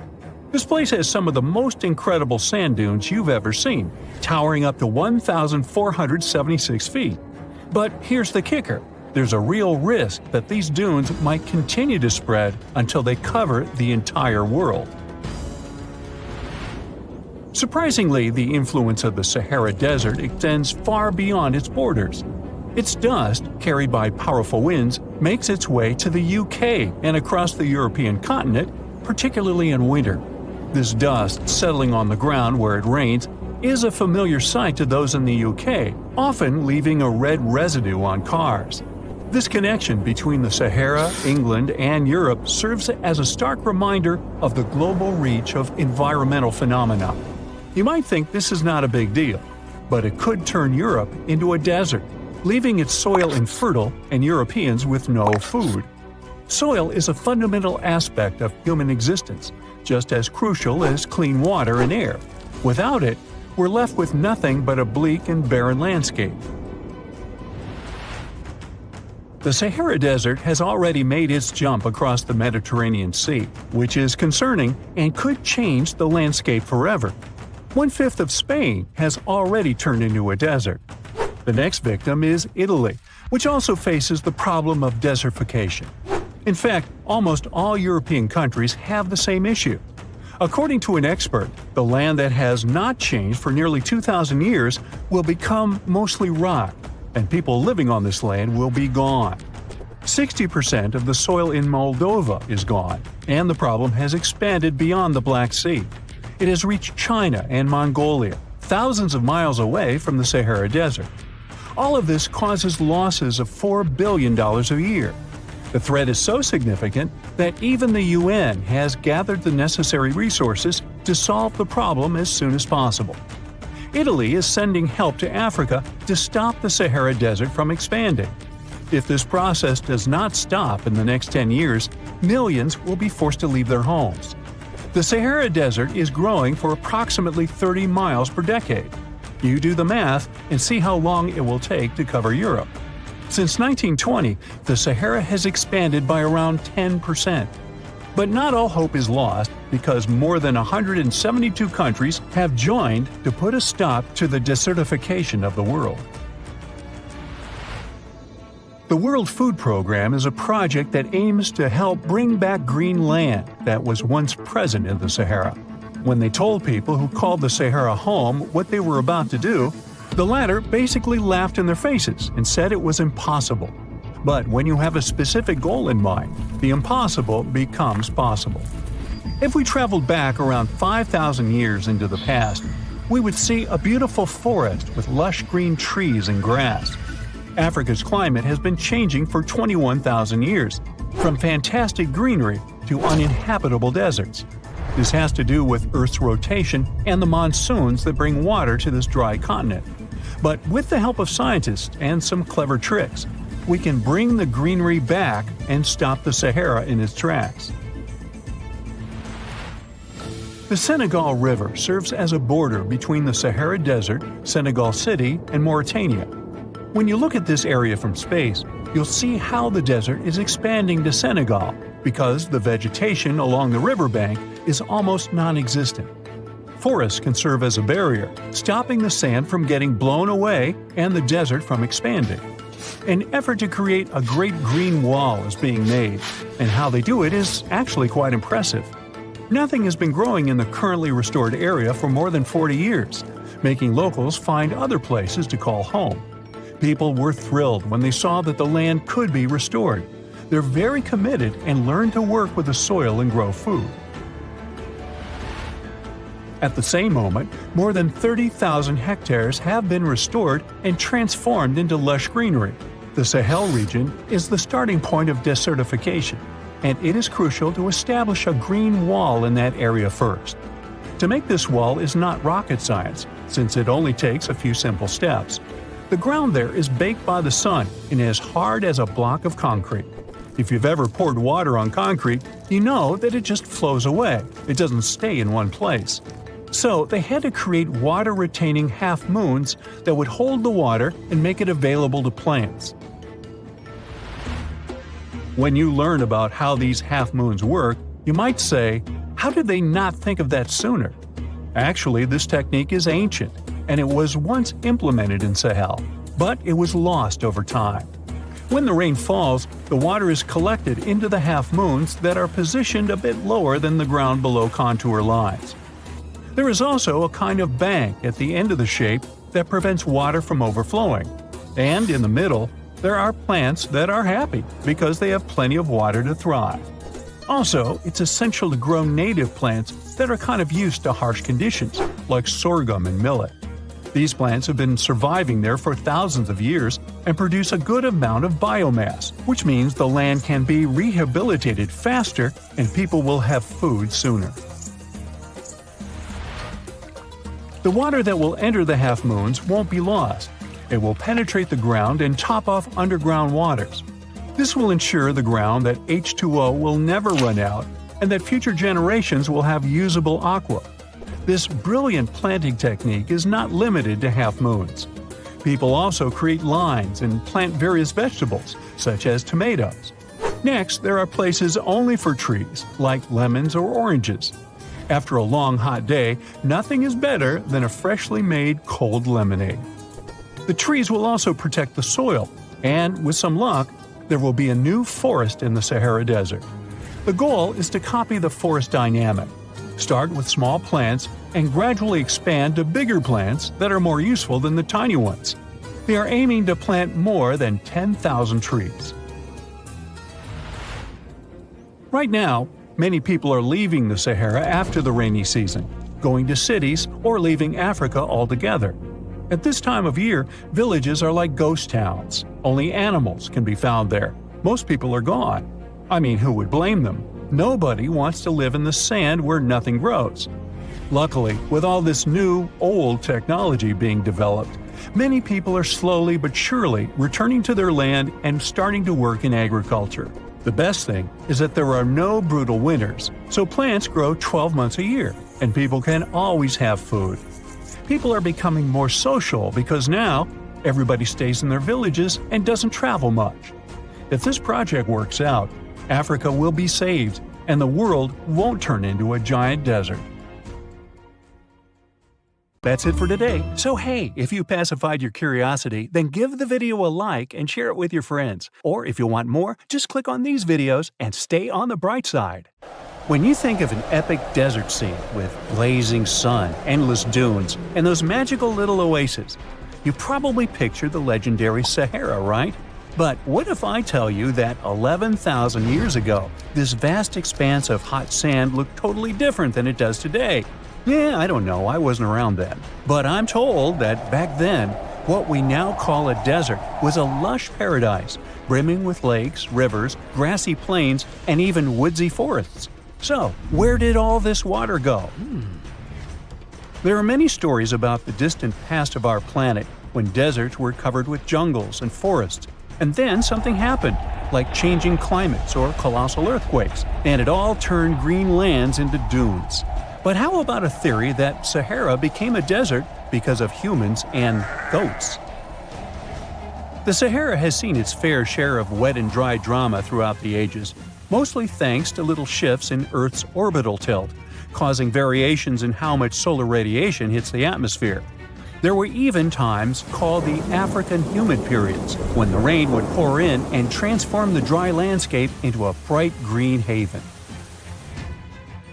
This place has some of the most incredible sand dunes you've ever seen, towering up to 1,476 feet. But here's the kicker. There's a real risk that these dunes might continue to spread until they cover the entire world. Surprisingly, the influence of the Sahara Desert extends far beyond its borders. Its dust, carried by powerful winds, makes its way to the UK and across the European continent, particularly in winter. This dust, settling on the ground where it rains, is a familiar sight to those in the UK, often leaving a red residue on cars. This connection between the Sahara, England, and Europe serves as a stark reminder of the global reach of environmental phenomena. You might think this is not a big deal, but it could turn Europe into a desert, leaving its soil infertile and Europeans with no food. Soil is a fundamental aspect of human existence, just as crucial as clean water and air. Without it, we're left with nothing but a bleak and barren landscape. The Sahara Desert has already made its jump across the Mediterranean Sea, which is concerning and could change the landscape forever. 1/5 of Spain has already turned into a desert. The next victim is Italy, which also faces the problem of desertification. In fact, almost all European countries have the same issue. According to an expert, the land that has not changed for nearly 2,000 years will become mostly rock, and people living on this land will be gone. 60% of the soil in Moldova is gone, and the problem has expanded beyond the Black Sea. It has reached China and Mongolia, thousands of miles away from the Sahara Desert. All of this causes losses of $4 billion a year. The threat is so significant that even the UN has gathered the necessary resources to solve the problem as soon as possible. Italy is sending help to Africa to stop the Sahara Desert from expanding. If this process does not stop in the next 10 years, millions will be forced to leave their homes. The Sahara Desert is growing for approximately 30 miles per decade. You do the math and see how long it will take to cover Europe. Since 1920, the Sahara has expanded by around 10%. But not all hope is lost because more than 172 countries have joined to put a stop to the desertification of the world. The World Food Program is a project that aims to help bring back green land that was once present in the Sahara. When they told people who called the Sahara home what they were about to do, the latter basically laughed in their faces and said it was impossible. But when you have a specific goal in mind, the impossible becomes possible. If we traveled back around 5,000 years into the past, we would see a beautiful forest with lush green trees and grass. Africa's climate has been changing for 21,000 years, from fantastic greenery to uninhabitable deserts. This has to do with Earth's rotation and the monsoons that bring water to this dry continent. But with the help of scientists and some clever tricks, we can bring the greenery back and stop the Sahara in its tracks. The Senegal River serves as a border between the Sahara Desert, Senegal City, and Mauritania. When you look at this area from space, you'll see how the desert is expanding to Senegal because the vegetation along the riverbank is almost non-existent. Forests can serve as a barrier, stopping the sand from getting blown away and the desert from expanding. An effort to create a great green wall is being made, and how they do it is actually quite impressive. Nothing has been growing in the currently restored area for more than 40 years, making locals find other places to call home. People were thrilled when they saw that the land could be restored. They're very committed and learn to work with the soil and grow food. At the same moment, more than 30,000 hectares have been restored and transformed into lush greenery. The Sahel region is the starting point of desertification, and it is crucial to establish a green wall in that area first. To make this wall is not rocket science, since it only takes a few simple steps. The ground there is baked by the sun and as hard as a block of concrete. If you've ever poured water on concrete, you know that it just flows away. It doesn't stay in one place. So they had to create water-retaining half-moons that would hold the water and make it available to plants. When you learn about how these half-moons work, you might say, how did they not think of that sooner? Actually, this technique is ancient, and it was once implemented in Sahel, but it was lost over time. When the rain falls, the water is collected into the half-moons that are positioned a bit lower than the ground below contour lines. There is also a kind of bank at the end of the shape that prevents water from overflowing. And in the middle, there are plants that are happy because they have plenty of water to thrive. Also, it's essential to grow native plants that are kind of used to harsh conditions, like sorghum and millet. These plants have been surviving there for thousands of years and produce a good amount of biomass, which means the land can be rehabilitated faster and people will have food sooner. The water that will enter the half-moons won't be lost. It will penetrate the ground and top off underground waters. This will ensure the ground that H2O will never run out and that future generations will have usable aqua. This brilliant planting technique is not limited to half-moons. People also create lines and plant various vegetables, such as tomatoes. Next, there are places only for trees, like lemons or oranges. After a long hot day, nothing is better than a freshly made cold lemonade. The trees will also protect the soil, and with some luck, there will be a new forest in the Sahara Desert. The goal is to copy the forest dynamic. Start with small plants and gradually expand to bigger plants that are more useful than the tiny ones. They are aiming to plant more than 10,000 trees. Right now, many people are leaving the Sahara after the rainy season, going to cities or leaving Africa altogether. At this time of year, villages are like ghost towns. Only animals can be found there. Most people are gone. I mean, who would blame them? Nobody wants to live in the sand where nothing grows. Luckily, with all this new, old technology being developed, many people are slowly but surely returning to their land and starting to work in agriculture. The best thing is that there are no brutal winters, so plants grow 12 months a year, and people can always have food. People are becoming more social because now everybody stays in their villages and doesn't travel much. If this project works out, Africa will be saved, and the world won't turn into a giant desert. That's it for today. So hey, if you pacified your curiosity, then give the video a like and share it with your friends. Or if you want more, just click on these videos and stay on the bright side. When you think of an epic desert scene with blazing sun, endless dunes, and those magical little oases, you probably picture the legendary Sahara, right? But what if I tell you that 11,000 years ago, this vast expanse of hot sand looked totally different than it does today? Yeah, I don't know, I wasn't around then. But I'm told that back then, what we now call a desert was a lush paradise, brimming with lakes, rivers, grassy plains, and even woodsy forests. So, where did all this water go? There are many stories about the distant past of our planet when deserts were covered with jungles and forests. And then something happened, like changing climates or colossal earthquakes, and it all turned green lands into dunes. But how about a theory that Sahara became a desert because of humans and goats? The Sahara has seen its fair share of wet and dry drama throughout the ages, mostly thanks to little shifts in Earth's orbital tilt, causing variations in how much solar radiation hits the atmosphere. There were even times called the African humid periods, when the rain would pour in and transform the dry landscape into a bright green haven.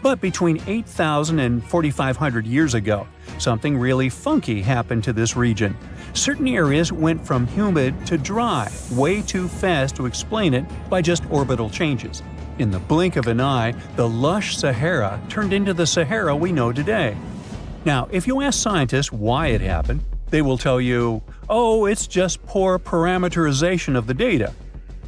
But between 8,000 and 4,500 years ago, something really funky happened to this region. Certain areas went from humid to dry, way too fast to explain it by just orbital changes. In the blink of an eye, the lush Sahara turned into the Sahara we know today. Now, if you ask scientists why it happened, they will tell you, oh, it's just poor parameterization of the data.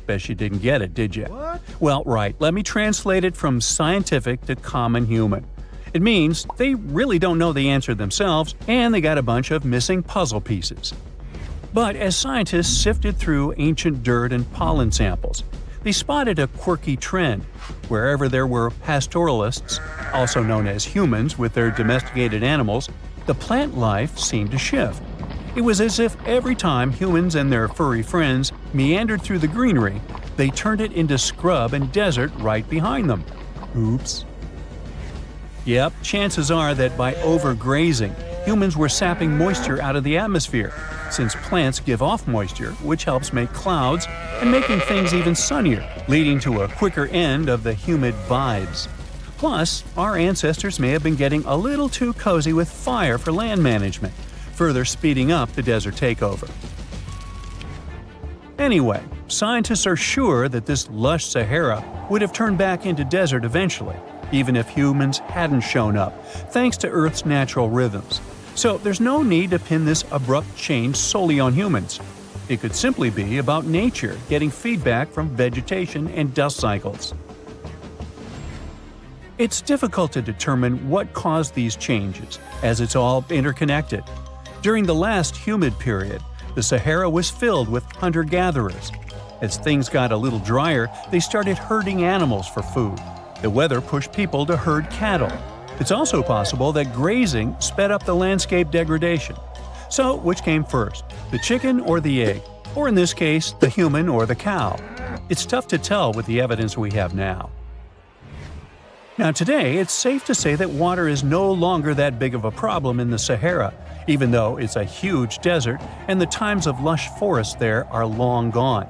Bet you didn't get it, did you? What? Well, right, let me translate it from scientific to common human. It means they really don't know the answer themselves, and they got a bunch of missing puzzle pieces. But as scientists sifted through ancient dirt and pollen samples, they spotted a quirky trend. Wherever there were pastoralists, also known as humans with their domesticated animals, the plant life seemed to shift. It was as if every time humans and their furry friends meandered through the greenery, they turned it into scrub and desert right behind them. Oops. Yep, chances are that by overgrazing, humans were sapping moisture out of the atmosphere, since plants give off moisture, which helps make clouds and making things even sunnier, leading to a quicker end of the humid vibes. Plus, our ancestors may have been getting a little too cozy with fire for land management, further speeding up the desert takeover. Anyway, scientists are sure that this lush Sahara would have turned back into desert eventually, even if humans hadn't shown up, thanks to Earth's natural rhythms. So there's no need to pin this abrupt change solely on humans. It could simply be about nature getting feedback from vegetation and dust cycles. It's difficult to determine what caused these changes, as it's all interconnected. During the last humid period, the Sahara was filled with hunter-gatherers. As things got a little drier, they started herding animals for food. The weather pushed people to herd cattle. It's also possible that grazing sped up the landscape degradation. So, which came first, the chicken or the egg? Or in this case, the human or the cow? It's tough to tell with the evidence we have now. Now today, it's safe to say that water is no longer that big of a problem in the Sahara, even though it's a huge desert and the times of lush forests there are long gone.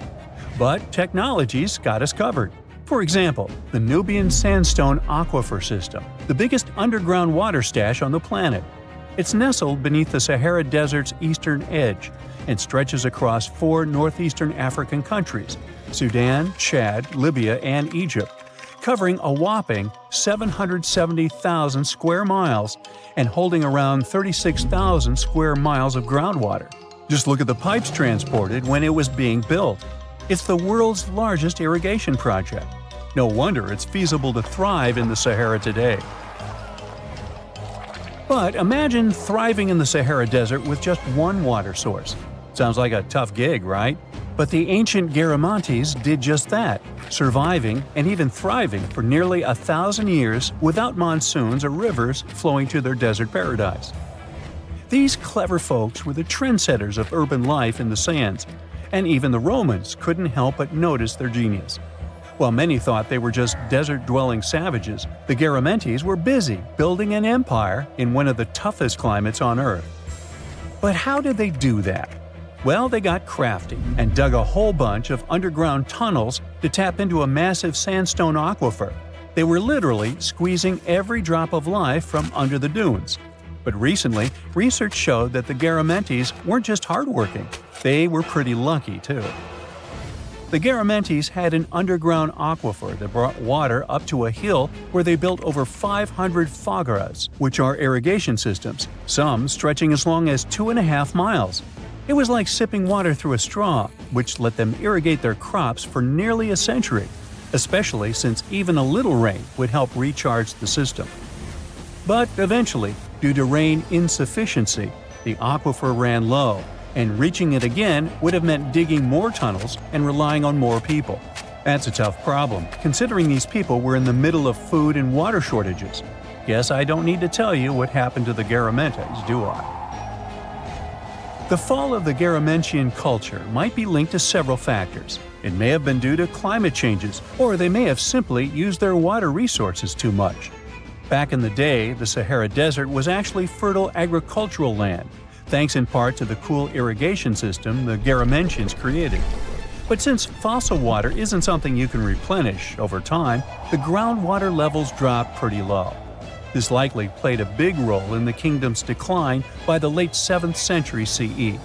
But technology's got us covered. For example, the Nubian Sandstone Aquifer System, the biggest underground water stash on the planet. It's nestled beneath the Sahara Desert's eastern edge and stretches across 4 northeastern African countries – Sudan, Chad, Libya, and Egypt, covering a whopping 770,000 square miles and holding around 36,000 square miles of groundwater. Just look at the pipes transported when it was being built. It's the world's largest irrigation project. No wonder it's feasible to thrive in the Sahara today. But imagine thriving in the Sahara Desert with just one water source. Sounds like a tough gig, right? But the ancient Garamantes did just that, surviving and even thriving for nearly 1,000 years without monsoons or rivers flowing to their desert paradise. These clever folks were the trendsetters of urban life in the sands, and even the Romans couldn't help but notice their genius. While many thought they were just desert-dwelling savages, the Garamantes were busy building an empire in one of the toughest climates on Earth. But how did they do that? Well, they got crafty and dug a whole bunch of underground tunnels to tap into a massive sandstone aquifer. They were literally squeezing every drop of life from under the dunes. But recently, research showed that the Garamantes weren't just hardworking, they were pretty lucky too. The Garamantes had an underground aquifer that brought water up to a hill where they built over 500 fogaras, which are irrigation systems, some stretching as long as 2.5 miles. It was like sipping water through a straw, which let them irrigate their crops for nearly a century, especially since even a little rain would help recharge the system. But eventually, due to rain insufficiency, the aquifer ran low, and reaching it again would have meant digging more tunnels and relying on more people. That's a tough problem, considering these people were in the middle of food and water shortages. Guess I don't need to tell you what happened to the Garamantes, do I? The fall of the Garamentian culture might be linked to several factors. It may have been due to climate changes, or they may have simply used their water resources too much. Back in the day, the Sahara Desert was actually fertile agricultural land, thanks in part to the cool irrigation system the Garamentians created. But since fossil water isn't something you can replenish over time, the groundwater levels drop pretty low. This likely played a big role in the kingdom's decline by the late 7th century CE.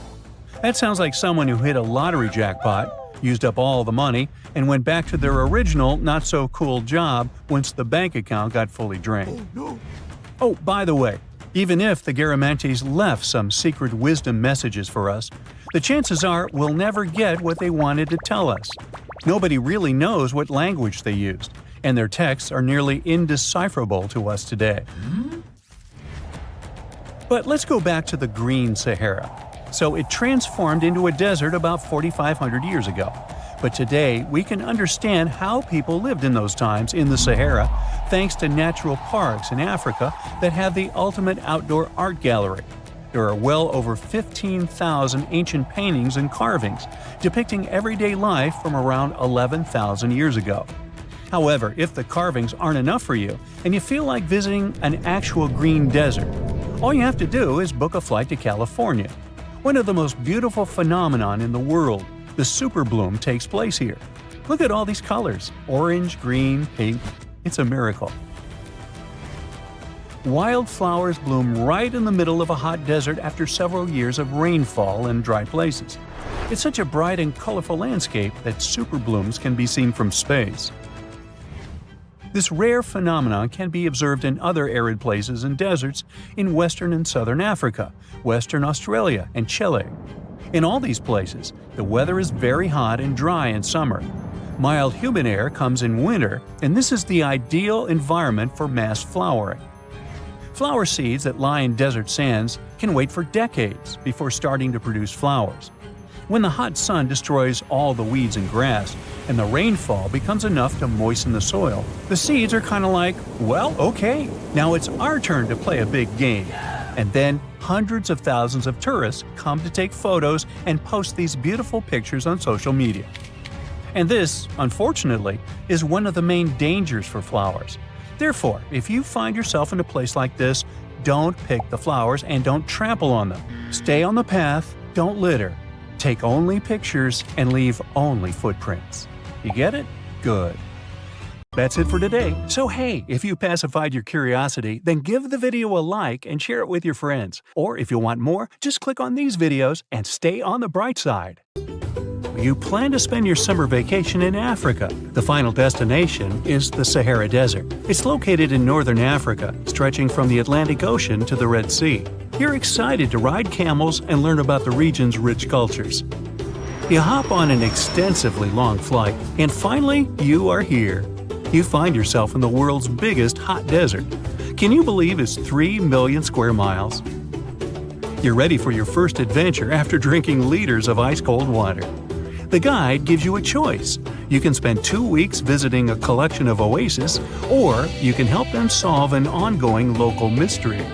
That sounds like someone who hit a lottery jackpot, used up all the money, and went back to their original not-so-cool job once the bank account got fully drained. Oh, by the way, even if the Garamantes left some secret wisdom messages for us, the chances are we'll never get what they wanted to tell us. Nobody really knows what language they used, and their texts are nearly indecipherable to us today. But let's go back to the Green Sahara. So it transformed into a desert about 4,500 years ago. But today, we can understand how people lived in those times in the Sahara thanks to natural parks in Africa that have the ultimate outdoor art gallery. There are well over 15,000 ancient paintings and carvings depicting everyday life from around 11,000 years ago. However, if the carvings aren't enough for you and you feel like visiting an actual green desert, all you have to do is book a flight to California. One of the most beautiful phenomenon in the world, the super bloom, takes place here. Look at all these colors – orange, green, pink. It's a miracle. Wildflowers bloom right in the middle of a hot desert after several years of rainfall in dry places. It's such a bright and colorful landscape that super blooms can be seen from space. This rare phenomenon can be observed in other arid places and deserts in western and southern Africa, Western Australia, and Chile. In all these places, the weather is very hot and dry in summer. Mild humid air comes in winter, and this is the ideal environment for mass flowering. Flower seeds that lie in desert sands can wait for decades before starting to produce flowers. When the hot sun destroys all the weeds and grass, and the rainfall becomes enough to moisten the soil, the seeds are kind of like, well, okay, now it's our turn to play a big game. And then hundreds of thousands of tourists come to take photos and post these beautiful pictures on social media. And this, unfortunately, is one of the main dangers for flowers. Therefore, if you find yourself in a place like this, don't pick the flowers and don't trample on them. Stay on the path, don't litter. Take only pictures and leave only footprints. You get it? Good. That's it for today. So hey, if you pacified your curiosity, then give the video a like and share it with your friends. Or if you want more, just click on these videos and stay on the bright side. You plan to spend your summer vacation in Africa. The final destination is the Sahara Desert. It's located in northern Africa, stretching from the Atlantic Ocean to the Red Sea. You're excited to ride camels and learn about the region's rich cultures. You hop on an extensively long flight, and finally, you are here. You find yourself in the world's biggest hot desert. Can you believe it's 3 million square miles? You're ready for your first adventure after drinking liters of ice-cold water. The guide gives you a choice. You can spend 2 weeks visiting a collection of oases, or you can help them solve an ongoing local mystery.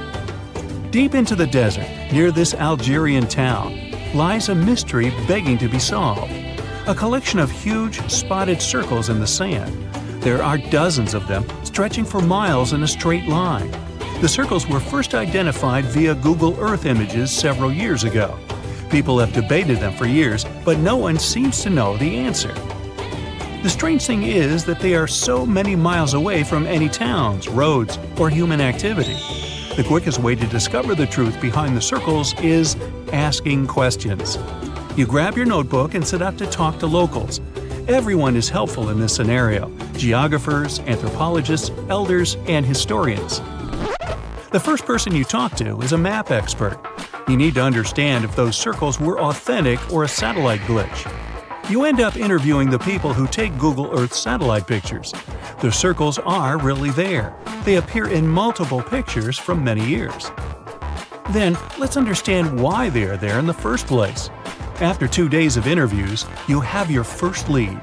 Deep into the desert, near this Algerian town, lies a mystery begging to be solved. A collection of huge, spotted circles in the sand. There are dozens of them, stretching for miles in a straight line. The circles were first identified via Google Earth images several years ago. People have debated them for years, but no one seems to know the answer. The strange thing is that they are so many miles away from any towns, roads, or human activity. The quickest way to discover the truth behind the circles is asking questions. You grab your notebook and set out to talk to locals. Everyone is helpful in this scenario: geographers, anthropologists, elders, and historians. The first person you talk to is a map expert. You need to understand if those circles were authentic or a satellite glitch. You end up interviewing the people who take Google Earth satellite pictures. The circles are really there. They appear in multiple pictures from many years. Then, let's understand why they are there in the first place. After 2 days of interviews, you have your first lead.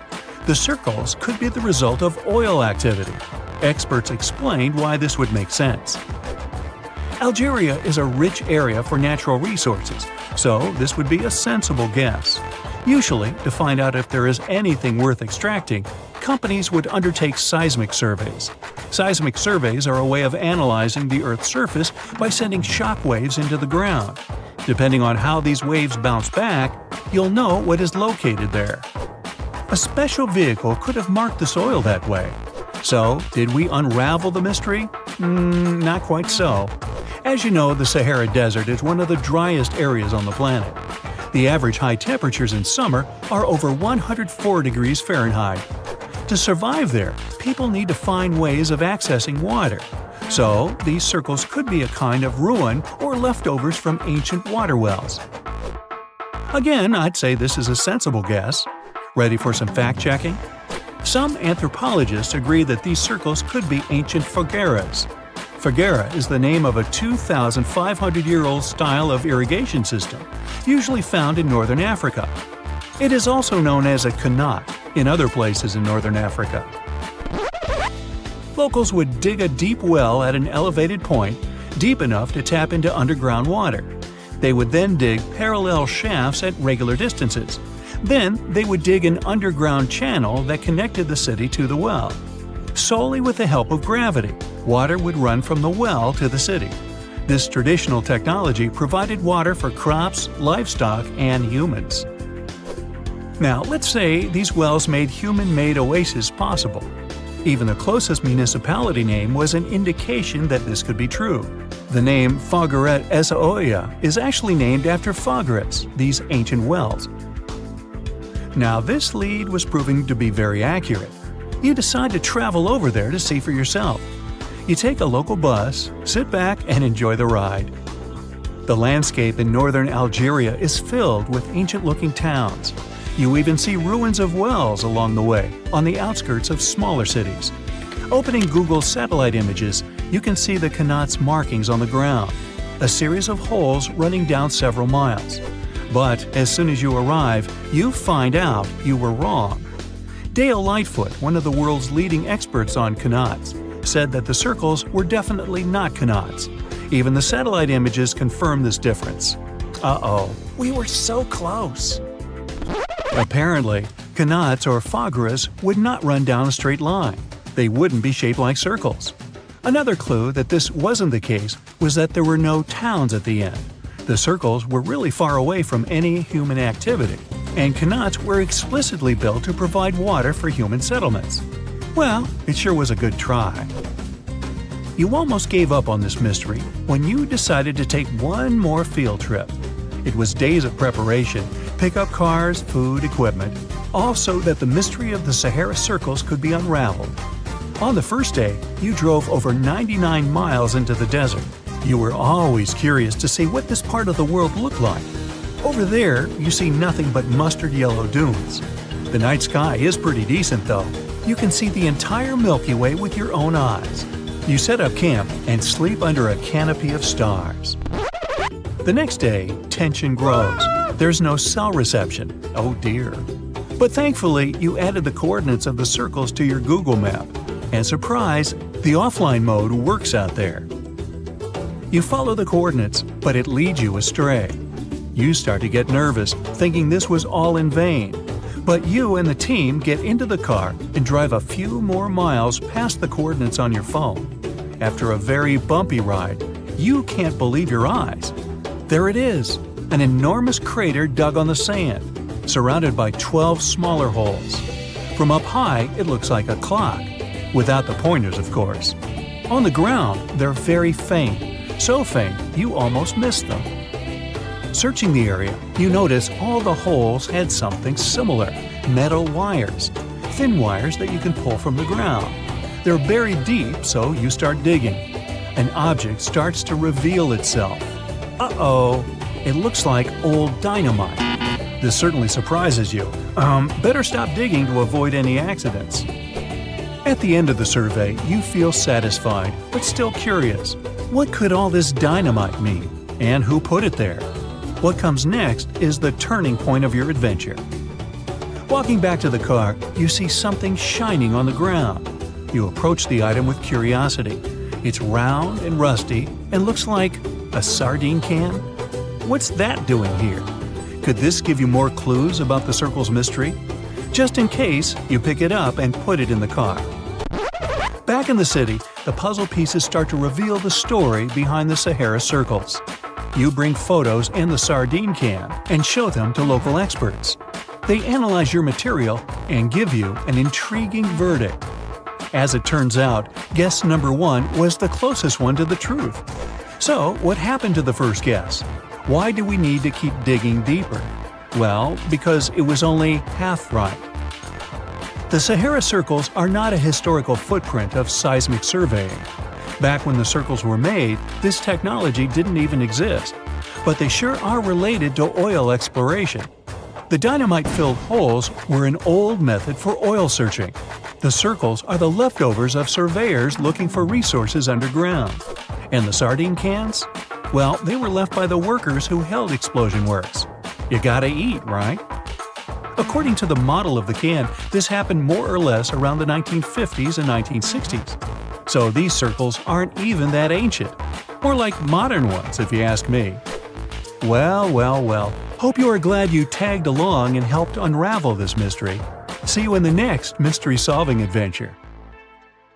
The circles could be the result of oil activity. Experts explained why this would make sense. Algeria is a rich area for natural resources, so this would be a sensible guess. Usually, to find out if there is anything worth extracting, companies would undertake seismic surveys. Seismic surveys are a way of analyzing the Earth's surface by sending shock waves into the ground. Depending on how these waves bounce back, you'll know what is located there. A special vehicle could have marked the soil that way. So, did we unravel the mystery? Not quite so. As you know, the Sahara Desert is one of the driest areas on the planet. The average high temperatures in summer are over 104 degrees Fahrenheit. To survive there, people need to find ways of accessing water. So, these circles could be a kind of ruin or leftovers from ancient water wells. Again, I'd say this is a sensible guess. Ready for some fact-checking? Some anthropologists agree that these circles could be ancient fogueras. Foguera is the name of a 2,500-year-old style of irrigation system, usually found in northern Africa. It is also known as a qanat in other places in northern Africa. Locals would dig a deep well at an elevated point, deep enough to tap into underground water. They would then dig parallel shafts at regular distances. Then, they would dig an underground channel that connected the city to the well. Solely with the help of gravity, water would run from the well to the city. This traditional technology provided water for crops, livestock, and humans. Now, let's say these wells made human-made oases possible. Even the closest municipality name was an indication that this could be true. The name Fogueret Essaouira is actually named after Foguerets, these ancient wells. Now, this lead was proving to be very accurate. You decide to travel over there to see for yourself. You take a local bus, sit back, and enjoy the ride. The landscape in northern Algeria is filled with ancient-looking towns. You even see ruins of wells along the way, on the outskirts of smaller cities. Opening Google satellite images, you can see the qanat's markings on the ground, a series of holes running down several miles. But as soon as you arrive, you find out you were wrong. Dale Lightfoot, one of the world's leading experts on qanats, said that the circles were definitely not qanats. Even the satellite images confirm this difference. We were so close. Apparently, qanats or fogueras would not run down a straight line. They wouldn't be shaped like circles. Another clue that this wasn't the case was that there were no towns at the end. The circles were really far away from any human activity, and qanats were explicitly built to provide water for human settlements. Well, it sure was a good try. You almost gave up on this mystery when you decided to take one more field trip. It was days of preparation, pick up cars, food, equipment, all so that the mystery of the Sahara Circles could be unraveled. On the first day, you drove over 99 miles into the desert. You were always curious to see what this part of the world looked like. Over there, you see nothing but mustard yellow dunes. The night sky is pretty decent though. You can see the entire Milky Way with your own eyes. You set up camp and sleep under a canopy of stars. The next day, tension grows. There's no cell reception. Oh dear. But thankfully, you added the coordinates of the circles to your Google map. And surprise, the offline mode works out there. You follow the coordinates, but it leads you astray. You start to get nervous, thinking this was all in vain. But you and the team get into the car and drive a few more miles past the coordinates on your phone. After a very bumpy ride, you can't believe your eyes. There it is, an enormous crater dug on the sand, surrounded by 12 smaller holes. From up high, it looks like a clock, without the pointers, of course. On the ground, they're very faint, so faint you almost miss them. Searching the area, you notice all the holes had something similar, metal wires, thin wires that you can pull from the ground. They're buried deep, so you start digging. An object starts to reveal itself. Uh-oh, it looks like old dynamite. This certainly surprises you. Better stop digging to avoid any accidents. At the end of the survey, you feel satisfied, but still curious. What could all this dynamite mean? And who put it there? What comes next is the turning point of your adventure. Walking back to the car, you see something shining on the ground. You approach the item with curiosity. It's round and rusty and looks like a sardine can. What's that doing here? Could this give you more clues about the circle's mystery? Just in case, you pick it up and put it in the car. Back in the city, the puzzle pieces start to reveal the story behind the Sahara Circles. You bring photos and the sardine can and show them to local experts. They analyze your material and give you an intriguing verdict. As it turns out, guess number 1 was the closest one to the truth. So, what happened to the first guess? Why do we need to keep digging deeper? Well, because it was only half right. The Sahara circles are not a historical footprint of seismic surveying. Back when the circles were made, this technology didn't even exist. But they sure are related to oil exploration. The dynamite-filled holes were an old method for oil searching. The circles are the leftovers of surveyors looking for resources underground. And the sardine cans? Well, they were left by the workers who held explosion works. You gotta eat, right? According to the model of the can, this happened more or less around the 1950s and 1960s. So these circles aren't even that ancient. More like modern ones, if you ask me. Well. Hope you are glad you tagged along and helped unravel this mystery. See you in the next mystery-solving adventure.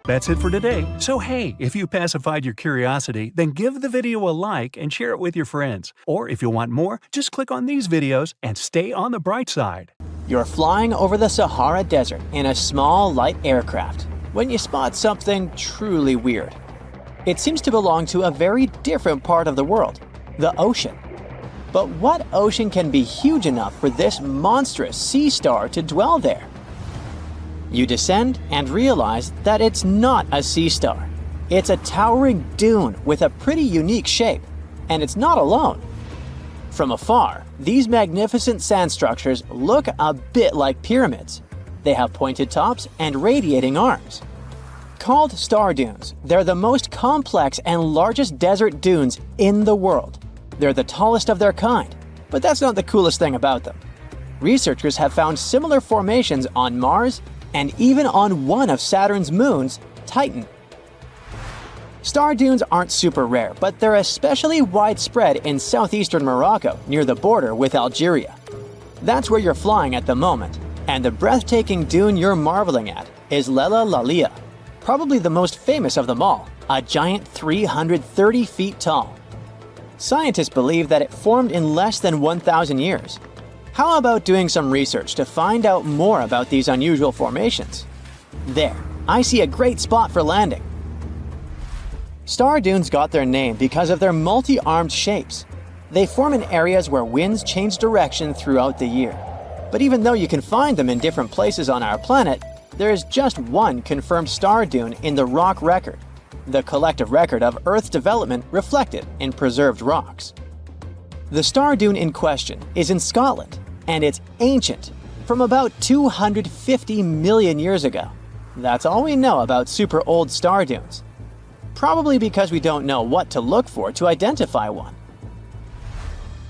That's it for today. So hey, if you pacified your curiosity, then give the video a like and share it with your friends. Or if you want more, just click on these videos and stay on the bright side. You're flying over the Sahara Desert in a small, light aircraft when you spot something truly weird. It seems to belong to a very different part of the world, the ocean. But what ocean can be huge enough for this monstrous sea star to dwell there? You descend and realize that it's not a sea star. It's a towering dune with a pretty unique shape, and it's not alone. From afar, these magnificent sand structures look a bit like pyramids. They have pointed tops and radiating arms. Called star dunes, they're the most complex and largest desert dunes in the world. They're the tallest of their kind, but that's not the coolest thing about them. Researchers have found similar formations on Mars and even on one of Saturn's moons, Titan. Star dunes aren't super rare, but they're especially widespread in southeastern Morocco near the border with Algeria. That's where you're flying at the moment, and the breathtaking dune you're marveling at is Lella Lalia, probably the most famous of them all, a giant 330 feet tall. Scientists believe that it formed in less than 1,000 years. How about doing some research to find out more about these unusual formations? There, I see a great spot for landing. Star dunes got their name because of their multi-armed shapes. They form in areas where winds change direction throughout the year. But even though you can find them in different places on our planet, there is just one confirmed star dune in the rock record, the collective record of Earth's development reflected in preserved rocks. The star dune in question is in Scotland, and it's ancient, from about 250 million years ago. That's all we know about super old star dunes. Probably because we don't know what to look for to identify one.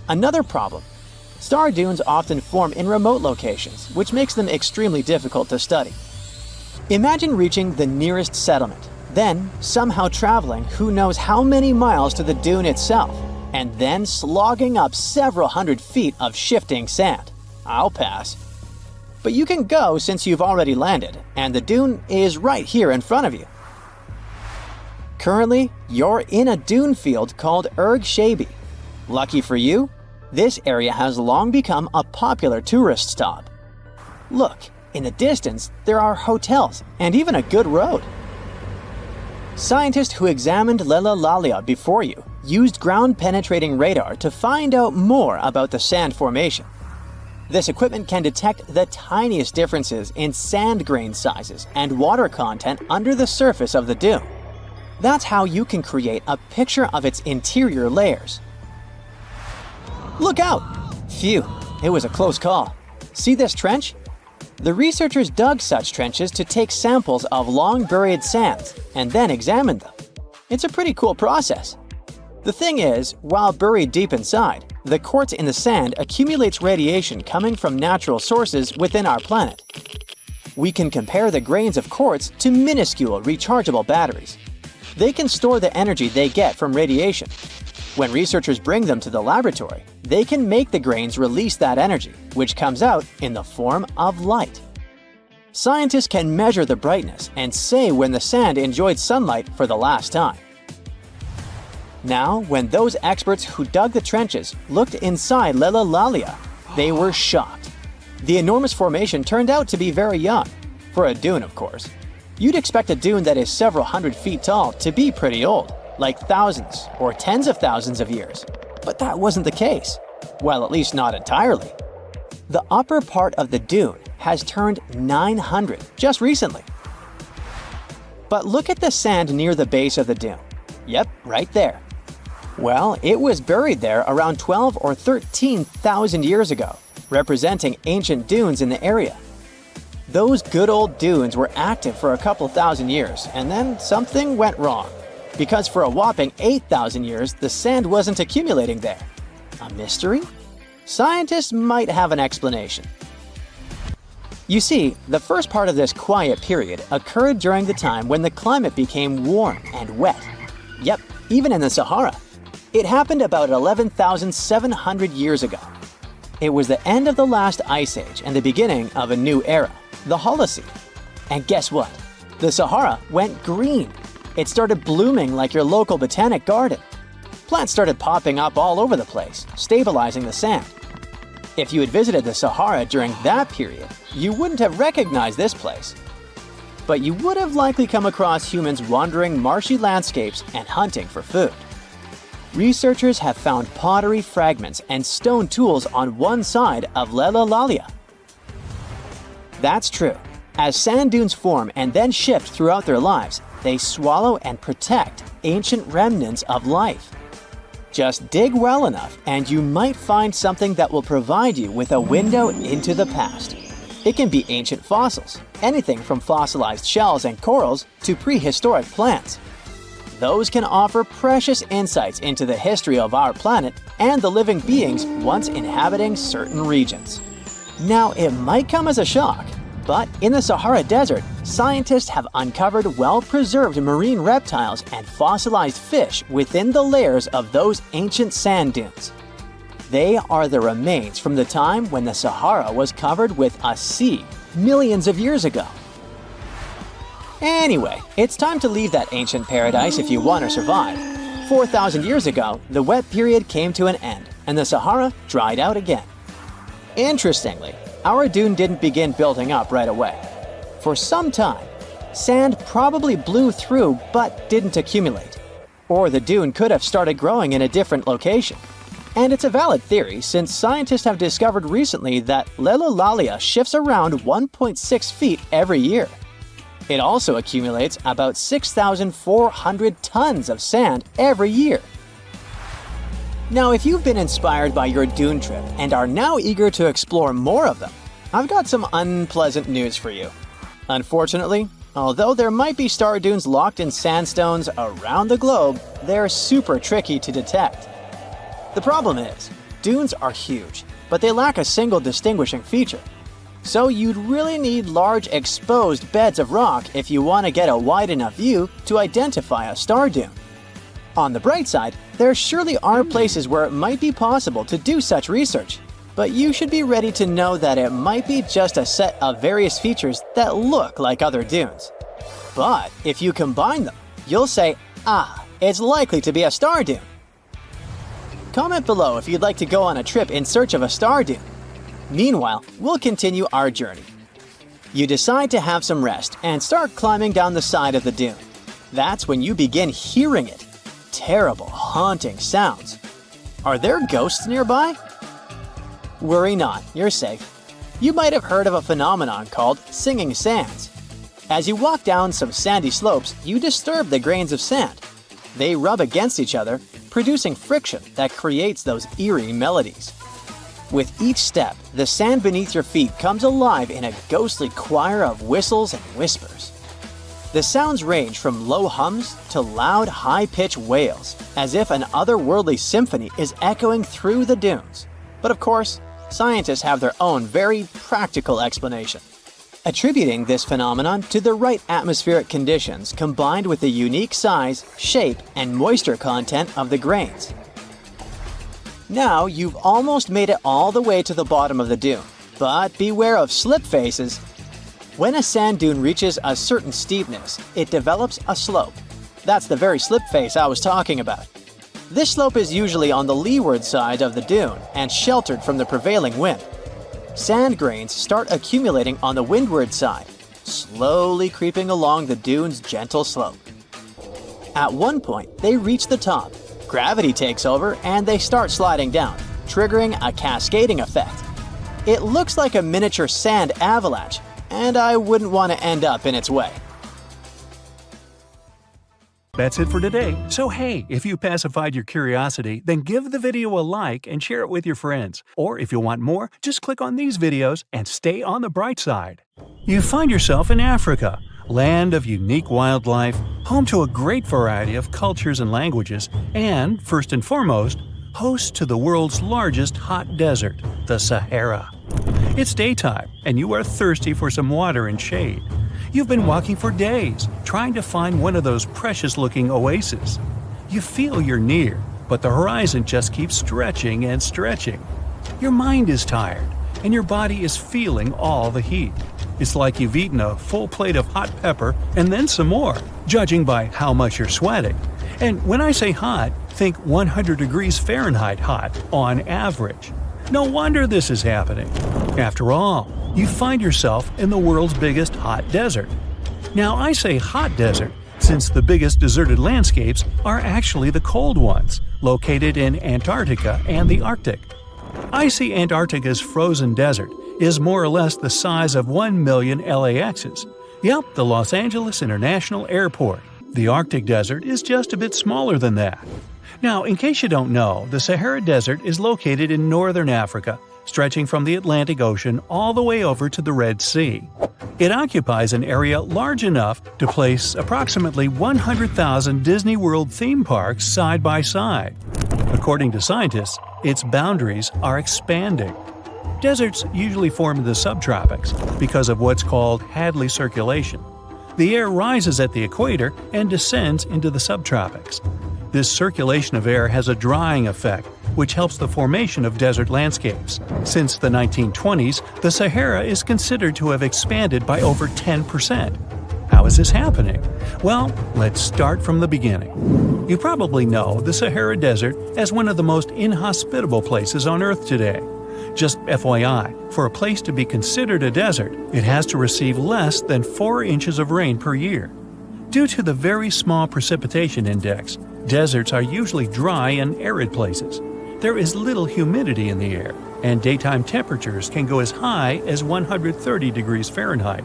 Another problem: star dunes often form in remote locations, which makes them extremely difficult to study. Imagine reaching the nearest settlement, then somehow traveling who knows how many miles to the dune itself, and then slogging up several hundred feet of shifting sand. I'll pass. But you can go since you've already landed, and the dune is right here in front of you. Currently, you're in a dune field called Erg Shabi. Lucky for you, this area has long become a popular tourist stop. Look, in the distance, there are hotels and even a good road. Scientists who examined Lella Lalia before you used ground-penetrating radar to find out more about the sand formation. This equipment can detect the tiniest differences in sand grain sizes and water content under the surface of the dune. That's how you can create a picture of its interior layers. Look out! Phew, it was a close call. See this trench? The researchers dug such trenches to take samples of long-buried sands and then examined them. It's a pretty cool process. The thing is, while buried deep inside, the quartz in the sand accumulates radiation coming from natural sources within our planet. We can compare the grains of quartz to minuscule rechargeable batteries. They can store the energy they get from radiation. When researchers bring them to the laboratory, they can make the grains release that energy, which comes out in the form of light. Scientists can measure the brightness and say when the sand enjoyed sunlight for the last time. Now, when those experts who dug the trenches looked inside Lella Lalia, they were shocked. The enormous formation turned out to be very young, for a dune of course. You'd expect a dune that is several hundred feet tall to be pretty old, like thousands or tens of thousands of years. But that wasn't the case. Well, at least not entirely. The upper part of the dune has turned 900 just recently. But look at the sand near the base of the dune. Yep, right there. Well, it was buried there around 12 or 13,000 years ago, representing ancient dunes in the area. Those good old dunes were active for a couple thousand years, and then something went wrong. Because for a whopping 8,000 years, the sand wasn't accumulating there. A mystery? Scientists might have an explanation. You see, the first part of this quiet period occurred during the time when the climate became warm and wet. Yep, even in the Sahara. It happened about 11,700 years ago. It was the end of the last ice age and the beginning of a new era, the Holocene. And guess what? The Sahara went green. It started blooming like your local botanic garden. Plants started popping up all over the place, stabilizing the sand. If you had visited the Sahara during that period, you wouldn't have recognized this place. But you would have likely come across humans wandering marshy landscapes and hunting for food. Researchers have found pottery fragments and stone tools on one side of Lelalalia. That's true. As sand dunes form and then shift throughout their lives, they swallow and protect ancient remnants of life. Just dig well enough and you might find something that will provide you with a window into the past. It can be ancient fossils, anything from fossilized shells and corals to prehistoric plants. Those can offer precious insights into the history of our planet and the living beings once inhabiting certain regions. Now, it might come as a shock, but in the Sahara Desert, scientists have uncovered well-preserved marine reptiles and fossilized fish within the layers of those ancient sand dunes. They are the remains from the time when the Sahara was covered with a sea millions of years ago. Anyway, it's time to leave that ancient paradise if you want to survive. 4,000 years ago, the wet period came to an end, and the Sahara dried out again. Interestingly, our dune didn't begin building up right away. For some time, sand probably blew through but didn't accumulate. Or the dune could have started growing in a different location. And it's a valid theory since scientists have discovered recently that Lelalalia shifts around 1.6 feet every year. It also accumulates about 6,400 tons of sand every year. Now, if you've been inspired by your dune trip and are now eager to explore more of them, I've got some unpleasant news for you. Unfortunately, although there might be star dunes locked in sandstones around the globe, they're super tricky to detect. The problem is, dunes are huge, but they lack a single distinguishing feature. So you'd really need large exposed beds of rock if you want to get a wide enough view to identify a star dune. On the bright side, there surely are places where it might be possible to do such research, but you should be ready to know that it might be just a set of various features that look like other dunes. But if you combine them, you'll say, it's likely to be a star dune. Comment below if you'd like to go on a trip in search of a star dune. Meanwhile, we'll continue our journey. You decide to have some rest and start climbing down the side of the dune. That's when you begin hearing it. Terrible, haunting sounds. Are there ghosts nearby? Worry not, you're safe. You might have heard of a phenomenon called singing sands. As you walk down some sandy slopes, you disturb the grains of sand. They rub against each other, producing friction that creates those eerie melodies. With each step, the sand beneath your feet comes alive in a ghostly choir of whistles and whispers. The sounds range from low hums to loud, high-pitched wails, as if an otherworldly symphony is echoing through the dunes. But of course, scientists have their own very practical explanation, attributing this phenomenon to the right atmospheric conditions combined with the unique size, shape, and moisture content of the grains. Now you've almost made it all the way to the bottom of the dune, but beware of slip faces. When a sand dune reaches a certain steepness, it develops a slope. That's the very slip face I was talking about. This slope is usually on the leeward side of the dune and sheltered from the prevailing wind. Sand grains start accumulating on the windward side, slowly creeping along the dune's gentle slope. At one point, they reach the top. Gravity takes over and they start sliding down, triggering a cascading effect. It looks like a miniature sand avalanche, and I wouldn't want to end up in its way. That's it for today. So hey, if you pacified your curiosity, then give the video a like and share it with your friends. Or if you want more, just click on these videos and stay on the bright side. You find yourself in Africa, land of unique wildlife, home to a great variety of cultures and languages, and, first and foremost, host to the world's largest hot desert, the Sahara. It's daytime, and you are thirsty for some water and shade. You've been walking for days, trying to find one of those precious-looking oases. You feel you're near, but the horizon just keeps stretching and stretching. Your mind is tired, and your body is feeling all the heat. It's like you've eaten a full plate of hot pepper and then some more, judging by how much you're sweating. And when I say hot, think 100 degrees Fahrenheit hot, on average. No wonder this is happening. After all, you find yourself in the world's biggest hot desert. Now, I say hot desert since the biggest deserted landscapes are actually the cold ones, located in Antarctica and the Arctic. I see Antarctica's frozen desert is more or less the size of 1 million LAXs. Yep, the Los Angeles International Airport. The Arctic desert is just a bit smaller than that. Now, in case you don't know, the Sahara Desert is located in northern Africa, stretching from the Atlantic Ocean all the way over to the Red Sea. It occupies an area large enough to place approximately 100,000 Disney World theme parks side by side. According to scientists, its boundaries are expanding. Deserts usually form in the subtropics because of what's called Hadley circulation. The air rises at the equator and descends into the subtropics. This circulation of air has a drying effect, which helps the formation of desert landscapes. Since the 1920s, the Sahara is considered to have expanded by over 10%. How is this happening? Well, let's start from the beginning. You probably know the Sahara Desert as one of the most inhospitable places on Earth today. Just FYI, for a place to be considered a desert, it has to receive less than 4 inches of rain per year. Due to the very small precipitation index, deserts are usually dry and arid places. There is little humidity in the air, and daytime temperatures can go as high as 130 degrees Fahrenheit.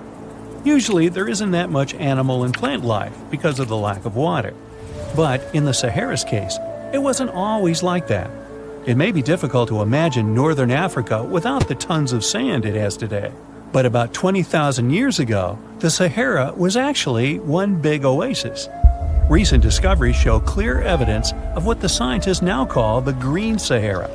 Usually, there isn't that much animal and plant life because of the lack of water. But in the Sahara's case, it wasn't always like that. It may be difficult to imagine northern Africa without the tons of sand it has today. But about 20,000 years ago, the Sahara was actually one big oasis. Recent discoveries show clear evidence of what the scientists now call the Green Sahara.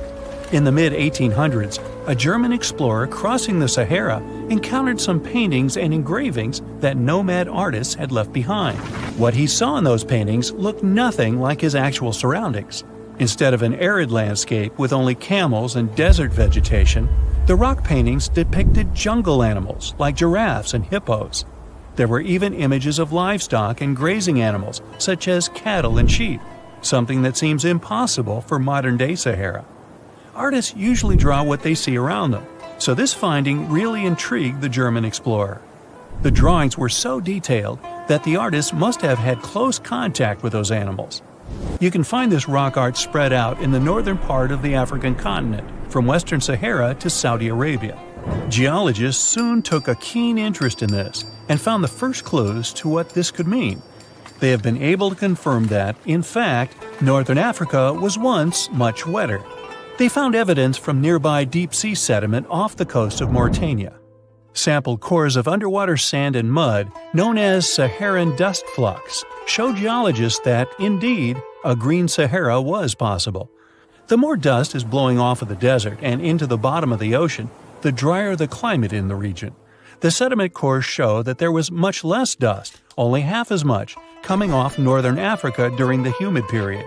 In the mid-1800s, a German explorer crossing the Sahara encountered some paintings and engravings that nomad artists had left behind. What he saw in those paintings looked nothing like his actual surroundings. Instead of an arid landscape with only camels and desert vegetation, the rock paintings depicted jungle animals like giraffes and hippos. There were even images of livestock and grazing animals such as cattle and sheep, something that seems impossible for modern-day Sahara. Artists usually draw what they see around them, so this finding really intrigued the German explorer. The drawings were so detailed that the artists must have had close contact with those animals. You can find this rock art spread out in the northern part of the African continent, from western Sahara to Saudi Arabia. Geologists soon took a keen interest in this and found the first clues to what this could mean. They have been able to confirm that, in fact, northern Africa was once much wetter. They found evidence from nearby deep-sea sediment off the coast of Mauritania. Sampled cores of underwater sand and mud, known as Saharan dust flux, show geologists that, indeed, a green Sahara was possible. The more dust is blowing off of the desert and into the bottom of the ocean, the drier the climate in the region. The sediment cores show that there was much less dust, only half as much, coming off northern Africa during the humid period.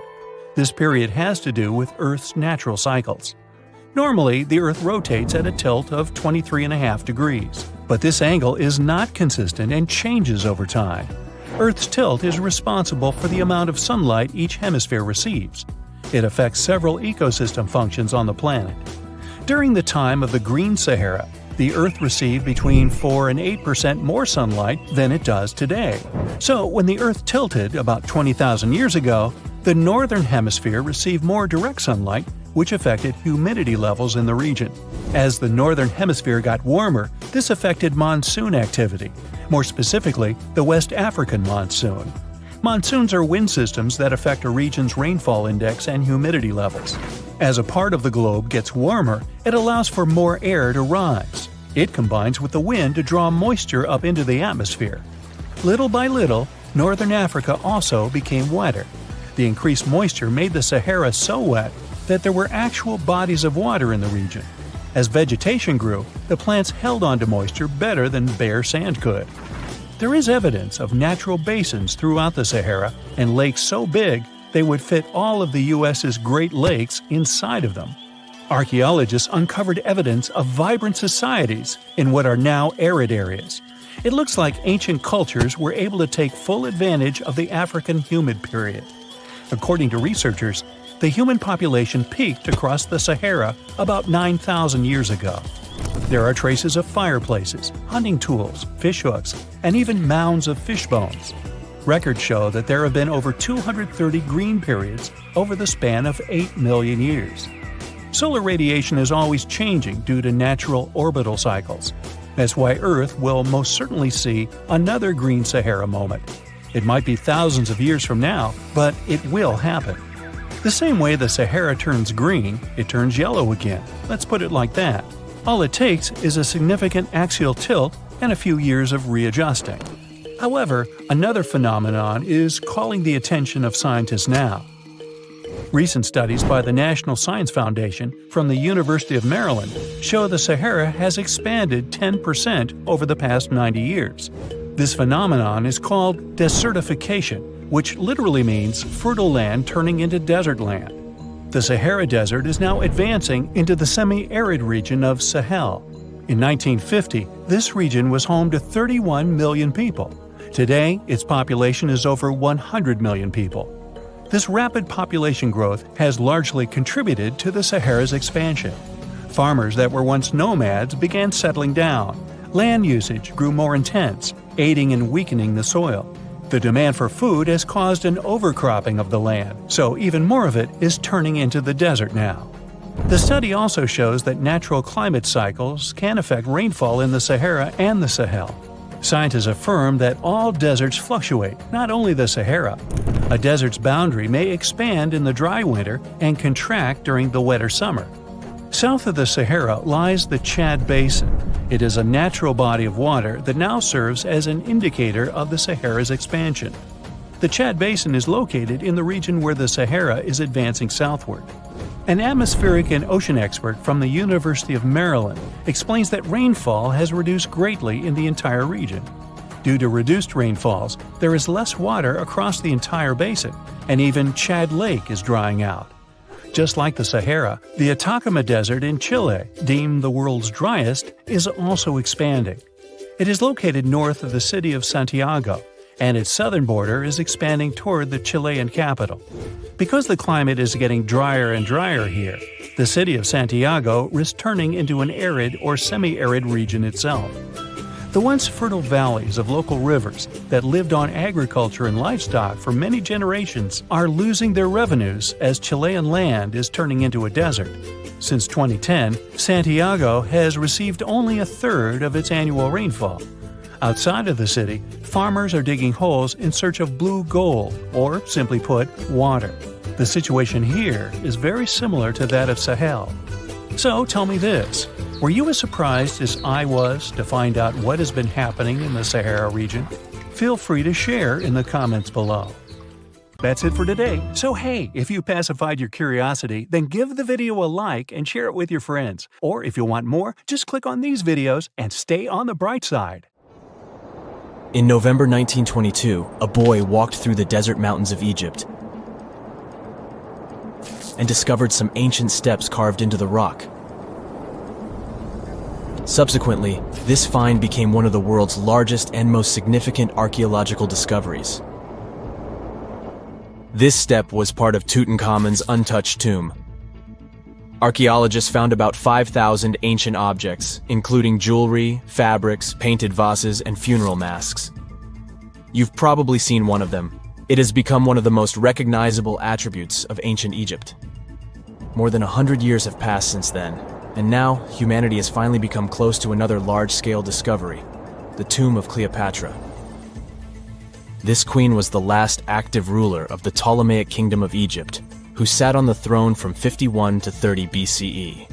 This period has to do with Earth's natural cycles. Normally, the Earth rotates at a tilt of 23.5 degrees, but this angle is not consistent and changes over time. Earth's tilt is responsible for the amount of sunlight each hemisphere receives. It affects several ecosystem functions on the planet. During the time of the Green Sahara, the Earth received between 4 and 8% more sunlight than it does today. So when the Earth tilted about 20,000 years ago, the northern hemisphere received more direct sunlight, which affected humidity levels in the region. As the northern hemisphere got warmer, this affected monsoon activity, more specifically the West African monsoon. Monsoons are wind systems that affect a region's rainfall index and humidity levels. As a part of the globe gets warmer, it allows for more air to rise. It combines with the wind to draw moisture up into the atmosphere. Little by little, northern Africa also became wetter. The increased moisture made the Sahara so wet that there were actual bodies of water in the region. As vegetation grew, the plants held onto moisture better than bare sand could. There is evidence of natural basins throughout the Sahara and lakes so big they would fit all of the U.S.'s Great Lakes inside of them. Archaeologists uncovered evidence of vibrant societies in what are now arid areas. It looks like ancient cultures were able to take full advantage of the African humid period. According to researchers, the human population peaked across the Sahara about 9,000 years ago. There are traces of fireplaces, hunting tools, fishhooks, and even mounds of fish bones. Records show that there have been over 230 green periods over the span of 8 million years. Solar radiation is always changing due to natural orbital cycles. That's why Earth will most certainly see another green Sahara moment. It might be thousands of years from now, but it will happen. The same way the Sahara turns green, it turns yellow again. Let's put it like that. All it takes is a significant axial tilt and a few years of readjusting. However, another phenomenon is calling the attention of scientists now. Recent studies by the National Science Foundation from the University of Maryland show the Sahara has expanded 10% over the past 90 years. This phenomenon is called desertification, which literally means fertile land turning into desert land. The Sahara Desert is now advancing into the semi-arid region of Sahel. In 1950, this region was home to 31 million people. Today, its population is over 100 million people. This rapid population growth has largely contributed to the Sahara's expansion. Farmers that were once nomads began settling down. Land usage grew more intense, aiding in weakening the soil. The demand for food has caused an overcropping of the land, so even more of it is turning into the desert now. The study also shows that natural climate cycles can affect rainfall in the Sahara and the Sahel. Scientists affirm that all deserts fluctuate, not only the Sahara. A desert's boundary may expand in the dry winter and contract during the wetter summer. South of the Sahara lies the Chad Basin. It is a natural body of water that now serves as an indicator of the Sahara's expansion. The Chad Basin is located in the region where the Sahara is advancing southward. An atmospheric and ocean expert from the University of Maryland explains that rainfall has reduced greatly in the entire region. Due to reduced rainfalls, there is less water across the entire basin, and even Chad Lake is drying out. Just like the Sahara, the Atacama Desert in Chile, deemed the world's driest, is also expanding. It is located north of the city of Santiago, and its southern border is expanding toward the Chilean capital. Because the climate is getting drier and drier here, the city of Santiago risks turning into an arid or semi-arid region itself. The once fertile valleys of local rivers that lived on agriculture and livestock for many generations are losing their revenues as Chilean land is turning into a desert. Since 2010, Santiago has received only a third of its annual rainfall. Outside of the city, farmers are digging holes in search of blue gold, or simply put, water. The situation here is very similar to that of Sahel. So tell me this. Were you as surprised as I was to find out what has been happening in the Sahara region? Feel free to share in the comments below. That's it for today. So hey, if you pacified your curiosity, then give the video a like and share it with your friends. Or if you want more, just click on these videos and stay on the bright side. In November 1922, a boy walked through the desert mountains of Egypt and discovered some ancient steps carved into the rock. Subsequently, this find became one of the world's largest and most significant archaeological discoveries. This step was part of Tutankhamun's untouched tomb. Archaeologists found about 5,000 ancient objects, including jewelry, fabrics, painted vases, and funeral masks. You've probably seen one of them. It has become one of the most recognizable attributes of ancient Egypt. More than 100 years have passed since then, and now humanity has finally become close to another large-scale discovery, the tomb of Cleopatra. This queen was the last active ruler of the Ptolemaic Kingdom of Egypt, who sat on the throne from 51 to 30 BCE.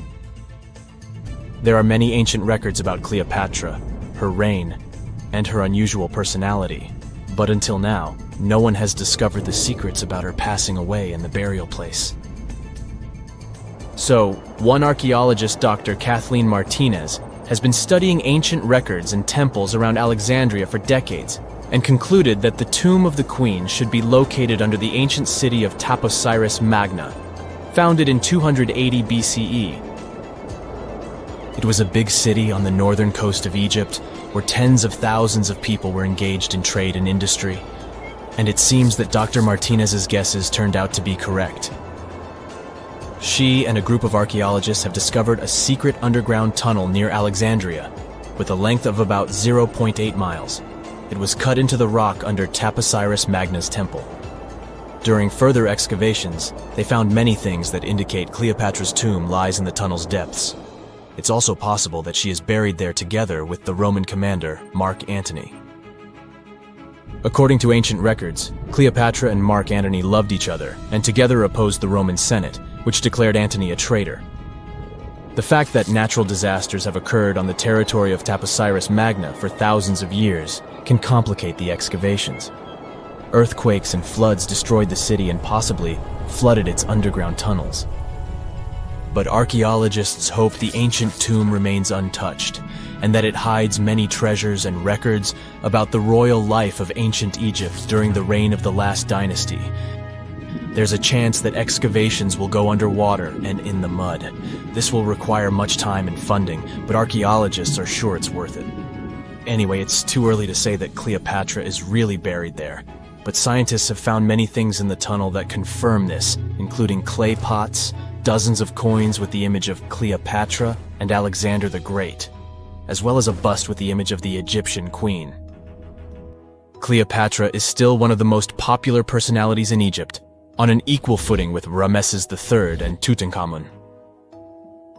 There are many ancient records about Cleopatra, her reign, and her unusual personality, but until now, no one has discovered the secrets about her passing away in the burial place. So, one archaeologist, Dr. Kathleen Martinez, has been studying ancient records and temples around Alexandria for decades, and concluded that the tomb of the queen should be located under the ancient city of Taposiris Magna, founded in 280 BCE. It was a big city on the northern coast of Egypt, where tens of thousands of people were engaged in trade and industry, and it seems that Dr. Martinez's guesses turned out to be correct. She and a group of archaeologists have discovered a secret underground tunnel near Alexandria, with a length of about 0.8 miles. It was cut into the rock under Taposiris Magna's temple. During further excavations, they found many things that indicate Cleopatra's tomb lies in the tunnel's depths. It's also possible that she is buried there together with the Roman commander, Mark Antony. According to ancient records, Cleopatra and Mark Antony loved each other and together opposed the Roman Senate, which declared Antony a traitor. The fact that natural disasters have occurred on the territory of Taposiris Magna for thousands of years can complicate the excavations. Earthquakes and floods destroyed the city and possibly flooded its underground tunnels. But archaeologists hope the ancient tomb remains untouched, and that it hides many treasures and records about the royal life of ancient Egypt during the reign of the last dynasty. There's a chance that excavations will go underwater and in the mud. This will require much time and funding, but archaeologists are sure it's worth it. Anyway, it's too early to say that Cleopatra is really buried there, but scientists have found many things in the tunnel that confirm this, including clay pots, dozens of coins with the image of Cleopatra and Alexander the Great, as well as a bust with the image of the Egyptian queen. Cleopatra is still one of the most popular personalities in Egypt, on an equal footing with Ramesses III and Tutankhamun.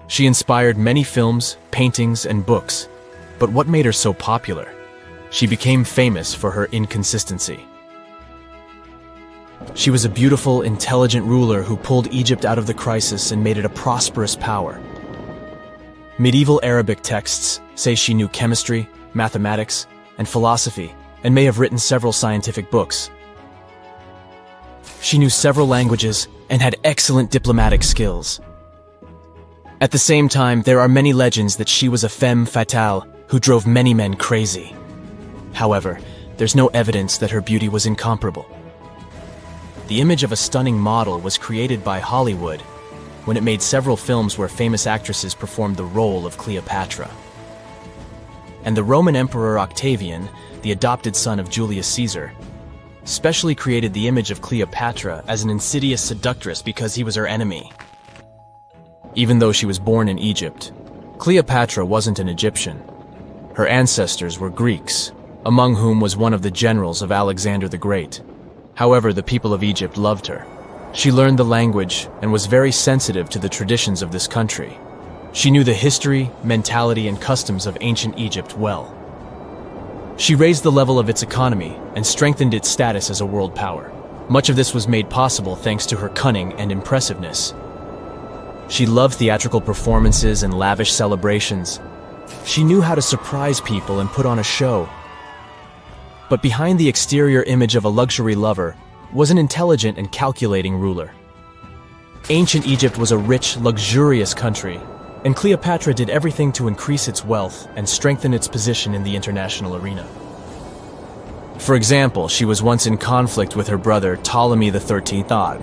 She inspired many films, paintings, and books, but what made her so popular? She became famous for her inconsistency. She was a beautiful, intelligent ruler who pulled Egypt out of the crisis and made it a prosperous power. Medieval Arabic texts say she knew chemistry, mathematics, and philosophy, and may have written several scientific books. She knew several languages and had excellent diplomatic skills. At the same time, there are many legends that she was a femme fatale who drove many men crazy. However, there's no evidence that her beauty was incomparable. The image of a stunning model was created by Hollywood when it made several films where famous actresses performed the role of Cleopatra. And the Roman Emperor Octavian, the adopted son of Julius Caesar, specially created the image of Cleopatra as an insidious seductress because he was her enemy. Even though she was born in Egypt, Cleopatra wasn't an Egyptian. Her ancestors were Greeks, among whom was one of the generals of Alexander the Great. However, the people of Egypt loved her. She learned the language and was very sensitive to the traditions of this country. She knew the history, mentality, and customs of ancient Egypt well. She raised the level of its economy and strengthened its status as a world power. Much of this was made possible thanks to her cunning and impressiveness. She loved theatrical performances and lavish celebrations. She knew how to surprise people and put on a show. But behind the exterior image of a luxury lover was an intelligent and calculating ruler. Ancient Egypt was a rich, luxurious country, and Cleopatra did everything to increase its wealth and strengthen its position in the international arena. For example, she was once in conflict with her brother Ptolemy XIII.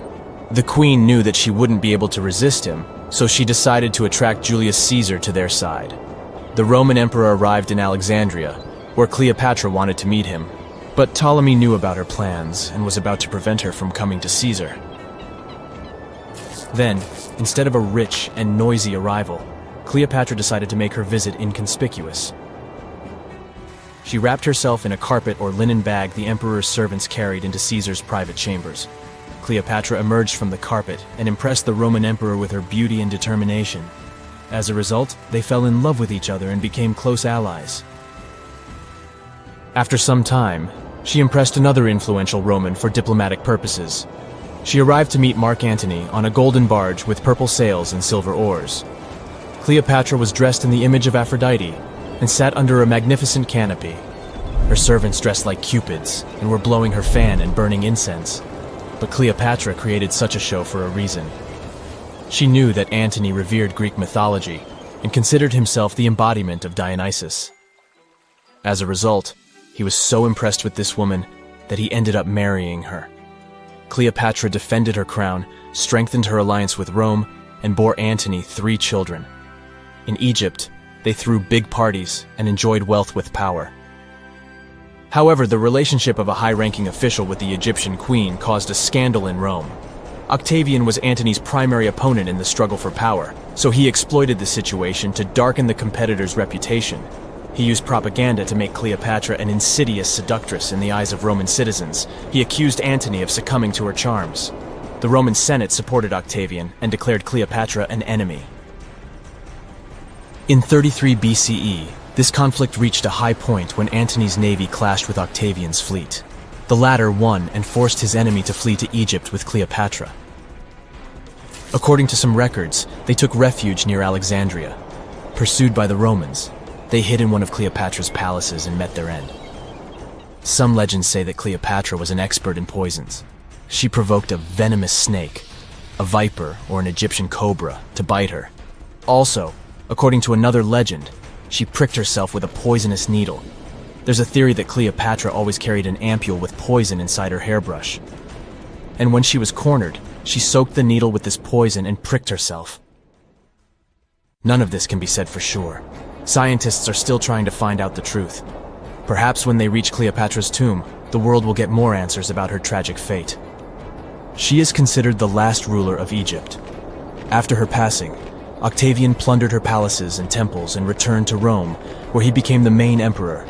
The queen knew that she wouldn't be able to resist him, so she decided to attract Julius Caesar to their side. The Roman emperor arrived in Alexandria, where Cleopatra wanted to meet him, but Ptolemy knew about her plans and was about to prevent her from coming to Caesar. Then, instead of a rich and noisy arrival, Cleopatra decided to make her visit inconspicuous. She wrapped herself in a carpet or linen bag the emperor's servants carried into Caesar's private chambers. Cleopatra emerged from the carpet and impressed the Roman emperor with her beauty and determination. As a result, they fell in love with each other and became close allies. After some time, she impressed another influential Roman for diplomatic purposes. She arrived to meet Mark Antony on a golden barge with purple sails and silver oars. Cleopatra was dressed in the image of Aphrodite and sat under a magnificent canopy. Her servants dressed like cupids and were blowing her fan and burning incense. But Cleopatra created such a show for a reason. She knew that Antony revered Greek mythology and considered himself the embodiment of Dionysus. As a result, he was so impressed with this woman that he ended up marrying her. Cleopatra defended her crown, strengthened her alliance with Rome, and bore Antony 3 children. In Egypt, they threw big parties and enjoyed wealth with power. However, the relationship of a high-ranking official with the Egyptian queen caused a scandal in Rome. Octavian was Antony's primary opponent in the struggle for power, so he exploited the situation to darken the competitor's reputation. He used propaganda to make Cleopatra an insidious seductress in the eyes of Roman citizens. He accused Antony of succumbing to her charms. The Roman Senate supported Octavian and declared Cleopatra an enemy. In 33 BCE, this conflict reached a high point when Antony's navy clashed with Octavian's fleet. The latter won and forced his enemy to flee to Egypt with Cleopatra. According to some records, they took refuge near Alexandria. Pursued by the Romans, they hid in one of Cleopatra's palaces and met their end. Some legends say that Cleopatra was an expert in poisons. She provoked a venomous snake, a viper or an Egyptian cobra, to bite her. Also, according to another legend, she pricked herself with a poisonous needle. There's a theory that Cleopatra always carried an ampule with poison inside her hairbrush. And when she was cornered, she soaked the needle with this poison and pricked herself. None of this can be said for sure. Scientists are still trying to find out the truth. Perhaps when they reach Cleopatra's tomb, the world will get more answers about her tragic fate. She is considered the last ruler of Egypt. After her passing, Octavian plundered her palaces and temples and returned to Rome, where he became the main emperor.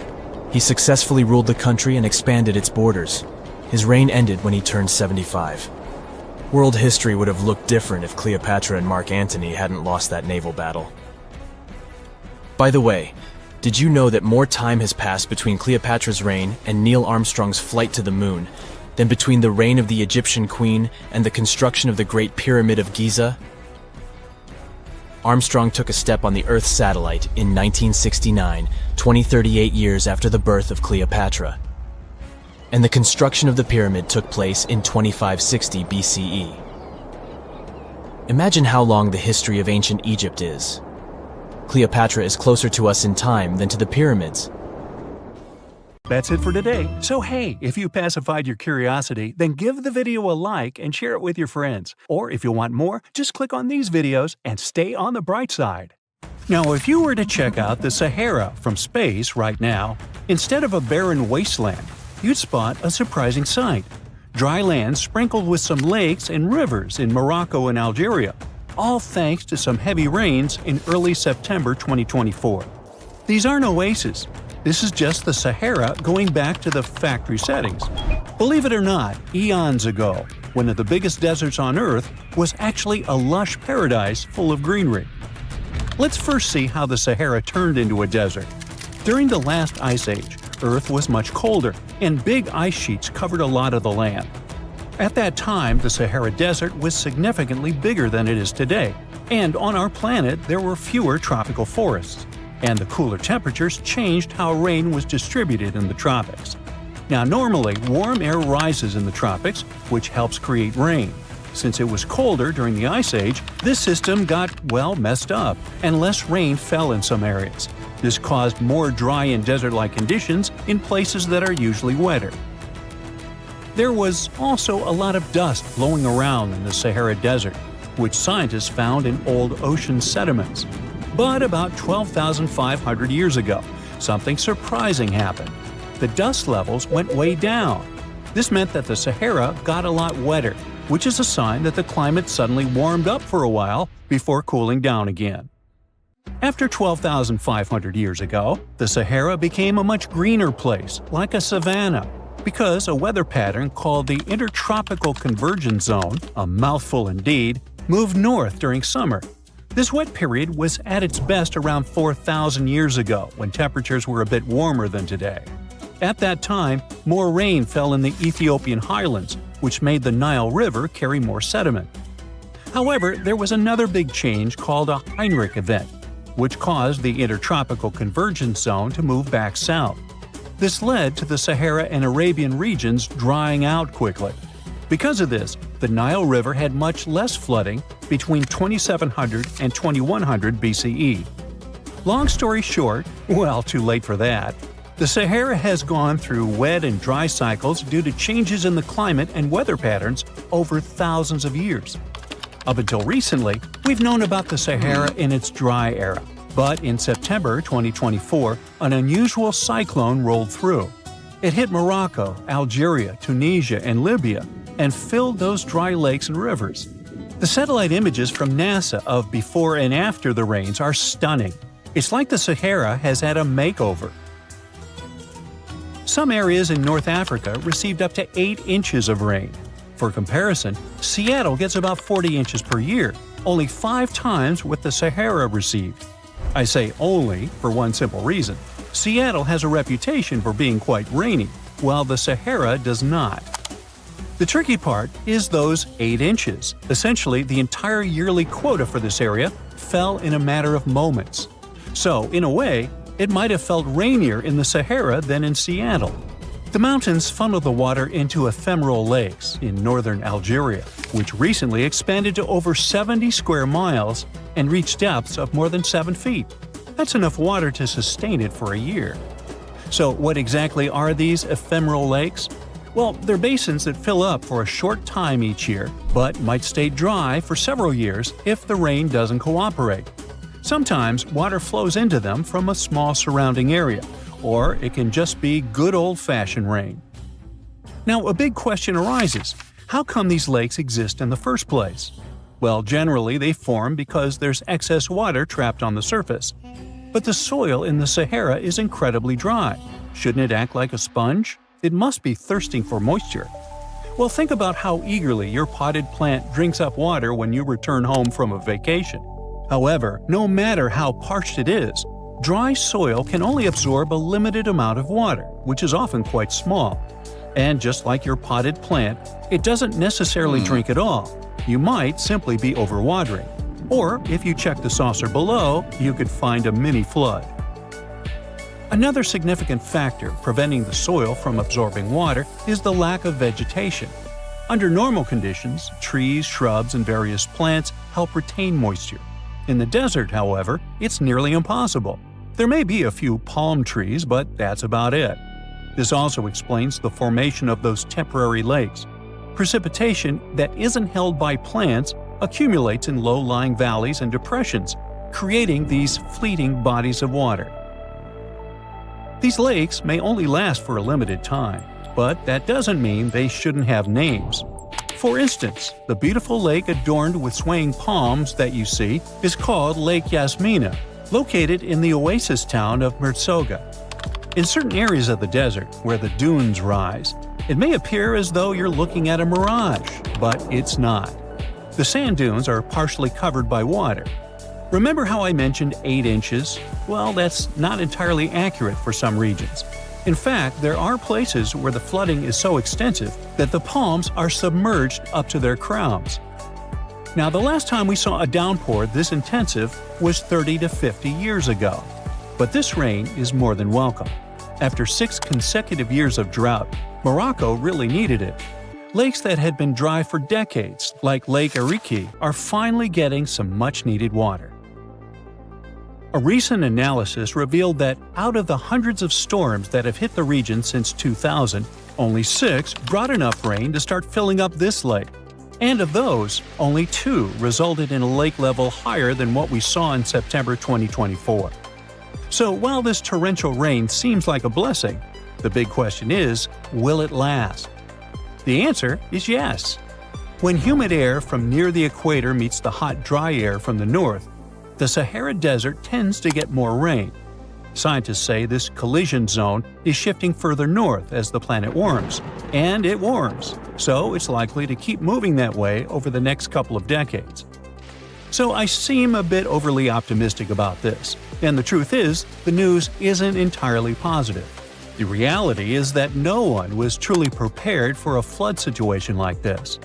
He successfully ruled the country and expanded its borders. His reign ended when he turned 75. World history would have looked different if Cleopatra and Mark Antony hadn't lost that naval battle. By the way, did you know that more time has passed between Cleopatra's reign and Neil Armstrong's flight to the moon than between the reign of the Egyptian queen and the construction of the Great Pyramid of Giza? Armstrong took a step on the Earth satellite in 1969, 38 years after the birth of Cleopatra. And the construction of the pyramid took place in 2560 BCE. Imagine how long the history of ancient Egypt is. Cleopatra is closer to us in time than to the pyramids. That's it for today. So hey, if you pacified your curiosity, then give the video a like and share it with your friends. Or if you want more, just click on these videos and stay on the bright side. Now, if you were to check out the Sahara from space right now, instead of a barren wasteland, you'd spot a surprising sight. Dry land sprinkled with some lakes and rivers in Morocco and Algeria, all thanks to some heavy rains in early September 2024. These aren't oases. This is just the Sahara going back to the factory settings. Believe it or not, eons ago, one of the biggest deserts on Earth was actually a lush paradise full of greenery. Let's first see how the Sahara turned into a desert. During the last ice age, Earth was much colder, and big ice sheets covered a lot of the land. At that time, the Sahara Desert was significantly bigger than it is today, and on our planet there were fewer tropical forests. And the cooler temperatures changed how rain was distributed in the tropics. Now, normally, warm air rises in the tropics, which helps create rain. Since it was colder during the Ice Age, this system got, well, messed up, and less rain fell in some areas. This caused more dry and desert-like conditions in places that are usually wetter. There was also a lot of dust blowing around in the Sahara Desert, which scientists found in old ocean sediments. But about 12,500 years ago, something surprising happened. The dust levels went way down. This meant that the Sahara got a lot wetter, which is a sign that the climate suddenly warmed up for a while before cooling down again. After 12,500 years ago, the Sahara became a much greener place, like a savanna, because a weather pattern called the Intertropical Convergence Zone, a mouthful indeed, moved north during summer. This wet period was at its best around 4,000 years ago, when temperatures were a bit warmer than today. At that time, more rain fell in the Ethiopian highlands, which made the Nile River carry more sediment. However, there was another big change called a Heinrich event, which caused the Intertropical Convergence Zone to move back south. This led to the Sahara and Arabian regions drying out quickly. Because of this, the Nile River had much less flooding between 2700 and 2100 BCE. Long story short, well, too late for that. The Sahara has gone through wet and dry cycles due to changes in the climate and weather patterns over thousands of years. Up until recently, we've known about the Sahara in its dry era, but in September 2024, an unusual cyclone rolled through. It hit Morocco, Algeria, Tunisia, and Libya, and filled those dry lakes and rivers. The satellite images from NASA of before and after the rains are stunning. It's like the Sahara has had a makeover. Some areas in North Africa received up to 8 inches of rain. For comparison, Seattle gets about 40 inches per year, only 5 times what the Sahara received. I say only for one simple reason. Seattle has a reputation for being quite rainy, while the Sahara does not. The tricky part is those 8 inches. Essentially, the entire yearly quota for this area fell in a matter of moments. So, in a way, it might have felt rainier in the Sahara than in Seattle. The mountains funnel the water into ephemeral lakes in northern Algeria, which recently expanded to over 70 square miles and reached depths of more than 7 feet. That's enough water to sustain it for a year. So what exactly are these ephemeral lakes? Well, they're basins that fill up for a short time each year, but might stay dry for several years if the rain doesn't cooperate. Sometimes water flows into them from a small surrounding area, or it can just be good old-fashioned rain. Now, a big question arises. How come these lakes exist in the first place? Well, generally they form because there's excess water trapped on the surface. But the soil in the Sahara is incredibly dry. Shouldn't it act like a sponge? It must be thirsting for moisture. Well, think about how eagerly your potted plant drinks up water when you return home from a vacation. However, no matter how parched it is, dry soil can only absorb a limited amount of water, which is often quite small. And just like your potted plant, it doesn't necessarily drink it all. You might simply be overwatering. Or, if you check the saucer below, you could find a mini flood. Another significant factor preventing the soil from absorbing water is the lack of vegetation. Under normal conditions, trees, shrubs, and various plants help retain moisture. In the desert, however, it's nearly impossible. There may be a few palm trees, but that's about it. This also explains the formation of those temporary lakes. Precipitation that isn't held by plants accumulates in low-lying valleys and depressions, creating these fleeting bodies of water. These lakes may only last for a limited time, but that doesn't mean they shouldn't have names. For instance, the beautiful lake adorned with swaying palms that you see is called Lake Yasmina, located in the oasis town of Merzoga. In certain areas of the desert, where the dunes rise, it may appear as though you're looking at a mirage, but it's not. The sand dunes are partially covered by water. Remember how I mentioned 8 inches? Well, that's not entirely accurate for some regions. In fact, there are places where the flooding is so extensive that the palms are submerged up to their crowns. Now, the last time we saw a downpour this intensive was 30 to 50 years ago. But this rain is more than welcome. After 6 consecutive years of drought, Morocco really needed it. Lakes that had been dry for decades, like Lake Ariki, are finally getting some much-needed water. A recent analysis revealed that out of the hundreds of storms that have hit the region since 2000, only 6 brought enough rain to start filling up this lake. And of those, only 2 resulted in a lake level higher than what we saw in September 2024. So while this torrential rain seems like a blessing, the big question is, will it last? The answer is yes. When humid air from near the equator meets the hot, dry air from the north, the Sahara Desert tends to get more rain. Scientists say this collision zone is shifting further north as the planet warms, and it warms, so it's likely to keep moving that way over the next couple of decades. So I seem a bit overly optimistic about this, and the truth is, the news isn't entirely positive. The reality is that no one was truly prepared for a flood situation like this.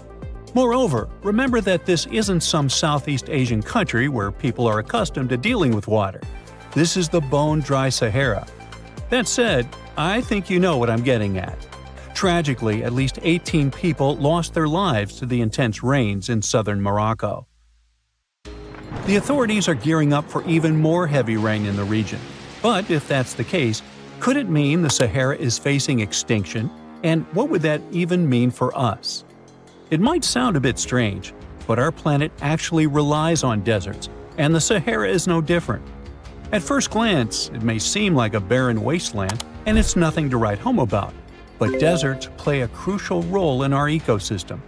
Moreover, remember that this isn't some Southeast Asian country where people are accustomed to dealing with water. This is the bone-dry Sahara. That said, I think you know what I'm getting at. Tragically, at least 18 people lost their lives to the intense rains in southern Morocco. The authorities are gearing up for even more heavy rain in the region. But if that's the case, could it mean the Sahara is facing extinction? And what would that even mean for us? It might sound a bit strange, but our planet actually relies on deserts, and the Sahara is no different. At first glance, it may seem like a barren wasteland, and it's nothing to write home about. But deserts play a crucial role in our ecosystem.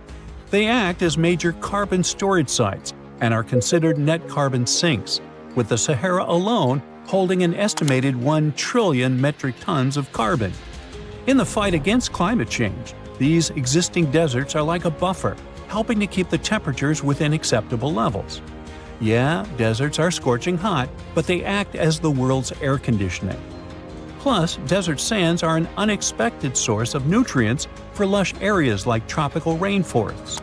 They act as major carbon storage sites and are considered net carbon sinks, with the Sahara alone holding an estimated 1 trillion metric tons of carbon. In the fight against climate change, these existing deserts are like a buffer, helping to keep the temperatures within acceptable levels. Yeah, deserts are scorching hot, but they act as the world's air conditioning. Plus, desert sands are an unexpected source of nutrients for lush areas like tropical rainforests.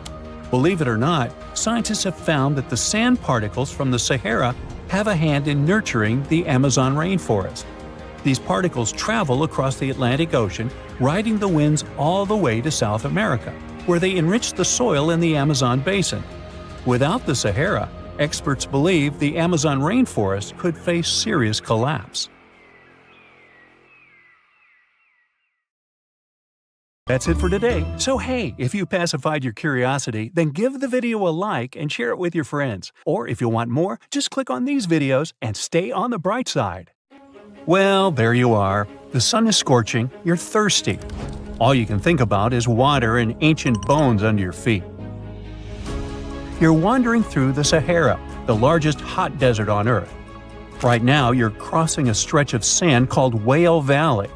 Believe it or not, scientists have found that the sand particles from the Sahara have a hand in nurturing the Amazon rainforest. These particles travel across the Atlantic Ocean, riding the winds all the way to South America, where they enrich the soil in the Amazon basin. Without the Sahara, experts believe the Amazon rainforest could face serious collapse. That's it for today. So hey, if you pacified your curiosity, then give the video a like and share it with your friends. Or if you want more, just click on these videos and stay on the bright side. Well, there you are. The sun is scorching, you're thirsty. All you can think about is water and ancient bones under your feet. You're wandering through the Sahara, the largest hot desert on Earth. Right now, you're crossing a stretch of sand called Whale Valley.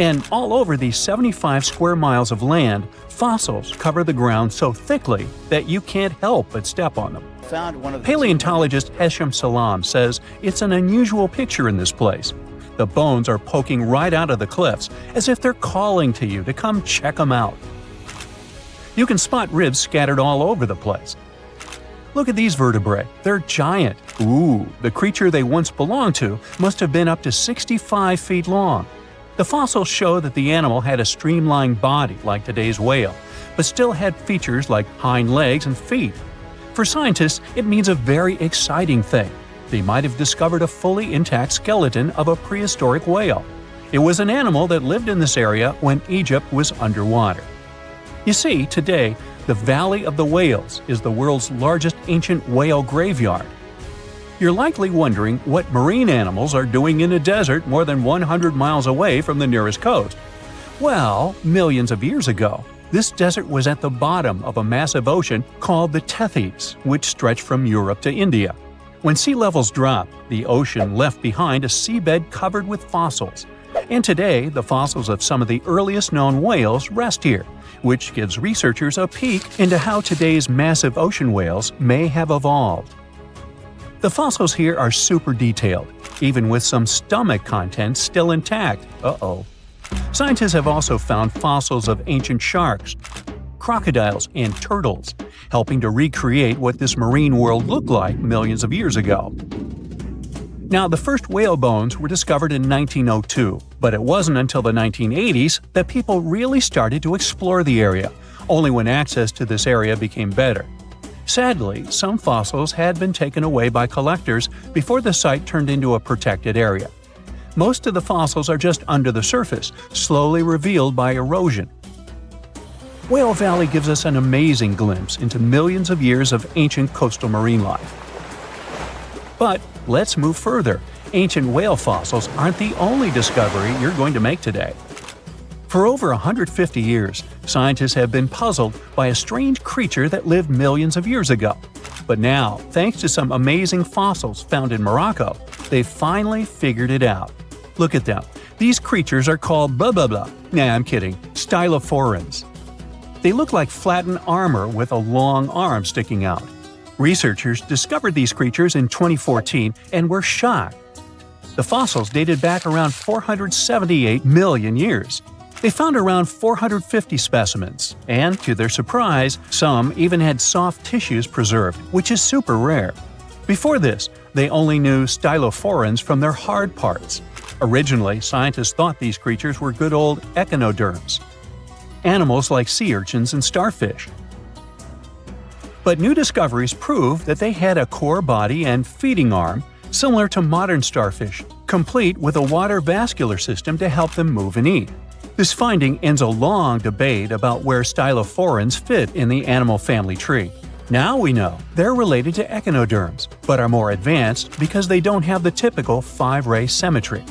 And all over these 75 square miles of land, fossils cover the ground so thickly that you can't help but step on them. Paleontologist Hesham Salam says it's an unusual picture in this place. The bones are poking right out of the cliffs, as if they're calling to you to come check them out. You can spot ribs scattered all over the place. Look at these vertebrae. They're giant. Ooh, the creature they once belonged to must have been up to 65 feet long. The fossils show that the animal had a streamlined body like today's whale, but still had features like hind legs and feet. For scientists, it means a very exciting thing. They might have discovered a fully intact skeleton of a prehistoric whale. It was an animal that lived in this area when Egypt was underwater. You see, today, the Valley of the Whales is the world's largest ancient whale graveyard. You're likely wondering what marine animals are doing in a desert more than 100 miles away from the nearest coast. Well, millions of years ago, this desert was at the bottom of a massive ocean called the Tethys, which stretched from Europe to India. When sea levels dropped, the ocean left behind a seabed covered with fossils. And today, the fossils of some of the earliest known whales rest here, which gives researchers a peek into how today's massive ocean whales may have evolved. The fossils here are super detailed, even with some stomach contents still intact. Uh-oh. Scientists have also found fossils of ancient sharks, crocodiles, and turtles, helping to recreate what this marine world looked like millions of years ago. Now, the first whale bones were discovered in 1902, but it wasn't until the 1980s that people really started to explore the area, only when access to this area became better. Sadly, some fossils had been taken away by collectors before the site turned into a protected area. Most of the fossils are just under the surface, slowly revealed by erosion. Whale Valley gives us an amazing glimpse into millions of years of ancient coastal marine life. But let's move further. Ancient whale fossils aren't the only discovery you're going to make today. For over 150 years, scientists have been puzzled by a strange creature that lived millions of years ago. But now, thanks to some amazing fossils found in Morocco, they've finally figured it out. Look at them. These creatures are called blah blah blah. Nah, I'm kidding. Stylophorans. They look like flattened armor with a long arm sticking out. Researchers discovered these creatures in 2014 and were shocked. The fossils dated back around 478 million years. They found around 450 specimens, and to their surprise, some even had soft tissues preserved, which is super rare. Before this, they only knew stylophorans from their hard parts. Originally, scientists thought these creatures were good old echinoderms, animals like sea urchins and starfish. But new discoveries prove that they had a core body and feeding arm, similar to modern starfish, complete with a water vascular system to help them move and eat. This finding ends a long debate about where stylophorans fit in the animal family tree. Now we know they're related to echinoderms, but are more advanced because they don't have the typical 5-ray symmetry.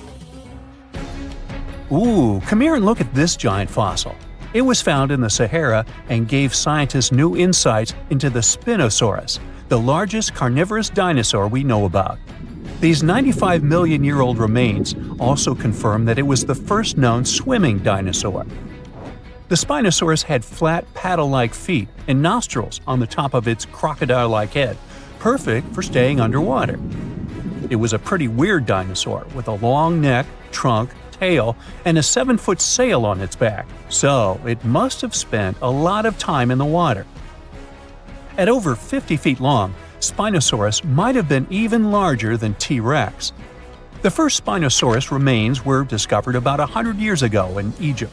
Ooh, come here and look at this giant fossil. It was found in the Sahara and gave scientists new insights into the Spinosaurus, the largest carnivorous dinosaur we know about. These 95 million-year-old remains also confirm that it was the first known swimming dinosaur. The Spinosaurus had flat paddle-like feet and nostrils on the top of its crocodile-like head, perfect for staying underwater. It was a pretty weird dinosaur with a long neck, trunk, tail, and a 7-foot sail on its back, so it must have spent a lot of time in the water. At over 50 feet long, Spinosaurus might have been even larger than T-Rex. The first Spinosaurus remains were discovered about 100 years ago in Egypt.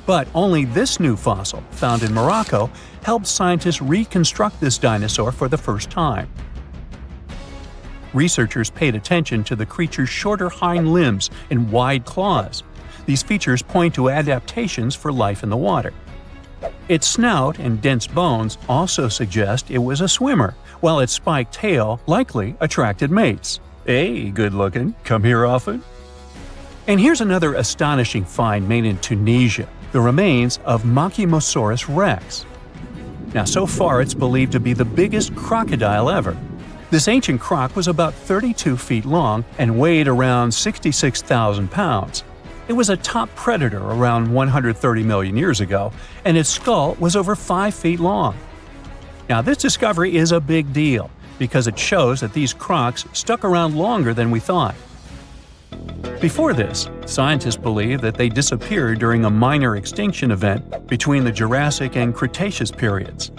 But only this new fossil, found in Morocco, helped scientists reconstruct this dinosaur for the first time. Researchers paid attention to the creature's shorter hind limbs and wide claws. These features point to adaptations for life in the water. Its snout and dense bones also suggest it was a swimmer, while its spiked tail likely attracted mates. Hey, good looking, come here often? And here's another astonishing find made in Tunisia, the remains of Machimosaurus rex. Now, so far it's believed to be the biggest crocodile ever. This ancient croc was about 32 feet long and weighed around 66,000 pounds. It was a top predator around 130 million years ago, and its skull was over 5 feet long. Now, this discovery is a big deal because it shows that these crocs stuck around longer than we thought. Before this, scientists believed that they disappeared during a minor extinction event between the Jurassic and Cretaceous periods.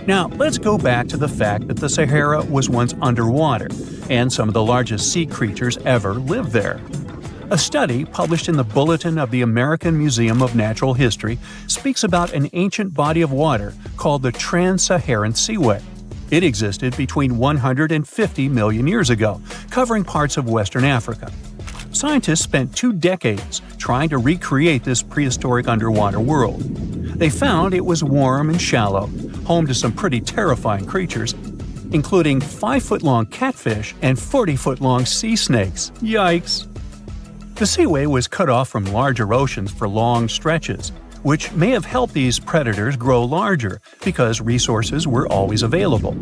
Now, let's go back to the fact that the Sahara was once underwater, and some of the largest sea creatures ever lived there. A study published in the Bulletin of the American Museum of Natural History speaks about an ancient body of water called the Trans-Saharan Seaway. It existed between 150 million years ago, covering parts of Western Africa. Scientists spent 2 decades trying to recreate this prehistoric underwater world. They found it was warm and shallow, home to some pretty terrifying creatures, including 5-foot-long catfish and 40-foot-long sea snakes. Yikes! The seaway was cut off from larger oceans for long stretches, which may have helped these predators grow larger because resources were always available.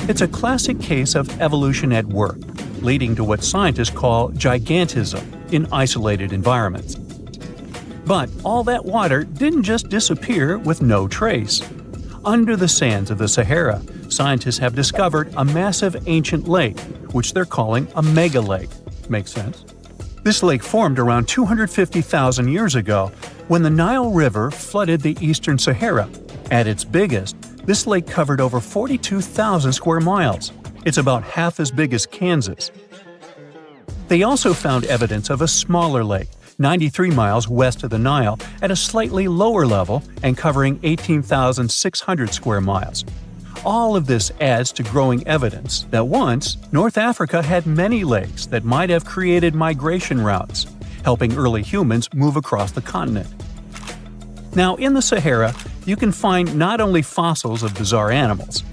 It's a classic case of evolution at work, leading to what scientists call gigantism in isolated environments. But all that water didn't just disappear with no trace. Under the sands of the Sahara, scientists have discovered a massive ancient lake, which they're calling a megalake. Makes sense? This lake formed around 250,000 years ago when the Nile River flooded the eastern Sahara. At its biggest, this lake covered over 42,000 square miles. It's about half as big as Kansas. They also found evidence of a smaller lake, 93 miles west of the Nile, at a slightly lower level and covering 18,600 square miles. All of this adds to growing evidence that once, North Africa had many lakes that might have created migration routes, helping early humans move across the continent. Now, in the Sahara, you can find not only fossils of bizarre animals.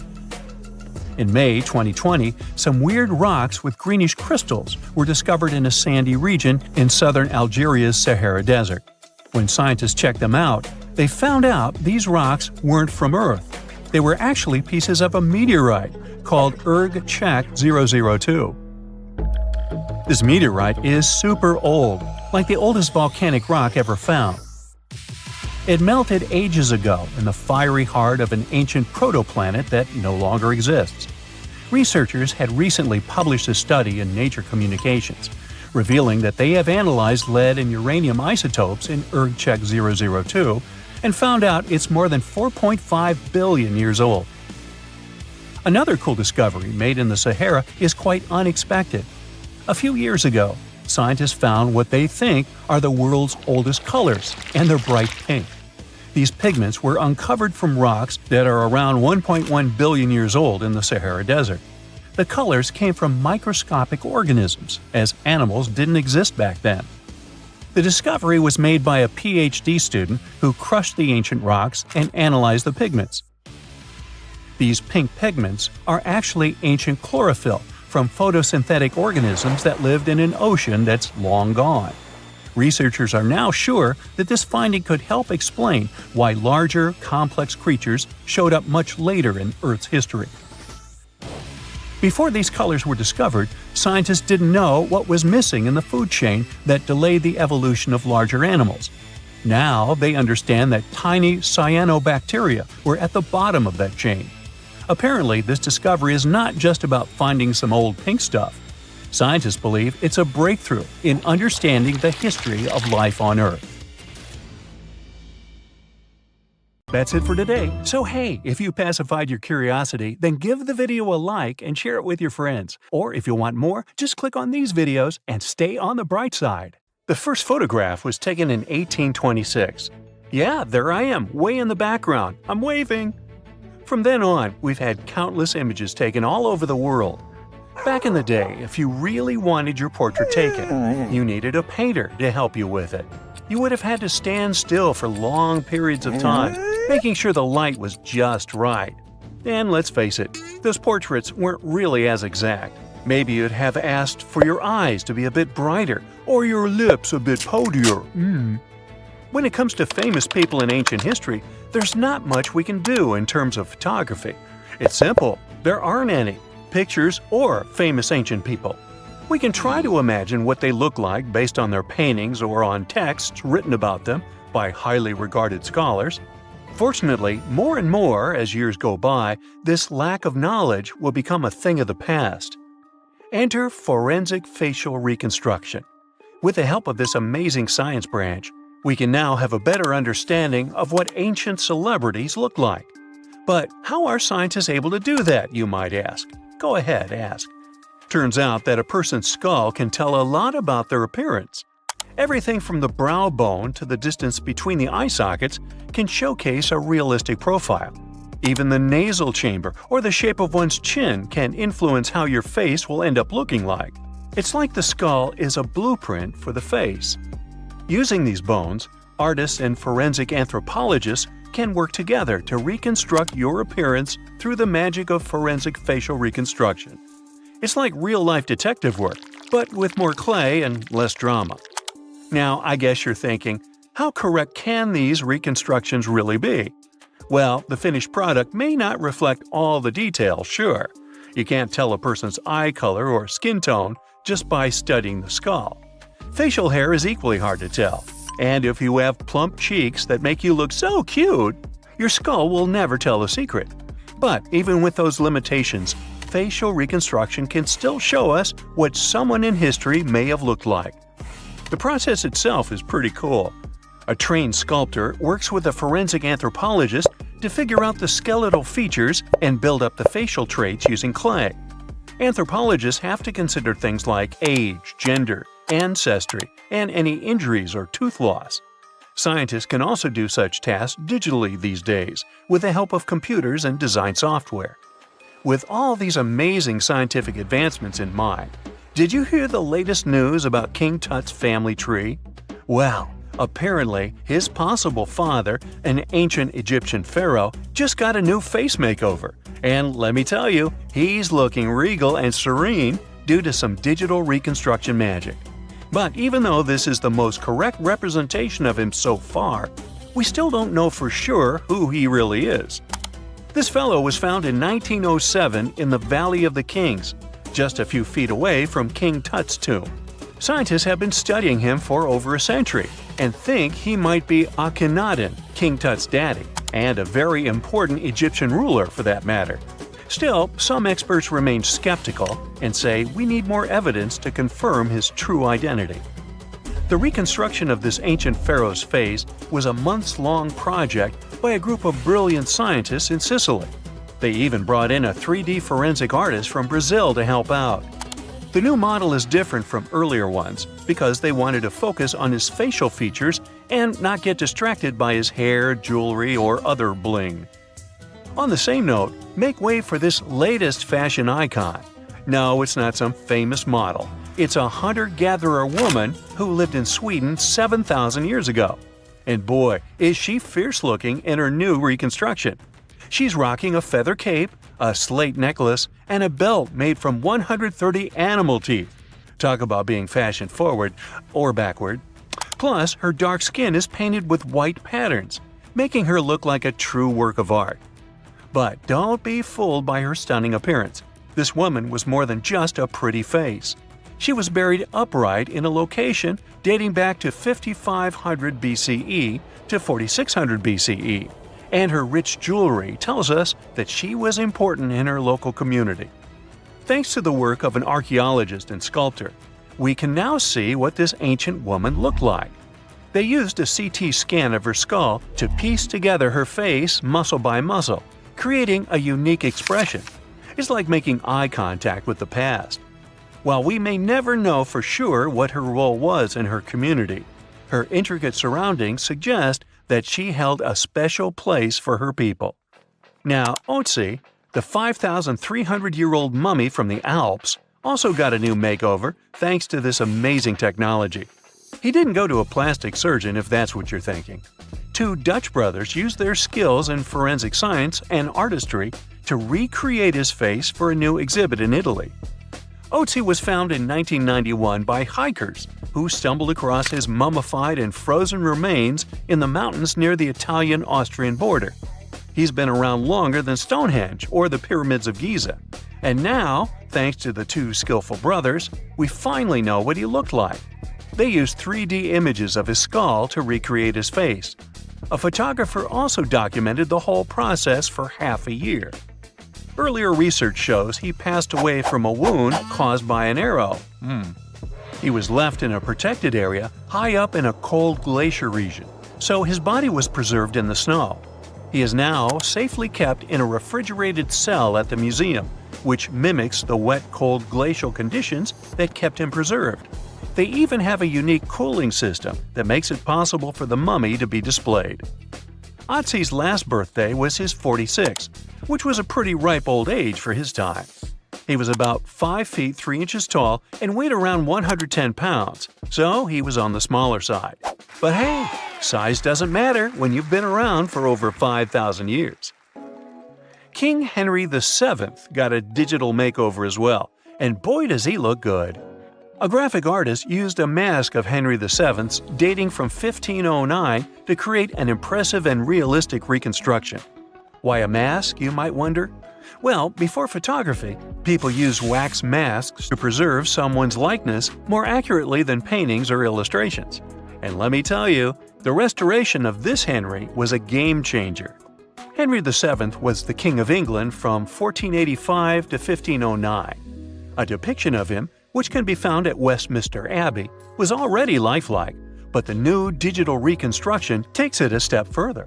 In May 2020, some weird rocks with greenish crystals were discovered in a sandy region in southern Algeria's Sahara Desert. When scientists checked them out, they found out these rocks weren't from Earth. They were actually pieces of a meteorite called Erdchak 002. This meteorite is super old, like the oldest volcanic rock ever found. It melted ages ago in the fiery heart of an ancient protoplanet that no longer exists. Researchers had recently published a study in Nature Communications, revealing that they have analyzed lead and uranium isotopes in Erdchak 002 and found out it's more than 4.5 billion years old. Another cool discovery made in the Sahara is quite unexpected. A few years ago, scientists found what they think are the world's oldest colors, and they're bright pink. These pigments were uncovered from rocks that are around 1.1 billion years old in the Sahara Desert. The colors came from microscopic organisms, as animals didn't exist back then. The discovery was made by a PhD student who crushed the ancient rocks and analyzed the pigments. These pink pigments are actually ancient chlorophyll from photosynthetic organisms that lived in an ocean that's long gone. Researchers are now sure that this finding could help explain why larger, complex creatures showed up much later in Earth's history. Before these colors were discovered, scientists didn't know what was missing in the food chain that delayed the evolution of larger animals. Now they understand that tiny cyanobacteria were at the bottom of that chain. Apparently, this discovery is not just about finding some old pink stuff. Scientists believe it's a breakthrough in understanding the history of life on Earth. That's it for today. So hey, if you pacified your curiosity, then give the video a like and share it with your friends. Or if you want more, just click on these videos and stay on the bright side. The first photograph was taken in 1826. Yeah, there I am, way in the background. I'm waving. From then on, we've had countless images taken all over the world. Back in the day, if you really wanted your portrait taken, you needed a painter to help you with it. You would have had to stand still for long periods of time, making sure the light was just right. And let's face it, those portraits weren't really as exact. Maybe you'd have asked for your eyes to be a bit brighter, or your lips a bit podier. When it comes to famous people in ancient history, there's not much we can do in terms of photography. It's simple. There aren't any pictures or famous ancient people. We can try to imagine what they look like based on their paintings or on texts written about them by highly regarded scholars. Fortunately, more and more as years go by, this lack of knowledge will become a thing of the past. Enter forensic facial reconstruction. With the help of this amazing science branch, we can now have a better understanding of what ancient celebrities look like. But how are scientists able to do that, you might ask? Go ahead, ask. Turns out that a person's skull can tell a lot about their appearance. Everything from the brow bone to the distance between the eye sockets can showcase a realistic profile. Even the nasal chamber or the shape of one's chin can influence how your face will end up looking like. It's like the skull is a blueprint for the face. Using these bones, artists and forensic anthropologists can work together to reconstruct your appearance through the magic of forensic facial reconstruction. It's like real-life detective work, but with more clay and less drama. Now, I guess you're thinking, how correct can these reconstructions really be? Well, the finished product may not reflect all the details, sure. You can't tell a person's eye color or skin tone just by studying the skull. Facial hair is equally hard to tell, and if you have plump cheeks that make you look so cute, your skull will never tell the secret. But even with those limitations, facial reconstruction can still show us what someone in history may have looked like. The process itself is pretty cool. A trained sculptor works with a forensic anthropologist to figure out the skeletal features and build up the facial traits using clay. Anthropologists have to consider things like age, gender, ancestry, and any injuries or tooth loss. Scientists can also do such tasks digitally these days with the help of computers and design software. With all these amazing scientific advancements in mind, did you hear the latest news about King Tut's family tree? Well, apparently his possible father, an ancient Egyptian pharaoh, just got a new face makeover. And let me tell you, he's looking regal and serene due to some digital reconstruction magic. But even though this is the most correct representation of him so far, we still don't know for sure who he really is. This fellow was found in 1907 in the Valley of the Kings, just a few feet away from King Tut's tomb. Scientists have been studying him for over a century and think he might be Akhenaten, King Tut's daddy, and a very important Egyptian ruler for that matter. Still, some experts remain skeptical and say we need more evidence to confirm his true identity. The reconstruction of this ancient pharaoh's face was a months-long project by a group of brilliant scientists in Sicily. They even brought in a 3D forensic artist from Brazil to help out. The new model is different from earlier ones because they wanted to focus on his facial features and not get distracted by his hair, jewelry, or other bling. On the same note, make way for this latest fashion icon. No, it's not some famous model. It's a hunter-gatherer woman who lived in Sweden 7,000 years ago. And boy, is she fierce-looking in her new reconstruction. She's rocking a feather cape, a slate necklace, and a belt made from 130 animal teeth. Talk about being fashion-forward or backward. Plus, her dark skin is painted with white patterns, making her look like a true work of art. But don't be fooled by her stunning appearance. This woman was more than just a pretty face. She was buried upright in a location dating back to 5500 BCE to 4600 BCE, and her rich jewelry tells us that she was important in her local community. Thanks to the work of an archaeologist and sculptor, we can now see what this ancient woman looked like. They used a CT scan of her skull to piece together her face muscle by muscle, creating a unique expression. It's like making eye contact with the past. While we may never know for sure what her role was in her community, her intricate surroundings suggest that she held a special place for her people. Now, Otzi, the 5,300-year-old mummy from the Alps, also got a new makeover thanks to this amazing technology. He didn't go to a plastic surgeon if that's what you're thinking. Two Dutch brothers used their skills in forensic science and artistry to recreate his face for a new exhibit in Italy. Otzi was found in 1991 by hikers who stumbled across his mummified and frozen remains in the mountains near the Italian-Austrian border. He's been around longer than Stonehenge or the pyramids of Giza. And now, thanks to the two skillful brothers, we finally know what he looked like. They used 3D images of his skull to recreate his face. A photographer also documented the whole process for half a year. Earlier research shows he passed away from a wound caused by an arrow. He was left in a protected area high up in a cold glacier region, so his body was preserved in the snow. He is now safely kept in a refrigerated cell at the museum, which mimics the wet, cold glacial conditions that kept him preserved. They even have a unique cooling system that makes it possible for the mummy to be displayed. Otzi's last birthday was his 46th, which was a pretty ripe old age for his time. He was about 5 feet 3 inches tall and weighed around 110 pounds, so he was on the smaller side. But hey, size doesn't matter when you've been around for over 5,000 years. King Henry VII got a digital makeover as well, and boy does he look good. A graphic artist used a mask of Henry VII's dating from 1509 to create an impressive and realistic reconstruction. Why a mask, you might wonder? Well, before photography, people used wax masks to preserve someone's likeness more accurately than paintings or illustrations. And let me tell you, the restoration of this Henry was a game changer. Henry VII was the King of England from 1485 to 1509. A depiction of him, which can be found at Westminster Abbey, was already lifelike, but the new digital reconstruction takes it a step further.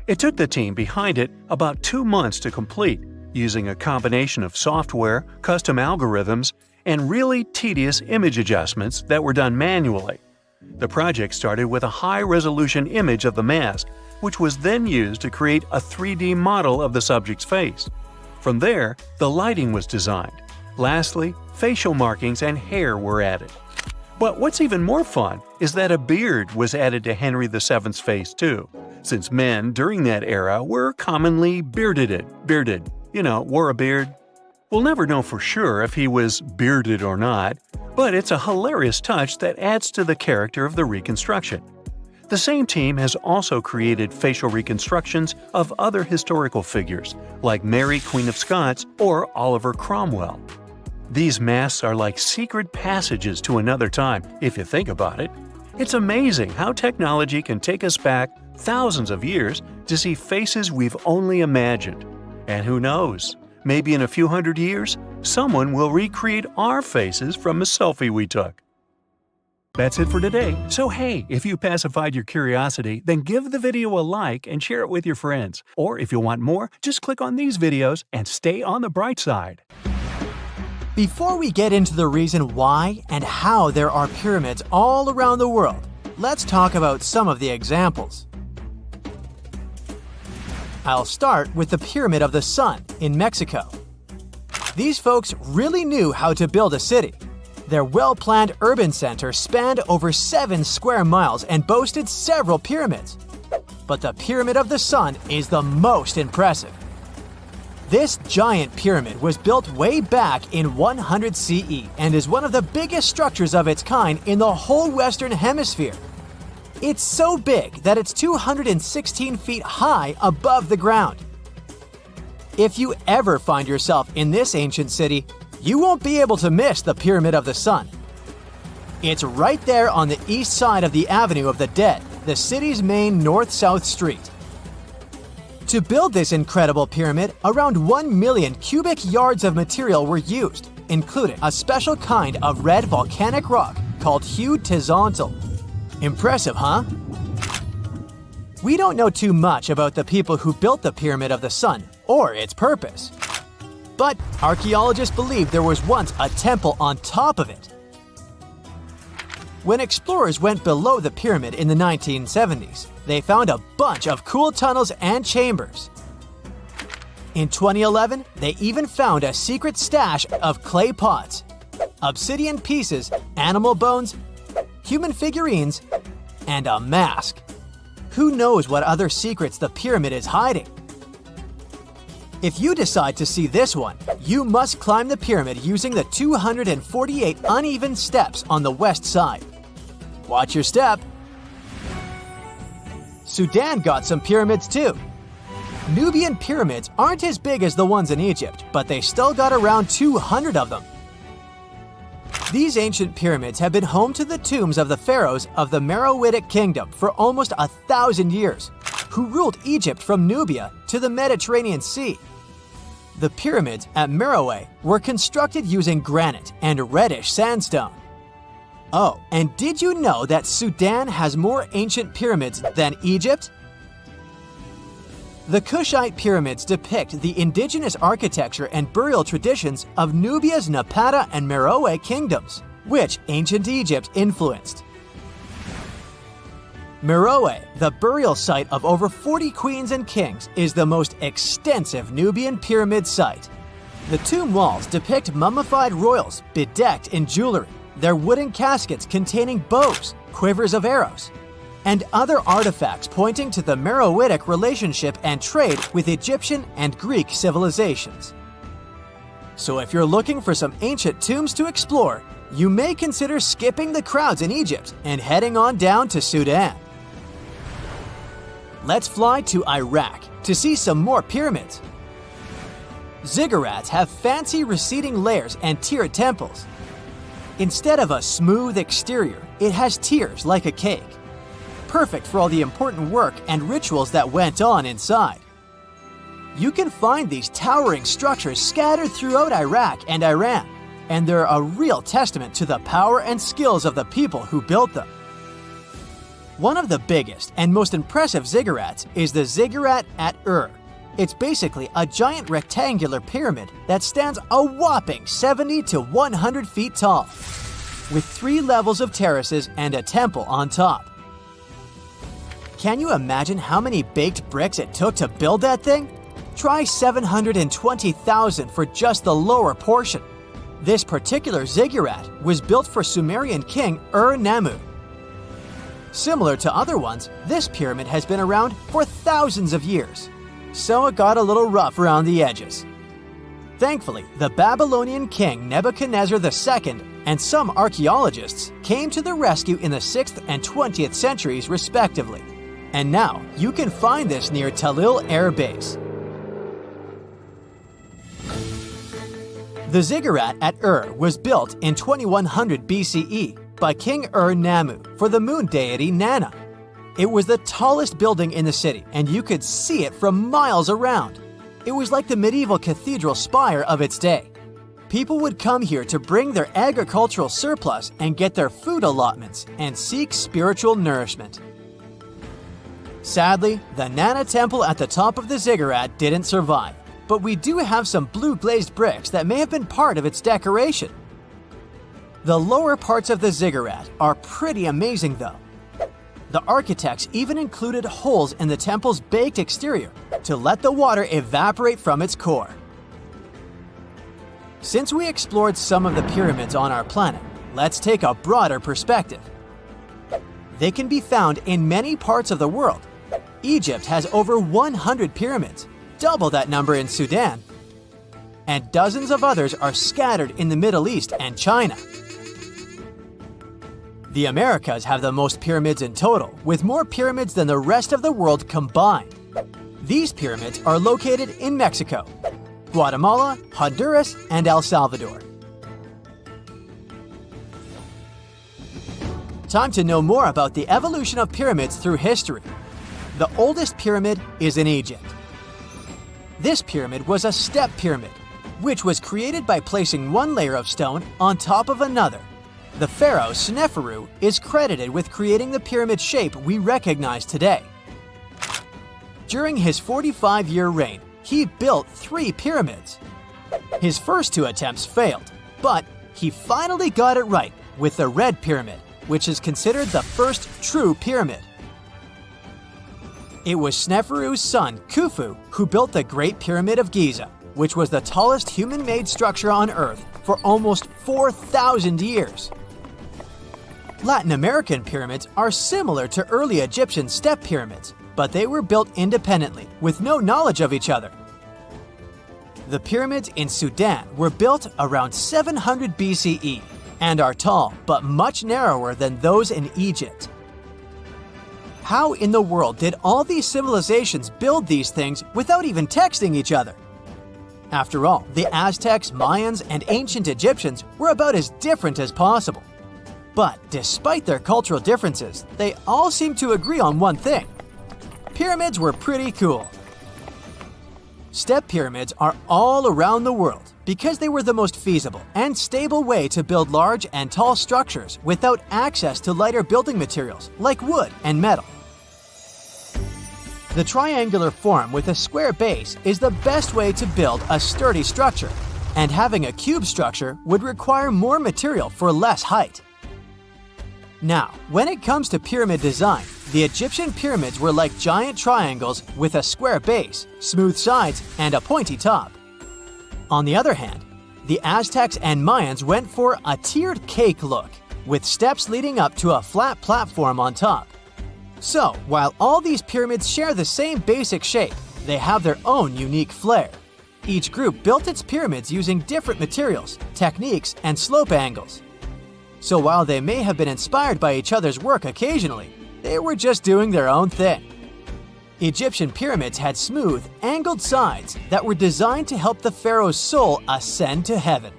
It took the team behind it about 2 months to complete, using a combination of software, custom algorithms, and really tedious image adjustments that were done manually. The project started with a high-resolution image of the mask, which was then used to create a 3D model of the subject's face. From there, the lighting was designed. Lastly, facial markings and hair were added. But what's even more fun is that a beard was added to Henry VII's face too, since men during that era were commonly bearded, wore a beard. We'll never know for sure if he was bearded or not, but it's a hilarious touch that adds to the character of the reconstruction. The same team has also created facial reconstructions of other historical figures, like Mary, Queen of Scots, or Oliver Cromwell. These masks are like secret passages to another time, if you think about it. It's amazing how technology can take us back thousands of years to see faces we've only imagined. And who knows, maybe in a few hundred years, someone will recreate our faces from a selfie we took. That's it for today. So hey, if you pacified your curiosity, then give the video a like and share it with your friends. Or if you want more, just click on these videos and stay on the bright side. Before we get into the reason why and how there are pyramids all around the world, let's talk about some of the examples. I'll start with the Pyramid of the Sun in Mexico. These folks really knew how to build a city. Their well-planned urban center spanned over 7 square miles and boasted several pyramids. But the Pyramid of the Sun is the most impressive. This giant pyramid was built way back in 100 CE and is one of the biggest structures of its kind in the whole Western Hemisphere. It's so big that it's 216 feet high above the ground. If you ever find yourself in this ancient city, you won't be able to miss the Pyramid of the Sun. It's right there on the east side of the Avenue of the Dead, the city's main north-south street. To build this incredible pyramid, around 1 million cubic yards of material were used, including a special kind of red volcanic rock called hued tizontle. Impressive, huh? We don't know too much about the people who built the Pyramid of the Sun or its purpose. But archaeologists believe there was once a temple on top of it. When explorers went below the pyramid in the 1970s, they found a bunch of cool tunnels and chambers. In 2011, they even found a secret stash of clay pots, obsidian pieces, animal bones, human figurines, and a mask. Who knows what other secrets the pyramid is hiding? If you decide to see this one, you must climb the pyramid using the 248 uneven steps on the west side. Watch your step. Sudan got some pyramids too. Nubian pyramids aren't as big as the ones in Egypt, but they still got around 200 of them. These ancient pyramids have been home to the tombs of the pharaohs of the Meroitic Kingdom for almost 1,000 years, who ruled Egypt from Nubia to the Mediterranean Sea. The pyramids at Meroe were constructed using granite and reddish sandstone. Oh, and did you know that Sudan has more ancient pyramids than Egypt? The Kushite pyramids depict the indigenous architecture and burial traditions of Nubia's Napata and Meroe kingdoms, which ancient Egypt influenced. Meroe, the burial site of over 40 queens and kings, is the most extensive Nubian pyramid site. The tomb walls depict mummified royals bedecked in jewelry, their wooden caskets containing bows, quivers of arrows, and other artifacts pointing to the Meroitic relationship and trade with Egyptian and Greek civilizations. So if you're looking for some ancient tombs to explore, you may consider skipping the crowds in Egypt and heading on down to Sudan. Let's fly to Iraq to see some more pyramids. Ziggurats have fancy receding layers and tiered temples. Instead of a smooth exterior, it has tiers like a cake. Perfect for all the important work and rituals that went on inside. You can find these towering structures scattered throughout Iraq and Iran, and they're a real testament to the power and skills of the people who built them. One of the biggest and most impressive ziggurats is the ziggurat at Ur. It's basically a giant rectangular pyramid that stands a whopping 70 to 100 feet tall, with 3 levels of terraces and a temple on top. Can you imagine how many baked bricks it took to build that thing? Try 720,000 for just the lower portion. This particular ziggurat was built for Sumerian king Ur-Nammu. Similar to other ones, this pyramid has been around for thousands of years, so it got a little rough around the edges. Thankfully, the Babylonian king Nebuchadnezzar II and some archaeologists came to the rescue in the 6th and 20th centuries respectively. And now, you can find this near Talil Air Base. The ziggurat at Ur was built in 2100 BCE by King Ur-Nammu for the moon deity Nana. It was the tallest building in the city, and you could see it from miles around. It was like the medieval cathedral spire of its day. People would come here to bring their agricultural surplus and get their food allotments and seek spiritual nourishment. Sadly, the Nana temple at the top of the ziggurat didn't survive, but we do have some blue glazed bricks that may have been part of its decoration. The lower parts of the ziggurat are pretty amazing though. The architects even included holes in the temple's baked exterior to let the water evaporate from its core. Since we explored some of the pyramids on our planet, let's take a broader perspective. They can be found in many parts of the world. Egypt has over 100 pyramids, double that number in Sudan, and dozens of others are scattered in the Middle East and China. The Americas have the most pyramids in total, with more pyramids than the rest of the world combined. These pyramids are located in Mexico, Guatemala, Honduras, and El Salvador. Time to know more about the evolution of pyramids through history. The oldest pyramid is in Egypt. This pyramid was a step pyramid, which was created by placing one layer of stone on top of another. The pharaoh Sneferu is credited with creating the pyramid shape we recognize today. During his 45-year reign, he built 3 pyramids. His first 2 attempts failed, but he finally got it right with the Red Pyramid, which is considered the first true pyramid. It was Sneferu's son, Khufu, who built the Great Pyramid of Giza, which was the tallest human-made structure on Earth for almost 4,000 years. Latin American pyramids are similar to early Egyptian step pyramids, but they were built independently, with no knowledge of each other. The pyramids in Sudan were built around 700 BCE and are tall but much narrower than those in Egypt. How in the world did all these civilizations build these things without even texting each other? After all, the Aztecs, Mayans, and ancient Egyptians were about as different as possible. But despite their cultural differences, they all seem to agree on one thing. Pyramids were pretty cool. Step pyramids are all around the world because they were the most feasible and stable way to build large and tall structures without access to lighter building materials like wood and metal. The triangular form with a square base is the best way to build a sturdy structure, and having a cube structure would require more material for less height. Now, when it comes to pyramid design, the Egyptian pyramids were like giant triangles with a square base, smooth sides, and a pointy top. On the other hand, the Aztecs and Mayans went for a tiered cake look, with steps leading up to a flat platform on top. So, while all these pyramids share the same basic shape, they have their own unique flair. Each group built its pyramids using different materials, techniques, and slope angles. So while they may have been inspired by each other's work occasionally, they were just doing their own thing. Egyptian pyramids had smooth, angled sides that were designed to help the pharaoh's soul ascend to heaven.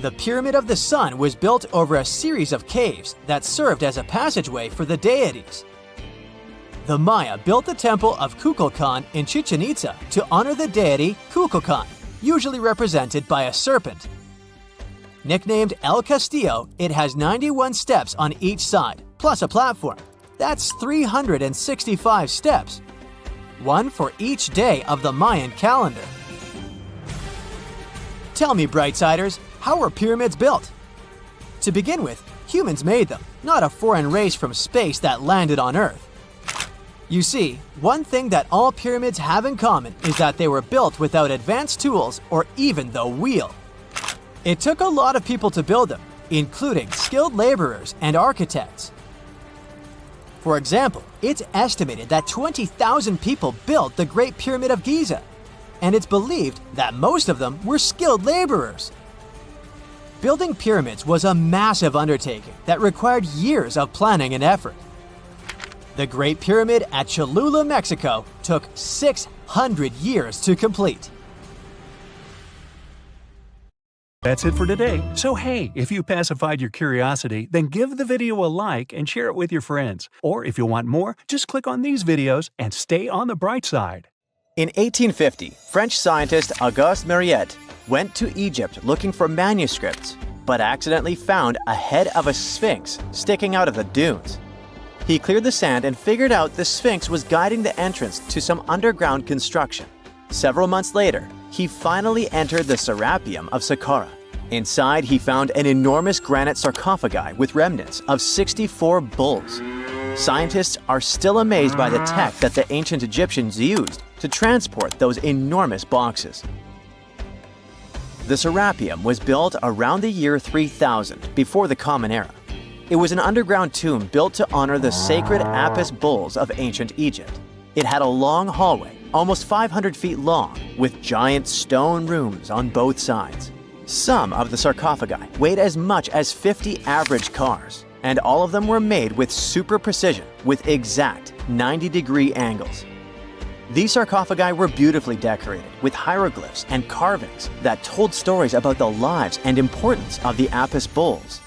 The Pyramid of the Sun was built over a series of caves that served as a passageway for the deities. The Maya built the temple of Kukulkan in Chichen Itza to honor the deity Kukulkan, usually represented by a serpent. Nicknamed El Castillo, it has 91 steps on each side, plus a platform. That's 365 steps, one for each day of the Mayan calendar. Tell me, Brightsiders, how were pyramids built? To begin with, humans made them, not a foreign race from space that landed on Earth. You see, one thing that all pyramids have in common is that they were built without advanced tools or even the wheel. It took a lot of people to build them, including skilled laborers and architects. For example, it's estimated that 20,000 people built the Great Pyramid of Giza. and it's believed that most of them were skilled laborers. Building pyramids was a massive undertaking that required years of planning and effort. The Great Pyramid at Cholula, Mexico, took 600 years to complete. That's it for today. So hey, if you pacified your curiosity, then give the video a like and share it with your friends. Or if you want more, just click on these videos and stay on the bright side. In 1850, French scientist Auguste Mariette went to Egypt looking for manuscripts, but accidentally found a head of a sphinx sticking out of the dunes. He cleared the sand and figured out the sphinx was guiding the entrance to some underground construction. Several months later, he finally entered the Serapeum of Saqqara. Inside, he found an enormous granite sarcophagi with remnants of 64 bulls. Scientists are still amazed by the tech that the ancient Egyptians used to transport those enormous boxes. The Serapeum was built around the year 3000 before the Common Era. It was an underground tomb built to honor the sacred Apis bulls of ancient Egypt. It had a long hallway, almost 500 feet long, with giant stone rooms on both sides. Some of the sarcophagi weighed as much as 50 average cars, and all of them were made with super precision, with exact 90-degree angles. These sarcophagi were beautifully decorated with hieroglyphs and carvings that told stories about the lives and importance of the Apis bulls.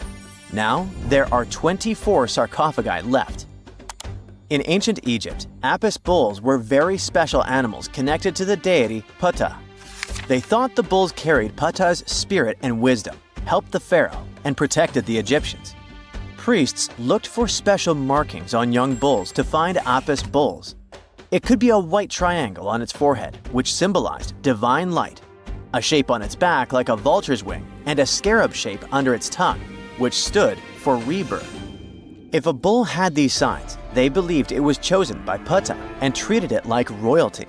Now, there are 24 sarcophagi left. In ancient Egypt, Apis bulls were very special animals connected to the deity Ptah. They thought the bulls carried Ptah's spirit and wisdom, helped the pharaoh, and protected the Egyptians. Priests looked for special markings on young bulls to find Apis bulls. It could be a white triangle on its forehead, which symbolized divine light, a shape on its back like a vulture's wing, and a scarab shape under its tongue, which stood for rebirth. If a bull had these signs, they believed it was chosen by Ptah and treated it like royalty.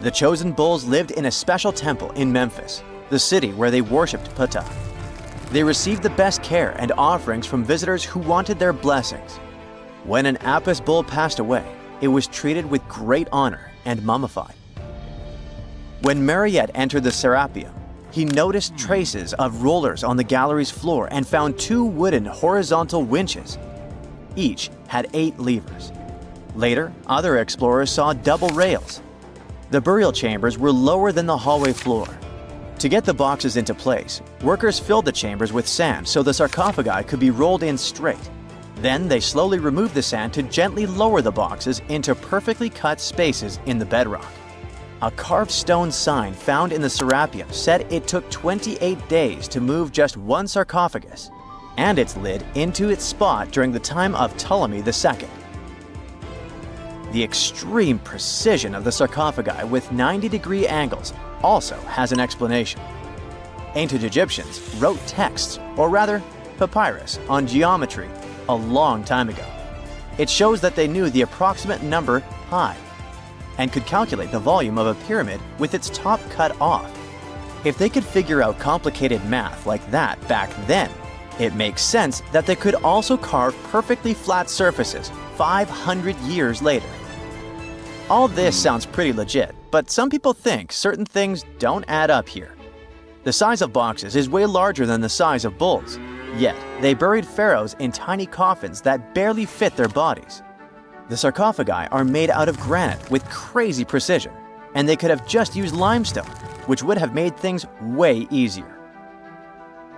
The chosen bulls lived in a special temple in Memphis, the city where they worshipped Ptah. They received the best care and offerings from visitors who wanted their blessings. When an Apis bull passed away, it was treated with great honor and mummified. When Mariette entered the Serapeum, he noticed traces of rollers on the gallery's floor and found 2 wooden horizontal winches. Each had 8 levers. Later, other explorers saw double rails. The burial chambers were lower than the hallway floor. To get the boxes into place, workers filled the chambers with sand so the sarcophagi could be rolled in straight. Then they slowly removed the sand to gently lower the boxes into perfectly cut spaces in the bedrock. A carved stone sign found in the Serapeum said it took 28 days to move just one sarcophagus and its lid into its spot during the time of Ptolemy II. The extreme precision of the sarcophagi with 90-degree angles also has an explanation. Ancient Egyptians wrote texts, or rather, papyrus, on geometry a long time ago. It shows that they knew the approximate number pi and could calculate the volume of a pyramid with its top cut off. If they could figure out complicated math like that back then, it makes sense that they could also carve perfectly flat surfaces 500 years later. All this sounds pretty legit, but some people think certain things don't add up here. The size of boxes is way larger than the size of bulls, yet they buried pharaohs in tiny coffins that barely fit their bodies. The sarcophagi are made out of granite with crazy precision, and they could have just used limestone, which would have made things way easier.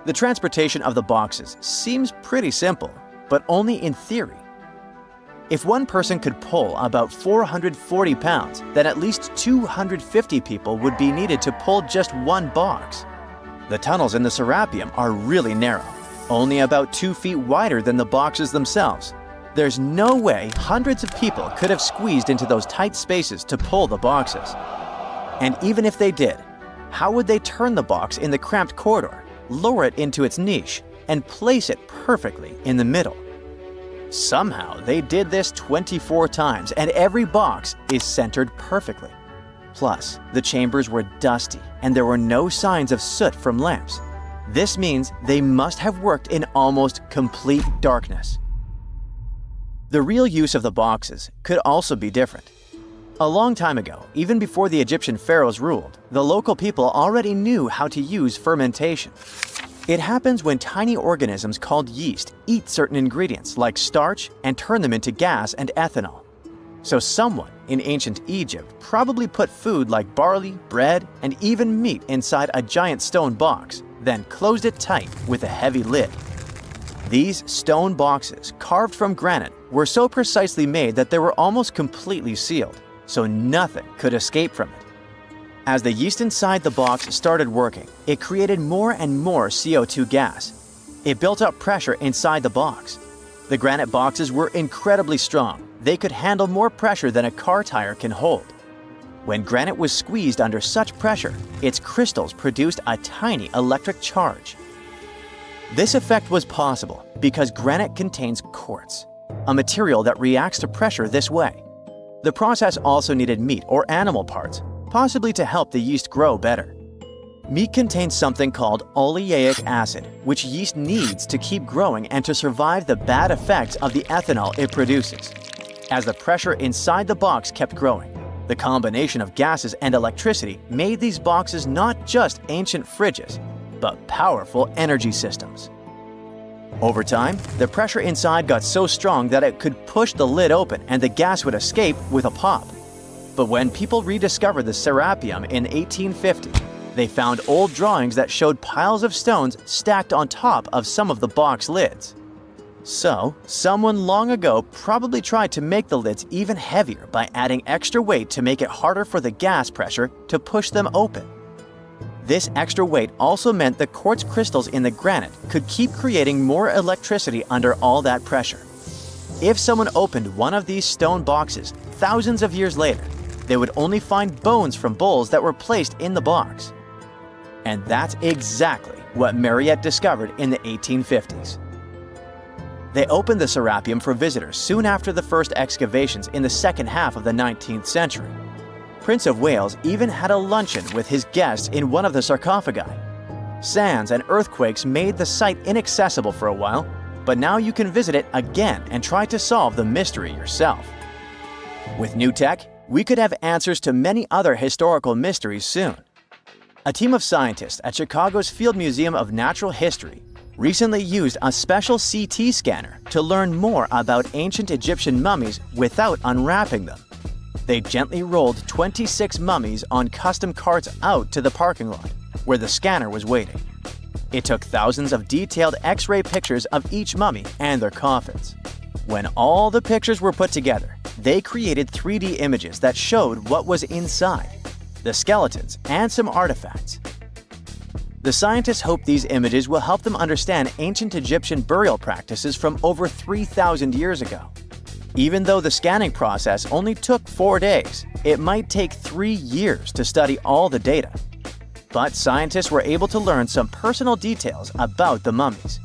The transportation of the boxes seems pretty simple, but only in theory. If one person could pull about 440 pounds, then at least 250 people would be needed to pull just one box. The tunnels in the Serapeum are really narrow, only about 2 feet wider than the boxes themselves. There's no way hundreds of people could have squeezed into those tight spaces to pull the boxes. And even if they did, how would they turn the box in the cramped corridor, lower it into its niche, and place it perfectly in the middle? Somehow they did this 24 times, and every box is centered perfectly. Plus, the chambers were dusty, and there were no signs of soot from lamps. This means they must have worked in almost complete darkness. The real use of the boxes could also be different. A long time ago, even before the Egyptian pharaohs ruled, The local people already knew how to use fermentation. It happens when tiny organisms called yeast eat certain ingredients like starch and turn them into gas and ethanol. So someone in ancient Egypt probably put food like barley, bread, and even meat inside a giant stone box, then closed it tight with a heavy lid. These stone boxes, carved from granite, were so precisely made that they were almost completely sealed, so nothing could escape from it. As the yeast inside the box started working, it created more and more CO2 gas. It built up pressure inside the box. The granite boxes were incredibly strong. They could handle more pressure than a car tire can hold. When granite was squeezed under such pressure, its crystals produced a tiny electric charge. This effect was possible because granite contains quartz, a material that reacts to pressure this way. The process also needed meat or animal parts, possibly to help the yeast grow better. Meat contains something called oleic acid, which yeast needs to keep growing and to survive the bad effects of the ethanol it produces. As the pressure inside the box kept growing, the combination of gases and electricity made these boxes not just ancient fridges, but powerful energy systems. Over time, the pressure inside got so strong that it could push the lid open and the gas would escape with a pop. But when people rediscovered the Serapeum in 1850, they found old drawings that showed piles of stones stacked on top of some of the box lids. So, someone long ago probably tried to make the lids even heavier by adding extra weight to make it harder for the gas pressure to push them open. This extra weight also meant the quartz crystals in the granite could keep creating more electricity under all that pressure. If someone opened one of these stone boxes thousands of years later, they would only find bones from bowls that were placed in the box. And that's exactly what Mariette discovered in the 1850s. They opened the Serapeum for visitors soon after the first excavations in the second half of the 19th century. Prince of Wales even had a luncheon with his guests in one of the sarcophagi. Sands and earthquakes made the site inaccessible for a while, but now you can visit it again and try to solve the mystery yourself. With new tech, we could have answers to many other historical mysteries soon. A team of scientists at Chicago's Field Museum of Natural History recently used a special CT scanner to learn more about ancient Egyptian mummies without unwrapping them. They gently rolled 26 mummies on custom carts out to the parking lot, where the scanner was waiting. It took thousands of detailed X-ray pictures of each mummy and their coffins. When all the pictures were put together, they created 3D images that showed what was inside, the skeletons, and some artifacts. The scientists hope these images will help them understand ancient Egyptian burial practices from over 3,000 years ago. Even though the scanning process only took 4 days, it might take 3 years to study all the data. But scientists were able to learn some personal details about the mummies.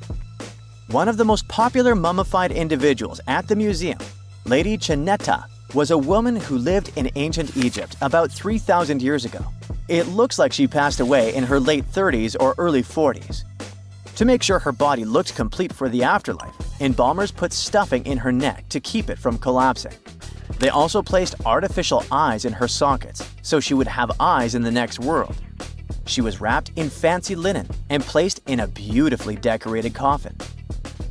One of the most popular mummified individuals at the museum, Lady Chineta, was a woman who lived in ancient Egypt about 3,000 years ago. It looks like she passed away in her late 30s or early 40s. To make sure her body looked complete for the afterlife, embalmers put stuffing in her neck to keep it from collapsing. They also placed artificial eyes in her sockets, so she would have eyes in the next world. She was wrapped in fancy linen and placed in a beautifully decorated coffin.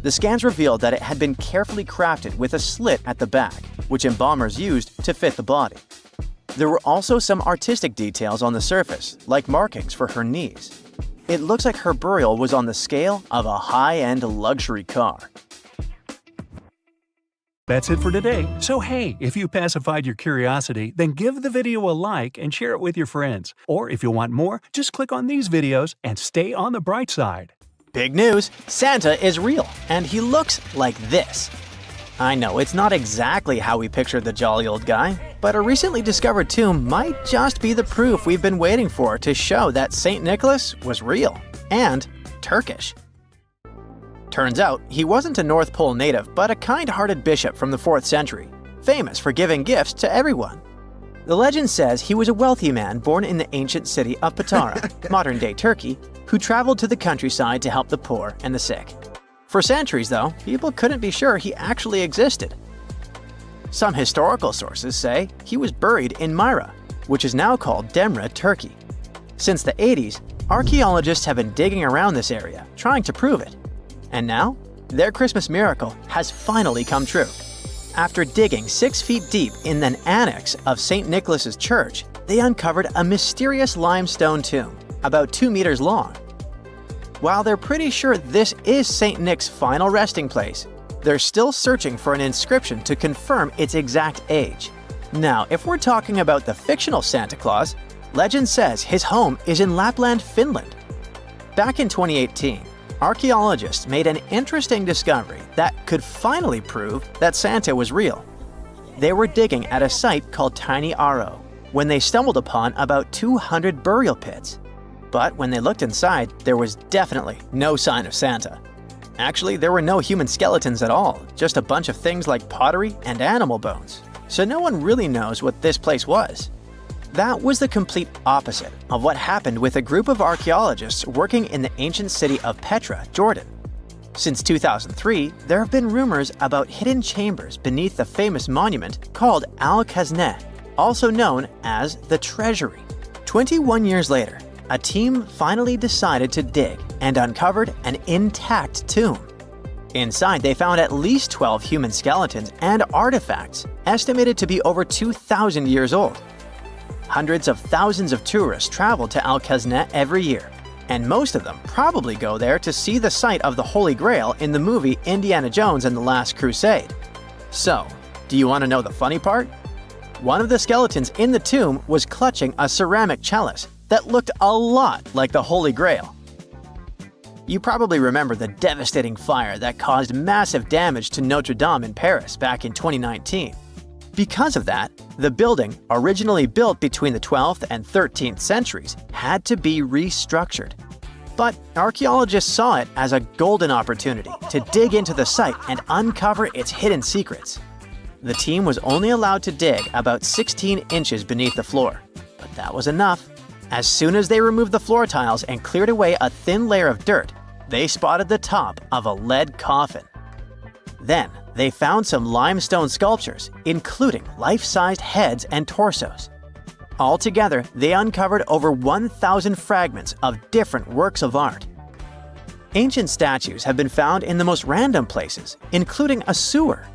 The scans revealed that it had been carefully crafted with a slit at the back, which embalmers used to fit the body. There were also some artistic details on the surface, like markings for her knees. It looks like her burial was on the scale of a high-end luxury car. That's it for today. So hey, if you pacified your curiosity, then give the video a like and share it with your friends. Or if you want more, just click on these videos and stay on the bright side. Big news! Santa is real, and he looks like this. I know it's not exactly how we pictured the jolly old guy, but a recently discovered tomb might just be the proof we've been waiting for to show that St. Nicholas was real and Turkish. Turns out, he wasn't a North Pole native, but a kind-hearted bishop from the 4th century, famous for giving gifts to everyone. The legend says he was a wealthy man born in the ancient city of Patara, modern-day Turkey, who traveled to the countryside to help the poor and the sick. For centuries, though, people couldn't be sure he actually existed. Some historical sources say he was buried in Myra, which is now called Demre, Turkey. Since the 80s, archaeologists have been digging around this area, trying to prove it. And now, their Christmas miracle has finally come true. After digging 6 feet deep in an annex of St. Nicholas's Church, they uncovered a mysterious limestone tomb, about 2 meters long. While they're pretty sure this is St. Nick's final resting place, they're still searching for an inscription to confirm its exact age. Now, if we're talking about the fictional Santa Claus, legend says his home is in Lapland, Finland. Back in 2018, archaeologists made an interesting discovery that could finally prove that Santa was real. They were digging at a site called Tiny Aro when they stumbled upon about 200 burial pits. But when they looked inside, there was definitely no sign of Santa. Actually, there were no human skeletons at all, just a bunch of things like pottery and animal bones. So no one really knows what this place was. That was the complete opposite of what happened with a group of archaeologists working in the ancient city of Petra, Jordan. Since 2003, there have been rumors about hidden chambers beneath the famous monument called Al-Khazneh, also known as the Treasury. 21 years later, a team finally decided to dig and uncovered an intact tomb. Inside, they found at least 12 human skeletons and artifacts estimated to be over 2,000 years old. Hundreds of thousands of tourists travel to Al-Khazneh every year, and most of them probably go there to see the site of the Holy Grail in the movie Indiana Jones and the Last Crusade. So, do you want to know the funny part? One of the skeletons in the tomb was clutching a ceramic chalice that looked a lot like the Holy Grail. You probably remember the devastating fire that caused massive damage to Notre Dame in Paris back in 2019. Because of that, the building, originally built between the 12th and 13th centuries, had to be restructured. But archaeologists saw it as a golden opportunity to dig into the site and uncover its hidden secrets. The team was only allowed to dig about 16 inches beneath the floor, but that was enough. As soon as they removed the floor tiles and cleared away a thin layer of dirt, they spotted the top of a lead coffin. Then, they found some limestone sculptures, including life-sized heads and torsos. Altogether, they uncovered over 1,000 fragments of different works of art. Ancient statues have been found in the most random places, including a sewer.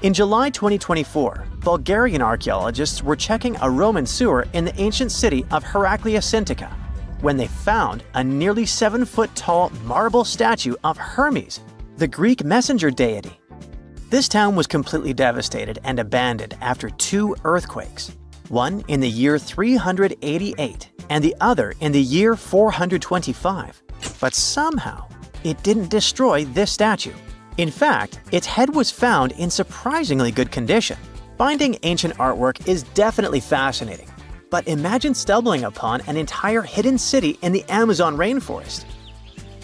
In July 2024, Bulgarian archaeologists were checking a Roman sewer in the ancient city of Heraklia Sintika when they found a nearly 7-foot-tall marble statue of Hermes, the Greek messenger deity. This town was completely devastated and abandoned after 2 earthquakes, one in the year 388 and the other in the year 425. But somehow, it didn't destroy this statue. In fact, its head was found in surprisingly good condition. Finding ancient artwork is definitely fascinating, but imagine stumbling upon an entire hidden city in the Amazon rainforest.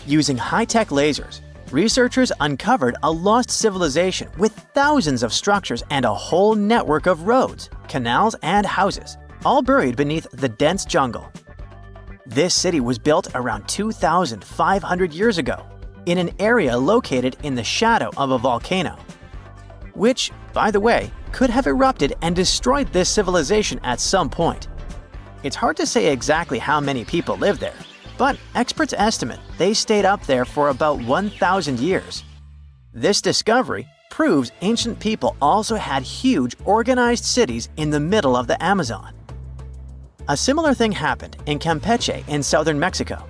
Using high-tech lasers, researchers uncovered a lost civilization with thousands of structures and a whole network of roads, canals, and houses, all buried beneath the dense jungle. This city was built around 2,500 years ago, in an area located in the shadow of a volcano, which, by the way, could have erupted and destroyed this civilization at some point. It's hard to say exactly how many people lived there, but experts estimate they stayed up there for about 1,000 years. This discovery proves ancient people also had huge, organized cities in the middle of the Amazon. A similar thing happened in Campeche in southern Mexico.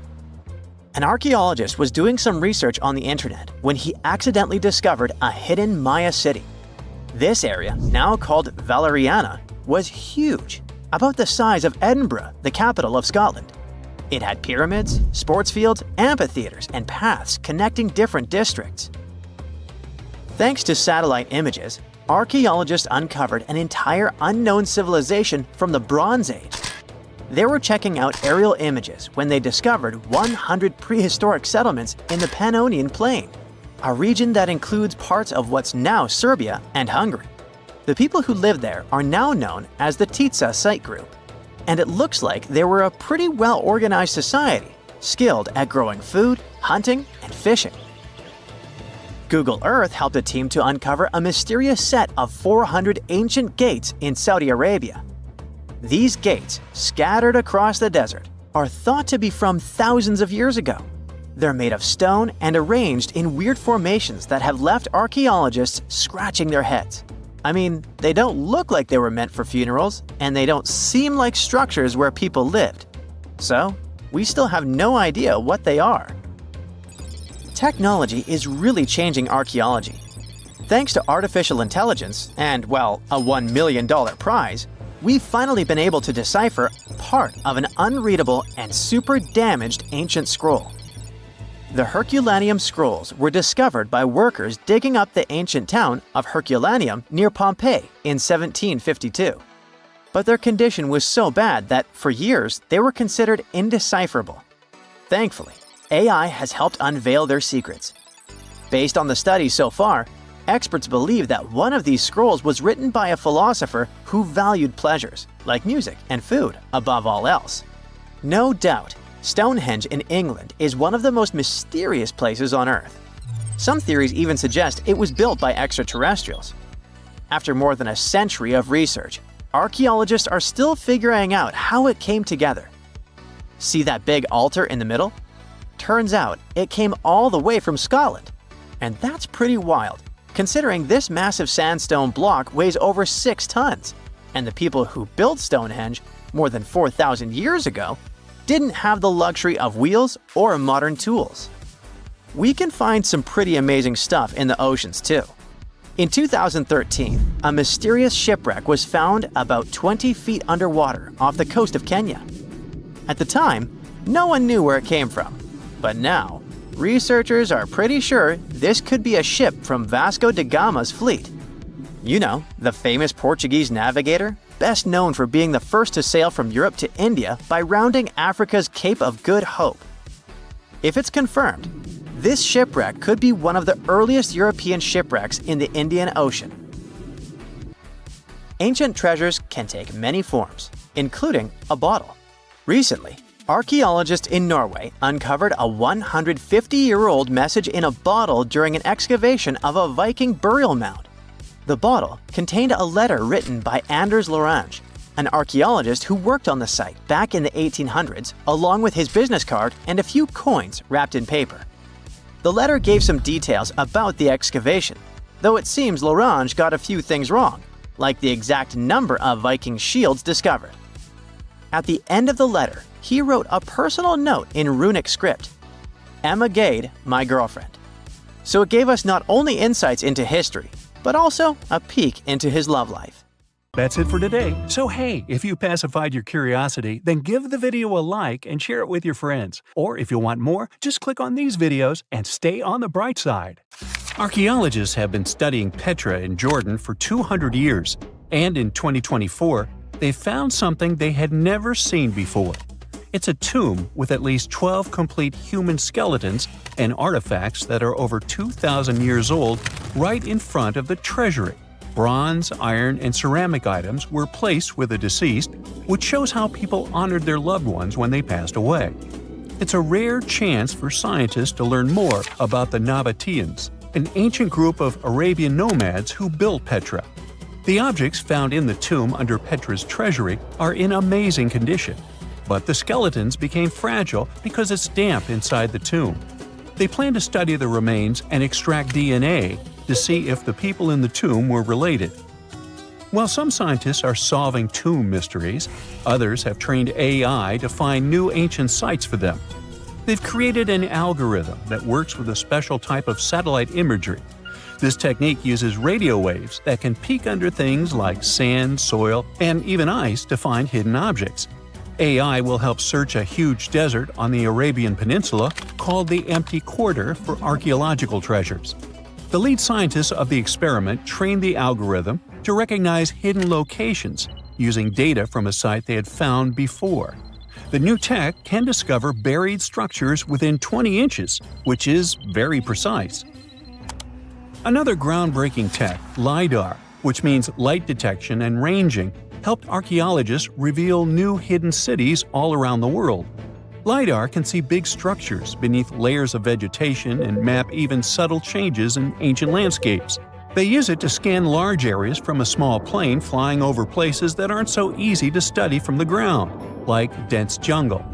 An archaeologist was doing some research on the internet when he accidentally discovered a hidden Maya city. This area, now called Valeriana, was huge, about the size of Edinburgh, the capital of Scotland. It had pyramids, sports fields, amphitheaters, and paths connecting different districts. Thanks to satellite images, archaeologists uncovered an entire unknown civilization from the Bronze Age. They were checking out aerial images when they discovered 100 prehistoric settlements in the Pannonian Plain, a region that includes parts of what's now Serbia and Hungary. The people who lived there are now known as the Titsa Site Group, and it looks like they were a pretty well-organized society, skilled at growing food, hunting, and fishing. Google Earth helped a team to uncover a mysterious set of 400 ancient gates in Saudi Arabia. These gates, scattered across the desert, are thought to be from thousands of years ago. They're made of stone and arranged in weird formations that have left archaeologists scratching their heads. I mean, they don't look like they were meant for funerals, and they don't seem like structures where people lived. So, we still have no idea what they are. Technology is really changing archaeology. Thanks to artificial intelligence and, well, a $1 million prize, we've finally been able to decipher part of an unreadable and super damaged ancient scroll. The Herculaneum scrolls were discovered by workers digging up the ancient town of Herculaneum near Pompeii in 1752. But their condition was so bad that, for years, they were considered indecipherable. Thankfully, AI has helped unveil their secrets. Based on the studies so far, experts believe that one of these scrolls was written by a philosopher who valued pleasures, like music and food, above all else. No doubt, Stonehenge in England is one of the most mysterious places on Earth. Some theories even suggest it was built by extraterrestrials. After more than a century of research, archaeologists are still figuring out how it came together. See that big altar in the middle? Turns out it came all the way from Scotland. And that's pretty wild, considering this massive sandstone block weighs over 6 tons, and the people who built Stonehenge more than 4,000 years ago didn't have the luxury of wheels or modern tools. We can find some pretty amazing stuff in the oceans too. In 2013, a mysterious shipwreck was found about 20 feet underwater off the coast of Kenya. At the time, no one knew where it came from, but now, researchers are pretty sure this could be a ship from Vasco da Gama's fleet. You know, the famous Portuguese navigator, best known for being the first to sail from Europe to India by rounding Africa's Cape of Good Hope. If it's confirmed, this shipwreck could be one of the earliest European shipwrecks in the Indian Ocean. Ancient treasures can take many forms, including a bottle. Recently, archaeologists in Norway uncovered a 150-year-old message in a bottle during an excavation of a Viking burial mound. The bottle contained a letter written by Anders Lorange, an archaeologist who worked on the site back in the 1800s, along with his business card and a few coins wrapped in paper. The letter gave some details about the excavation, though it seems Lorange got a few things wrong, like the exact number of Viking shields discovered. At the end of the letter, he wrote a personal note in runic script, "Emma Gade, my girlfriend." So it gave us not only insights into history, but also a peek into his love life. That's it for today. So hey, if you pacified your curiosity, then give the video a like and share it with your friends. Or if you want more, just click on these videos and stay on the bright side. Archaeologists have been studying Petra in Jordan for 200 years, and in 2024, they found something they had never seen before. It's a tomb with at least 12 complete human skeletons and artifacts that are over 2,000 years old right in front of the treasury. Bronze, iron, and ceramic items were placed with the deceased, which shows how people honored their loved ones when they passed away. It's a rare chance for scientists to learn more about the Nabateans, an ancient group of Arabian nomads who built Petra. The objects found in the tomb under Petra's treasury are in amazing condition, but the skeletons became fragile because it's damp inside the tomb. They plan to study the remains and extract DNA to see if the people in the tomb were related. While some scientists are solving tomb mysteries, others have trained AI to find new ancient sites for them. They've created an algorithm that works with a special type of satellite imagery. This technique uses radio waves that can peek under things like sand, soil, and even ice to find hidden objects. AI will help search a huge desert on the Arabian Peninsula called the Empty Quarter for archaeological treasures. The lead scientists of the experiment trained the algorithm to recognize hidden locations using data from a site they had found before. The new tech can discover buried structures within 20 inches, which is very precise. Another groundbreaking tech, LiDAR, which means light detection and ranging, helped archaeologists reveal new hidden cities all around the world. LiDAR can see big structures beneath layers of vegetation and map even subtle changes in ancient landscapes. They use it to scan large areas from a small plane flying over places that aren't so easy to study from the ground, like dense jungle.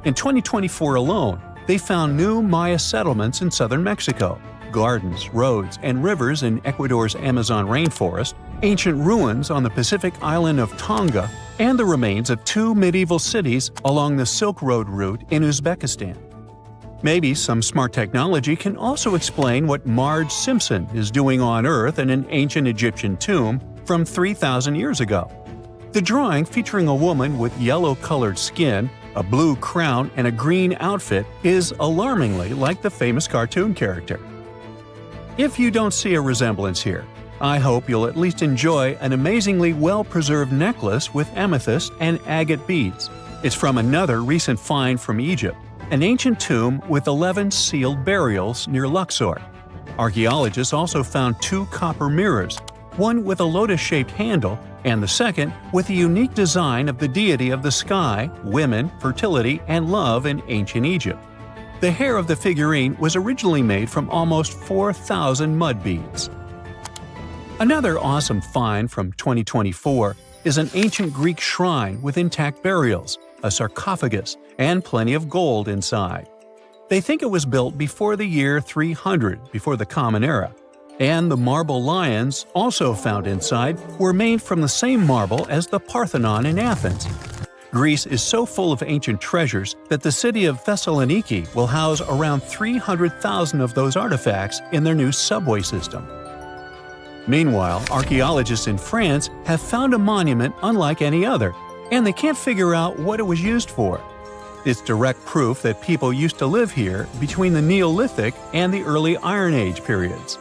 In 2024 alone, they found new Maya settlements in southern Mexico, gardens, roads, and rivers in Ecuador's Amazon rainforest, ancient ruins on the Pacific island of Tonga, and the remains of 2 medieval cities along the Silk Road route in Uzbekistan. Maybe some smart technology can also explain what Marge Simpson is doing on Earth in an ancient Egyptian tomb from 3,000 years ago. The drawing, featuring a woman with yellow-colored skin, a blue crown, and a green outfit, is alarmingly like the famous cartoon character. If you don't see a resemblance here, I hope you'll at least enjoy an amazingly well-preserved necklace with amethyst and agate beads. It's from another recent find from Egypt, an ancient tomb with 11 sealed burials near Luxor. Archaeologists also found 2 copper mirrors, one with a lotus-shaped handle and the second with a unique design of the deity of the sky, women, fertility, and love in ancient Egypt. The hair of the figurine was originally made from almost 4,000 mud beads. Another awesome find from 2024 is an ancient Greek shrine with intact burials, a sarcophagus, and plenty of gold inside. They think it was built before the year 300 before the Common Era, and the marble lions, also found inside, were made from the same marble as the Parthenon in Athens. Greece is so full of ancient treasures that the city of Thessaloniki will house around 300,000 of those artifacts in their new subway system. Meanwhile, archaeologists in France have found a monument unlike any other, and they can't figure out what it was used for. It's direct proof that people used to live here between the Neolithic and the early Iron Age periods.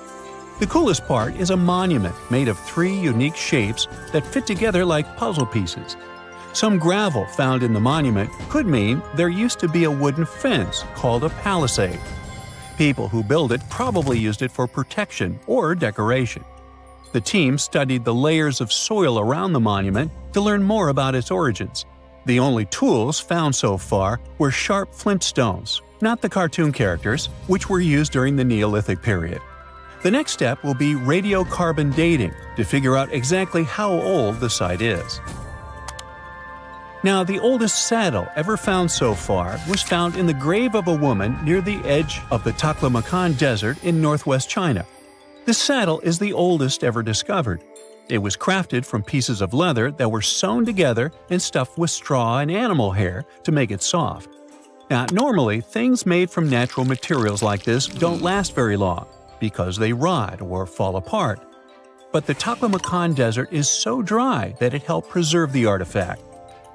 The coolest part is a monument made of 3 unique shapes that fit together like puzzle pieces. Some gravel found in the monument could mean there used to be a wooden fence called a palisade. People who built it probably used it for protection or decoration. The team studied the layers of soil around the monument to learn more about its origins. The only tools found so far were sharp flint stones, not the cartoon characters, which were used during the Neolithic period. The next step will be radiocarbon dating to figure out exactly how old the site is. Now, the oldest saddle ever found so far was found in the grave of a woman near the edge of the Taklamakan Desert in northwest China. This saddle is the oldest ever discovered. It was crafted from pieces of leather that were sewn together and stuffed with straw and animal hair to make it soft. Now, normally, things made from natural materials like this don't last very long because they rot or fall apart. But the Taklamakan Desert is so dry that it helped preserve the artifact.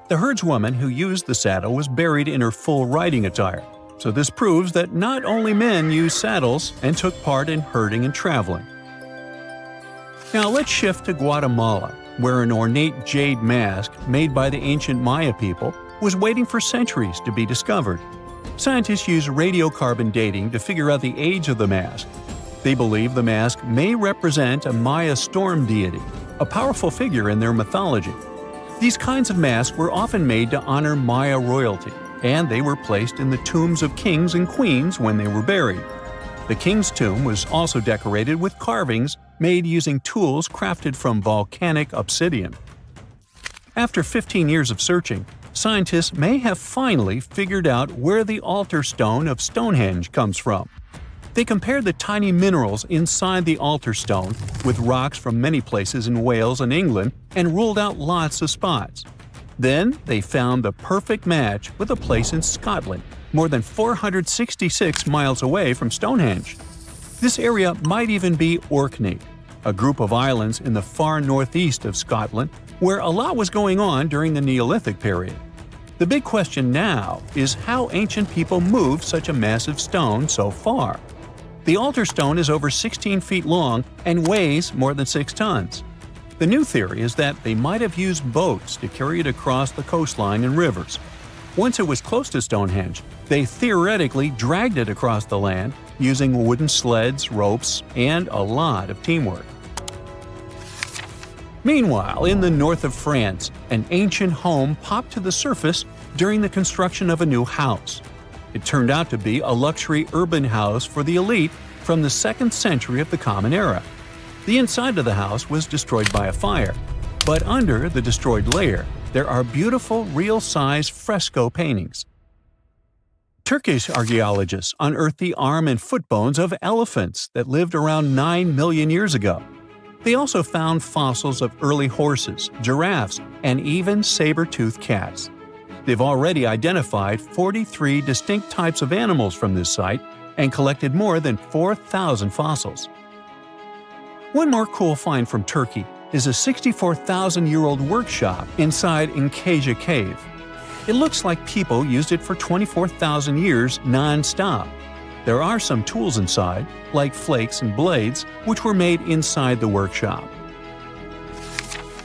The herdswoman who used the saddle was buried in her full riding attire, so this proves that not only men used saddles and took part in herding and traveling. Now let's shift to Guatemala, where an ornate jade mask made by the ancient Maya people was waiting for centuries to be discovered. Scientists use radiocarbon dating to figure out the age of the mask. They believe the mask may represent a Maya storm deity, a powerful figure in their mythology. These kinds of masks were often made to honor Maya royalty, and they were placed in the tombs of kings and queens when they were buried. The king's tomb was also decorated with carvings made using tools crafted from volcanic obsidian. After 15 years of searching, scientists may have finally figured out where the altar stone of Stonehenge comes from. They compared the tiny minerals inside the altar stone with rocks from many places in Wales and England and ruled out lots of spots. Then they found the perfect match with a place in Scotland, more than 466 miles away from Stonehenge. This area might even be Orkney, a group of islands in the far northeast of Scotland where a lot was going on during the Neolithic period. The big question now is how ancient people moved such a massive stone so far. The altar stone is over 16 feet long and weighs more than 6 tons. The new theory is that they might have used boats to carry it across the coastline and rivers. Once it was close to Stonehenge, they theoretically dragged it across the land using wooden sleds, ropes, and a lot of teamwork. Meanwhile, in the north of France, an ancient home popped to the surface during the construction of a new house. It turned out to be a luxury urban house for the elite from the 2nd century of the Common Era. The inside of the house was destroyed by a fire, but under the destroyed layer, there are beautiful real-size fresco paintings. Turkish archaeologists unearthed the arm and foot bones of elephants that lived around 9 million years ago. They also found fossils of early horses, giraffes, and even saber-toothed cats. They've already identified 43 distinct types of animals from this site and collected more than 4,000 fossils. One more cool find from Turkey is a 64,000-year-old workshop inside Incasia Cave. It looks like people used it for 24,000 years non-stop. There are some tools inside, like flakes and blades, which were made inside the workshop.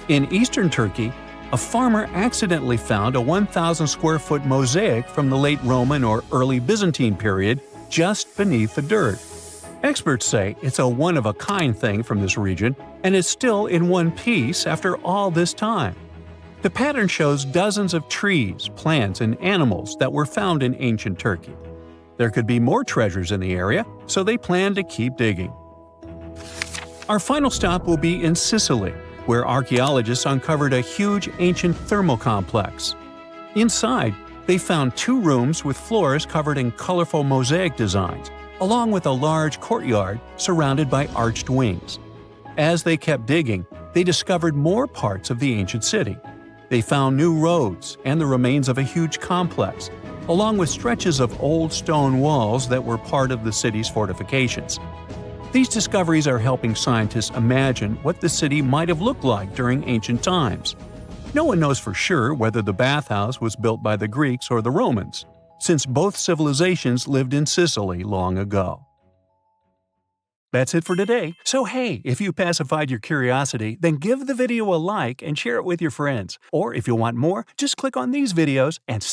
In eastern Turkey, a farmer accidentally found a 1,000-square-foot mosaic from the late Roman or early Byzantine period just beneath the dirt. Experts say it's a one-of-a-kind thing from this region and is still in one piece after all this time. The pattern shows dozens of trees, plants, and animals that were found in ancient Turkey. There could be more treasures in the area, so they plan to keep digging. Our final stop will be in Sicily, where archaeologists uncovered a huge ancient thermal complex. Inside, they found 2 rooms with floors covered in colorful mosaic designs, along with a large courtyard surrounded by arched wings. As they kept digging, they discovered more parts of the ancient city. They found new roads and the remains of a huge complex, along with stretches of old stone walls that were part of the city's fortifications. These discoveries are helping scientists imagine what the city might have looked like during ancient times. No one knows for sure whether the bathhouse was built by the Greeks or the Romans, since both civilizations lived in Sicily long ago. That's it for today. So hey, if you pacified your curiosity, then give the video a like and share it with your friends. Or if you want more, just click on these videos and